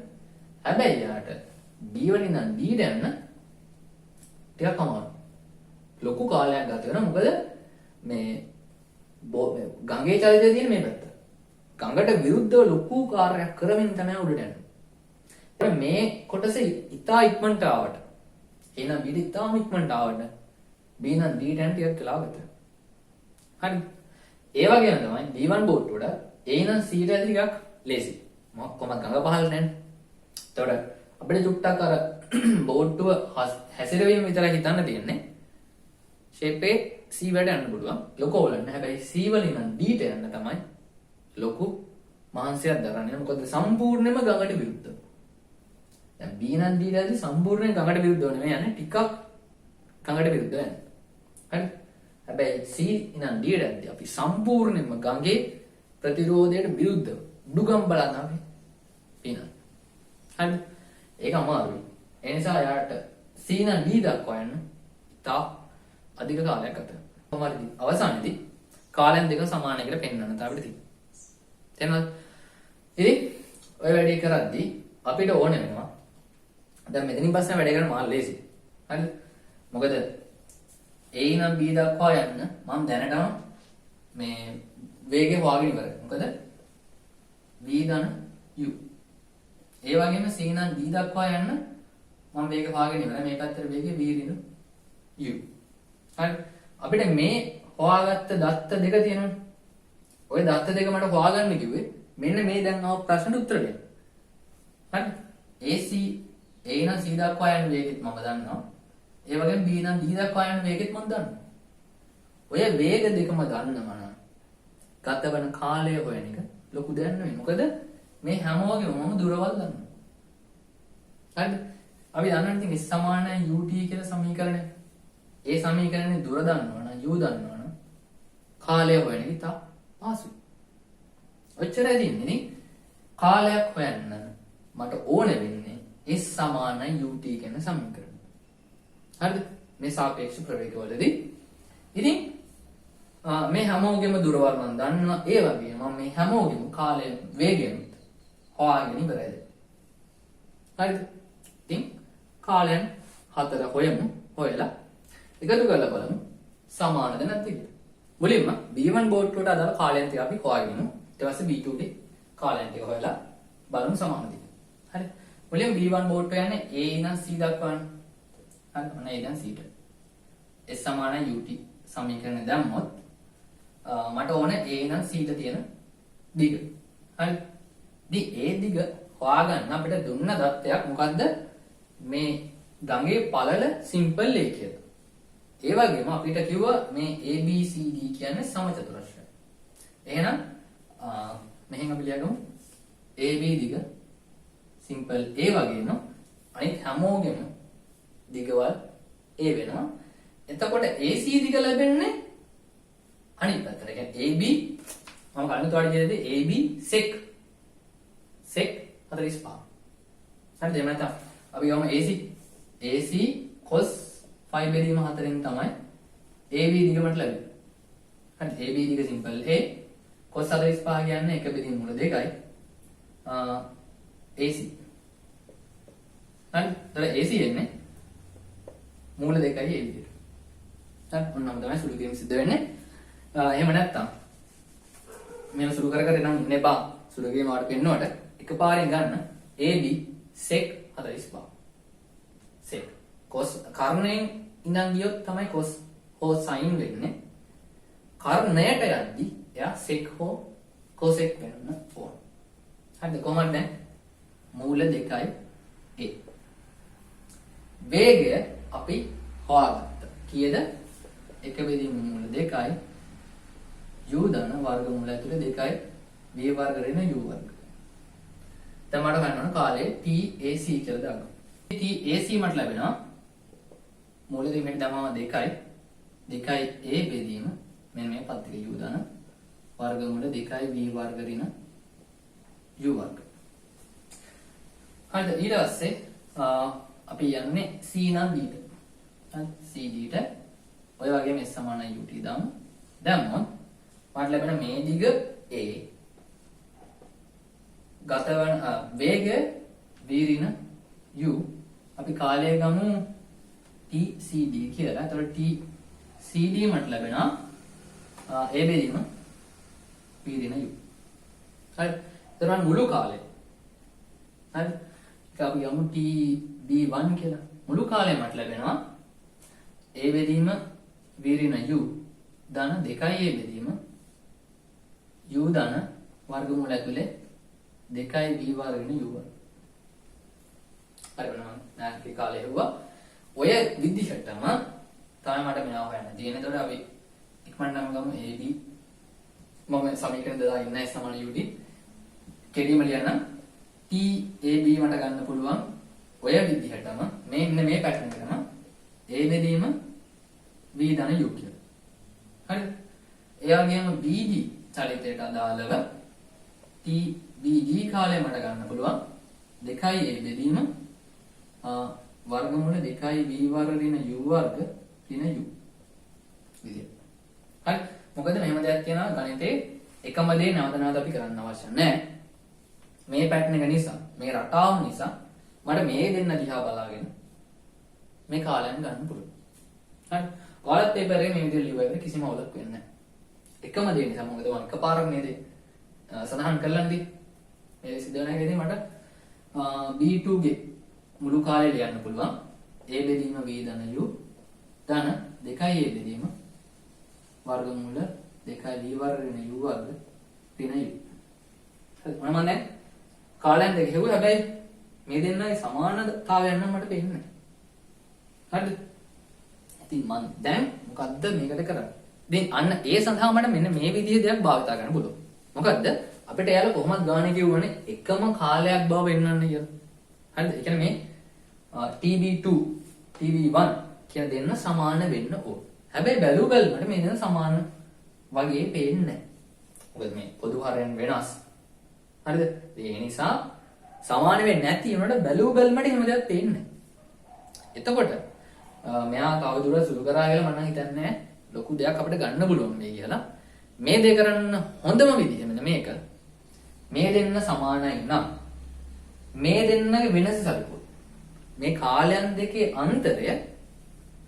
හැබැයි යාට B වලින් නම් D ට යන්න ටිකක් අමාරුයි. ලොකු කාලයක් ගත වෙනවා. මොකද මේ ගංගේ චලිතය තියෙන මේ පැත්ත. ගඟට විරුද්ධව ලොකු කාර්යයක් කරමින් තමයි උඩට යන්නේ. ඒක මේ කොටස ඉතා ඉක්මනට ආවට. එහෙනම් B ඉතාම ඉක්මනට ආවට B නම් D ට යන්න ටිකක් වෙලා ගත වෙනවා. හරි. ඒ වගේම තමයි B1 බෝට්ටුවට A නම් C ට යද්දි ටිකක් ලේසි. කොහොමද ගඟ පහළ නැන්නේ. එතකොට අපිට චුට්ටක් අර බෝට්ටුව හැසිරවීම විතරයි හිතන්න තියෙන්නේ. ෂේප් එක C වලට යන්න පුළුවන්. ලොකෝ වල නැහැ. හැබැයි C වලින් නම් D ට යන්න තමයි ලොකු මහන්සියක් දරන්නේ. මොකද සම්පූර්ණයෙන්ම ගඟට විරුද්ධව. දැන් B නම් D ටදී සම්පූර්ණයෙන් ගඟට විරුද්ධව නෙමෙයි යන්නේ. ටිකක් ගඟට විරුද්ධව යන්නේ. හරි. හැබැයි C නම් D ටදී අපි සම්පූර්ණයෙන්ම ගඟේ ප්‍රතිරෝධයට විරුද්ධව දුගම් බලන්න අපි පිනන. හරි. ඒක අමාරුයි. ඒ නිසා යාට C නම් D දක්වා යන්න තා අධික කාලයක් ගත වෙනවා. කොහොමද අවසානයේදී කාලයන් දෙක සමාන එකට පෙන්වන්න තමයි අපිට තියෙන්නේ. තේරුණාද? ඉතින් ඔය වැඩේ කරද්දී අපිට ඕනේ වෙනවා. දැන් මෙතනින් පස්සේ වැඩේ කරන්න මාල් ලේසි. හරිද? මොකද A නම් B දක්වා යන්න මම දැනටම මේ වේගය හොයාගෙන ඉවරයි. මොකද v ධන u. ඒ වගේම c නම් d දක්වා යන්න මම වේගය හොයාගෙන ඉවරයි. මේ පැත්තට වේගය v ඍණ u. හරි. අපිට මේ හොයාගත්ත දත්ත දෙක තියෙනවනේ. ওই දත්ත දෙක මට හොයාගන්න කිව්වේ මෙන්න මේ දැන් ආව ප්‍රශ්නෙට උත්තර දෙන්න. හරි. AC A නම් c දක්වා යන වේගෙත් මම දන්නවා. ඒ වගේම b නම් d දක්වා යන වේගෙත් මම දන්නවා. ඔය වේග දෙකම දන්නම නම් ගතවන කාලය හොයන එක ලොකු දෙයක් නෙවෙයි. මොකද මේ හැමෝගෙම මම දුරවල් දන්නවා. හරිද? අපි දන්නවා ඉතින් S = UT කියලා සමීකරණය. ඒ සමීකරණේ දුර දන්නවනම් u දන්නවනම් කාලය හොයන එක ඉතා පහසුයි. ඔච්චරයි තියෙන්නේ. ඉතින් කාලයක් හොයන්න මට ඕන වෙන්නේ S = UT කියන සමීකරණය. හරිද? මේ සාපේක්ෂ ප්‍රවේගවලදී ඉතින් මේ හැමෝගෙම දුරවල් මම දන්නවා. ඒ වගේම මම මේ හැමෝගෙම කාලය වේගයෙන් හොයාගෙන ඉවරයි. හරිද? ඉතින් කාලයන් 4 හොයමු. හොයලා එකතු කරලා බලමු සමානද නැද්ද කියලා. මුලින්ම B1 බෝට්ටුවට අදාළ කාලයන් ටික අපි හොයාගෙනමු. ඊට පස්සේ B2 ගේ කාලයන් ටික හොයලා බලමු සමානද කියලා. හරි. මුලින්ම B1 බෝට්ටුව යන්නේ A ඉඳන් C දක්වානේ. හරි. ඔන්න A ඉඳන් C ට. S = UT සමීකරණය දැම්මොත් මට ඕන A නම් C ට තියෙන දිග. හරි. ඉතින් ඒ දිග හොයාගන්න අපිට දුන්න දත්තයක් මොකද්ද? මේ ගඟේ පළල සිම්පල් ලේඛියද. ඒ වගේම අපිට කිව්වා මේ ABCD කියන්නේ සමචතුරස්‍රය. එහෙනම් මෙහෙන් අපි ලියගමු AB දිග සිම්පල් A වගේම අනිත් හැමෝගෙම දිගවල් A වෙනවා. එතකොට AC දිග ලැබෙන්නේ අනිත් පැත්තට. ඒ කියන්නේ AB මම කලින් තුවාට කියද්දී AB sec 45. හරිද? එහෙම නැත්නම් අපි ගමු AC cos 5 බෙදීම 4න් තමයි AB දිග මට ලැබෙන්නේ. හරි AB දිග සිම්පල් A cos 45 කියන්නේ 1 බෙදීම මුල 2යි. AC. හරි. ඒතර AC එන්නේ මූල 2යි AB දිග. හරි. ඔන්නම තමයි සුළු කිරීම සිද්ධ වෙන්නේ. එහෙම නැත්නම් මේව සුළු කර කර නම් ඉන්න එපා. සුළු කිරීම වලට පෙන්නවට එකපාරෙන් ගන්න AB sec 45. sec cos කර්ණයෙන් ඉඳන් ගියොත් තමයි cos හෝ sin වෙන්නේ. කර්ණයට යද්දී එයා sec හෝ cosec වෙන්න ඕන. හරිද? කොහොමද දැන්? මූල 2යි A. වේගය අපි හොයාගත්තා. කීයද? 1 බෙදීම මූල 2යි u ධන වර්ගමූල ඇතුලේ 2යි v වර්ග ඍණ u වර්ග. දැන් මට ගන්න ඕන කාලේ TAC කියලා දාගන්න. TAC මට ලැබෙනවා මූල දෙකෙන් දැමම 2යි 2යි a බෙදීම මෙන්න මේ පත් ටික u ධන වර්ගමූල 2යි v වර්ග ඍණ u වර්ග. හරිද? ඊට පස්සේ අපි යන්නේ c නම් b ට. හරි c d ට ඔය වගේම s සමානයි ut දාමු. දැම්මොත් මට ලැබෙන මේ දිග a ගතවන වේගය v ඍණ u අපි කාලය ගමු tcd කියලා. එතකොට tcd මට ලැබෙනවා a බෙදීම v ඍණ u. හරි. එතකොට මුළු කාලය. හරි. ඒක අපි ගමු tb1 කියලා. මුළු කාලය මට ලැබෙනවා a බෙදීම v ඍණ u ධන 2යි a බෙදීම u ධන වර්ගමූල ඇතුලේ 2යි v වර්ග ඍණ u වර්ග. හරි වෙනවා. නැති කාලේ හෙව්වා. ඔය විදිහටම තමයි මට මෙයා හොයන්න තියෙන්නේ. එතකොට අපි ඉක්මනටම ගමු AB මම සමීකරණ දාලා ඉන්න S සමාන UD කෙලිම ලියන්න TAB මට ගන්න පුළුවන් ඔය විදිහටම මේ පැටර්න් එකම A බෙදීම V ධන U කියලා. හරිද? ඒ වගේම BD චලිතයට අදාළව TBD කාලය මට ගන්න පුළුවන් 2යි A බෙදීම වර්ගමූල 2යි v වර්ග ඍණ u වර්ග ඍණ u විදියට. හරි. මොකද මෙහෙම දෙයක් කියනවා ගණිතේ එකම දේ නැවත නැවත අපි කරන්න අවශ්‍ය නැහැ. මේ පැටර්න් එක නිසා මේ රටාව නිසා මට මේ දෙන්න දිහා බලාගෙන මේ කාලයන් ගන්න පුළුවන්. හරි. ඔයාලත් පේපර් එකේ මේ විදිහට ලියුවා කිසිම අවුලක් වෙන්නේ නැහැ. එකම දේ නිසා මොකද මම එකපාරක් නේද සඳහන් කරලන්දී මේ සිද්ධ වෙන එකේදී මට B2 ගේ මුළු කාලය ලියන්න පුළුවන්. A බෙදීම v ධන u ධන 2යි a බෙදීම වර්ගමූල 2යි v වර්ග ඍණ u වර්ග ඍණ u. හරි. මම දැන් කාලයන් දෙක හෙව්වා. හැබැයි මේ දෙන්නගේ සමානතාවයන් නම් මට පේන්නේ නැහැ. හරිද? ඉතින් මම දැන් මොකද්ද මේකට කරන්නේ? ඉතින් අන්න ඒ සඳහා මට මෙන්න මේ විදිහේ දෙයක් භාවිතා කරන්න පුළුවන්. මොකද්ද? අපිට එයාලා කොහොමද ගානේ කියවනේ එකම කාලයක් බව වෙන්නන්න කියලා. හරිද? ඒ කියන්නේ මේ TB2 TB1 කියන දෙන්න සමාන වෙන්න ඕන. හැබැයි බැලුමට මේ දෙන්න සමාන වගේ පේන්නේ නැහැ. මොකද මේ පොදු හරයන් වෙනස්. හරිද? ඒ නිසා සමාන වෙන්නේ නැති උනට බැලුමට එහෙම දෙයක් පේන්නේ නැහැ. එතකොට මෙයා තවදුරටත් සුළු කරා කියලා මම හිතන්නේ ලොකු දෙයක් අපිට ගන්න පුළුවන් මේ කියලා. මේ දේ කරන්න හොඳම විදිහ මෙන්න මේක. මේ දෙන්න සමානයි නම් මේ දෙන්නගේ වෙනස සලකුවොත් මේ කාලයන් දෙකේ අන්තරය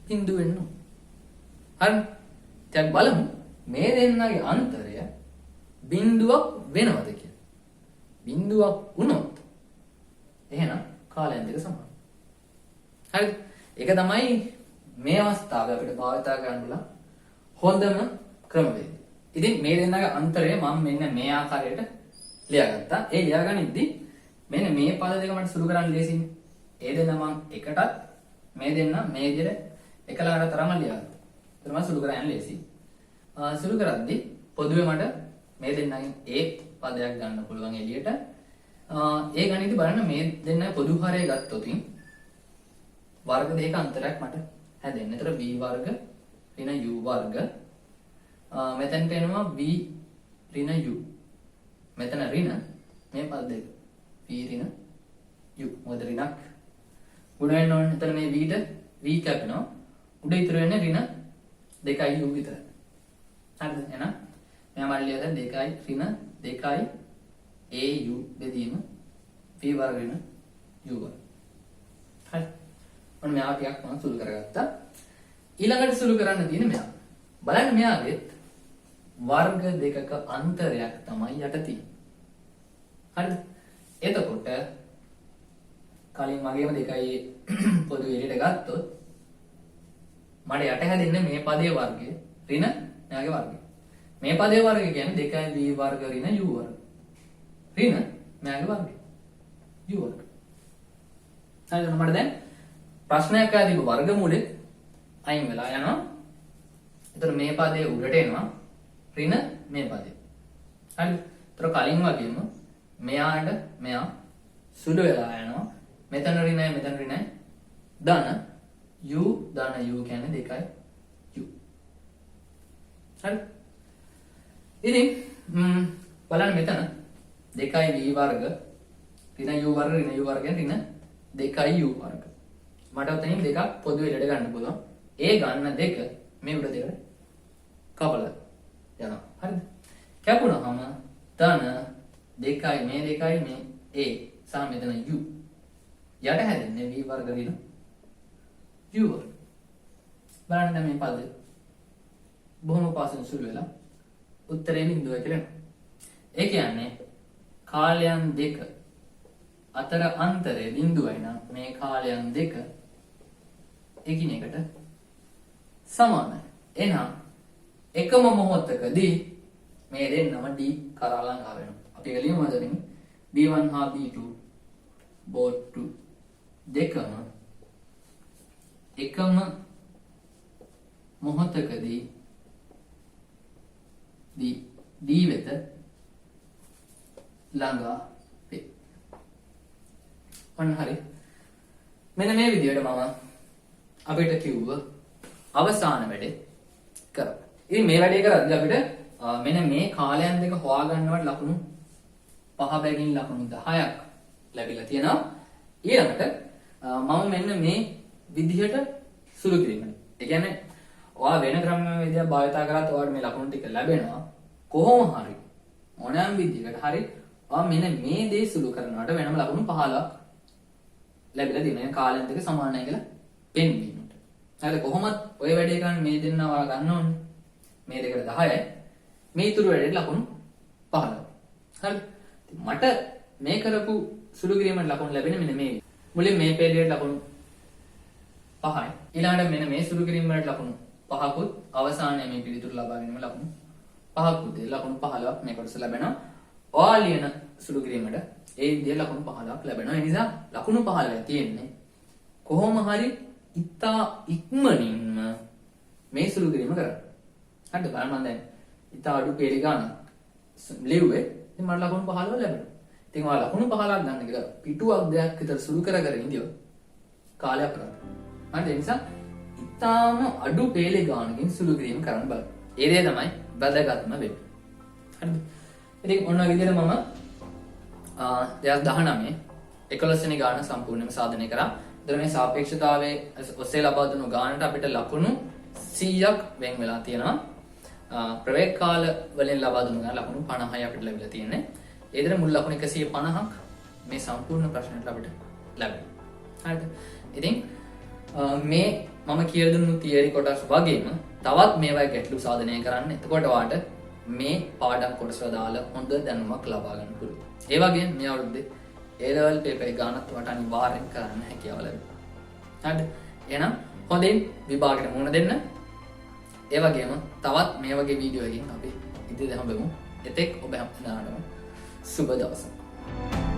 බිඳුව වෙන්න ඕන. හරි. දැන් බලමු මේ දෙන්නගේ අන්තරය බිඳුවක් වෙනවද කියලා. බිඳුවක් වුණොත් එහෙනම් කාලයන් දෙක සමානයි. හරි. ඒක තමයි මේ අවස්ථාවේ අපිට භාවිතා කරන්න හොඳම ක්‍රමවේදය. ඉතින් මේ දෙන්නගේ අන්තරය මම මෙන්න මේ ආකාරයට ලියාගත්තා. ඒ ලියාගනිද්දි මෙන්න මේ පද දෙක මට සුළු කරන්න ලේසියි. ඒ දෙන්න මම එකටත් මේ දෙන්න මේ විදිහට එකලාට තරම ලියාගත්තා. මම සුළු කරන්න ලේසි. සුළු කරද්දී පොදුවේ මට මේ දෙන්නගෙන් A පදයක් ගන්න පුළුවන් එළියට. ඒ ගණිතය බලන්න මේ දෙන්න පොදු හරය ගත්තොත් වර්ග දෙකක අන්තරයක් මට හැදෙන්න. ඒතර v වර්ග ඍණ u වර්ග මෙතනට එනවා v ඍණ u. මෙතන ඍණ මේ පද දෙක v ඍණ u. මොකද ඍණක් ගුණ වෙන්න ඕනේ. එතන මේ v ට v කැපෙනවා. උඩ ඉතුරු වෙන්නේ ඍණ 2i u විතරයි. හරිද? එහෙනම් මෙයා මල්ලිය දැන් 2i ඍණ 2i au බෙදීම v වර්ග ඍණ u වර්ග. හරි. ඔන්න මෙයා ටිකක් මම සුළු කරගත්තා. ඊළඟට සුළු කරන්න තියෙන මෙයා. බලන්න මෙයාගේ වර්ග දෙකක අන්තරයක් තමයි යට තියෙන්නේ. හරිද? එතකොට කලින් මගේම 2i පොදු එළියට ගත්තොත් මට යට හැදෙන්නේ මේ පදයේ වර්ගය ඍණ මෙයාගේ වර්ගය. මේ පදයේ වර්ගය කියන්නේ 2i v වර්ග ඍණ u වර්ග. ඍණ මෙයාගේ වර්ගය u වර්ග. හරිද? මට දැන් ප්‍රශ්නයක් ආදී වර්ගමූලෙ අයින් වෙලා යනවා. එතකොට මේ පදයේ උඩට එනවා ඍණ මේ පදේ. හරිද? එතකොට කලින් වගේම මෙයාට මෙයා සුළු වෙලා යනවා. මෙතන ඍණයි මෙතන ඍණයි ධන u ධන u කියන්නේ 2i u. හරි? ඉතින් බලන්න මෙතන 2i v වර්ග ඍණ u වර්ග ඍණ u වර්ග කියන්නේ ඍණ 2i u වර්ග. මට උතනින් දෙකක් පොදු එළියට ගන්න පුළුවන්. ඒ ගන්න දෙක මේ උඩ දෙකට කපලා යනවා. හරිද? කැපුණාම ධන 2i මේ 2i මේ a සහ මෙතන u යට හැදෙන්නේ v වර්ග ඍණ u වර්ග. බලන්න දැන් මේ පද බොහොම පාසෙන් සුළු වෙලා උත්තරේ බිඳුව කියලා එනවා. ඒ කියන්නේ කාලයන් දෙක අතර අන්තරය බිඳුවයි නම් මේ කාලයන් දෙක එකිනෙකට සමානයි. එහෙනම් එකම මොහොතකදී මේ දෙන්නම d කරා ළඟා වෙනවා. අපි එක ලියමු අදින් b1 හා b2 both 2 දෙකම එකම මොහොතකදී d වෙත ළඟා වේ. ඔන්න හරි. මෙන්න මේ විදිහට මම අපිට කිව්ව අවසාන වැඩේ කරමු. ඉතින් මේ වැඩේ කරද්දී අපිට මෙන්න මේ කාලයන් දෙක හොයාගන්නවට ලකුණු 5 බැගින් ලකුණු 10ක් ලැබිලා තියෙනවා. ඊළඟට මම මෙන්න මේ විදිහට සුළු කිරීමයි. ඒ කියන්නේ ඔයා වෙන ක්‍රමවේදයක් භාවිත කරාත් ඔයාලට මේ ලකුණු ටික ලැබෙනවා. කොහොම හරි ඕනෑම විදිහකට හරි ඔයා මෙන්න මේ දේ සුළු කරනකොට වෙනම ලකුණු 15ක් ලැබිලා තියෙනවා. කාලයන් දෙක සමානයි කියලා පෙන්වීමට. හරිද? කොහොමත් ඔය වැඩේ කරන්නේ මේ දෙන්නා ඔයා ගන්න ඕනේ. මේ දෙකට 10යි. මේ ඉතුරු වැඩේට ලකුණු 15යි. හරිද? මට මේ කරපු සුළු කිරීමට ලකුණු ලැබෙන්නේ මෙන්න මේ. මුලින් මේ පෙළියට ලකුණු 5යි. ඊළඟට මෙන්න මේ සුළු කිරීම වලට ලකුණු 5කුත් අවසානයේ මේ පිළිතුරු ලබා ගැනීම ලකුණු 5කුත් ලකුණු 15ක් මේ කොටස ලැබෙනවා. ඔයා ලියන සුළු කිරීමට ඒ විදිහට ලකුණු 15ක් ලැබෙනවා. ඒ නිසා ලකුණු 15 තියෙන්නේ කොහොම හරි ඉතා ඉක්මනින්ම මේ සුළු කිරීම කරන්න. හරිද? බලන්න මම දැන් ඉතා අඩු පෙළි ගන්න ලිව්වේ. ඉතින් මට ලකුණු 15 ලැබෙනවා. ඉතින් ඔයා ලකුණු 15ක් ගන්න කියලා පිටුවක් දෙයක් විතර සුළු කර ඉඳියොත් කාලයක් කරා. හරිද? ඒ නිසා ඉතාම අඩු පෙළි ගානකින් සුළු කිරීම කරන්න බලන්න. ඒ දේ තමයි වැදගත්ම වෙන්නේ. හරිද? ඉතින් ඔන්න ඔය විදිහට මම 2019 11 වෙනි ගාන සම්පූර්ණයෙන්ම සාධනය කරා. ඒතර මේ සාපේක්ෂතාවයේ ඔස්සේ ලබා දුණු ගානට අපිට ලකුණු 100ක් වෙන් වෙලා තියෙනවා. ප්‍රවේග කාල වලින් ලබා දුණු ගාන ලකුණු 50යි අපිට ලැබිලා තියෙන්නේ. ඒ විතර මුල් ලකුණු 150ක් මේ සම්පූර්ණ ප්‍රශ්නෙට අපිට ලැබෙනවා. හරිද? ඉතින් මේ මම කියලා දුන්නු තියරි කොටස් වගේම තවත් මේවා ගැටලු සාධනය කරන්න. එතකොට ඔයාට මේ පාඩම් කොටස දාලා හොඳ දැනුමක් ලබා ගන්න පුළුවන්. ඒ වගේම මේ අවුරුද්දේ A level paper එක ගානත් ඔයාට අනිවාර්යෙන් කරන්න හැකියාව ලැබෙනවා. හරිද? එහෙනම් හොඳින් විභාගයට මුහුණ දෙන්න. ඒ වගේම තවත් මේ වගේ වීඩියෝ එකකින් අපි ඉදිරියට හම්බෙමු. එතෙක් ඔබ හැමදාම සුබ දවසක්.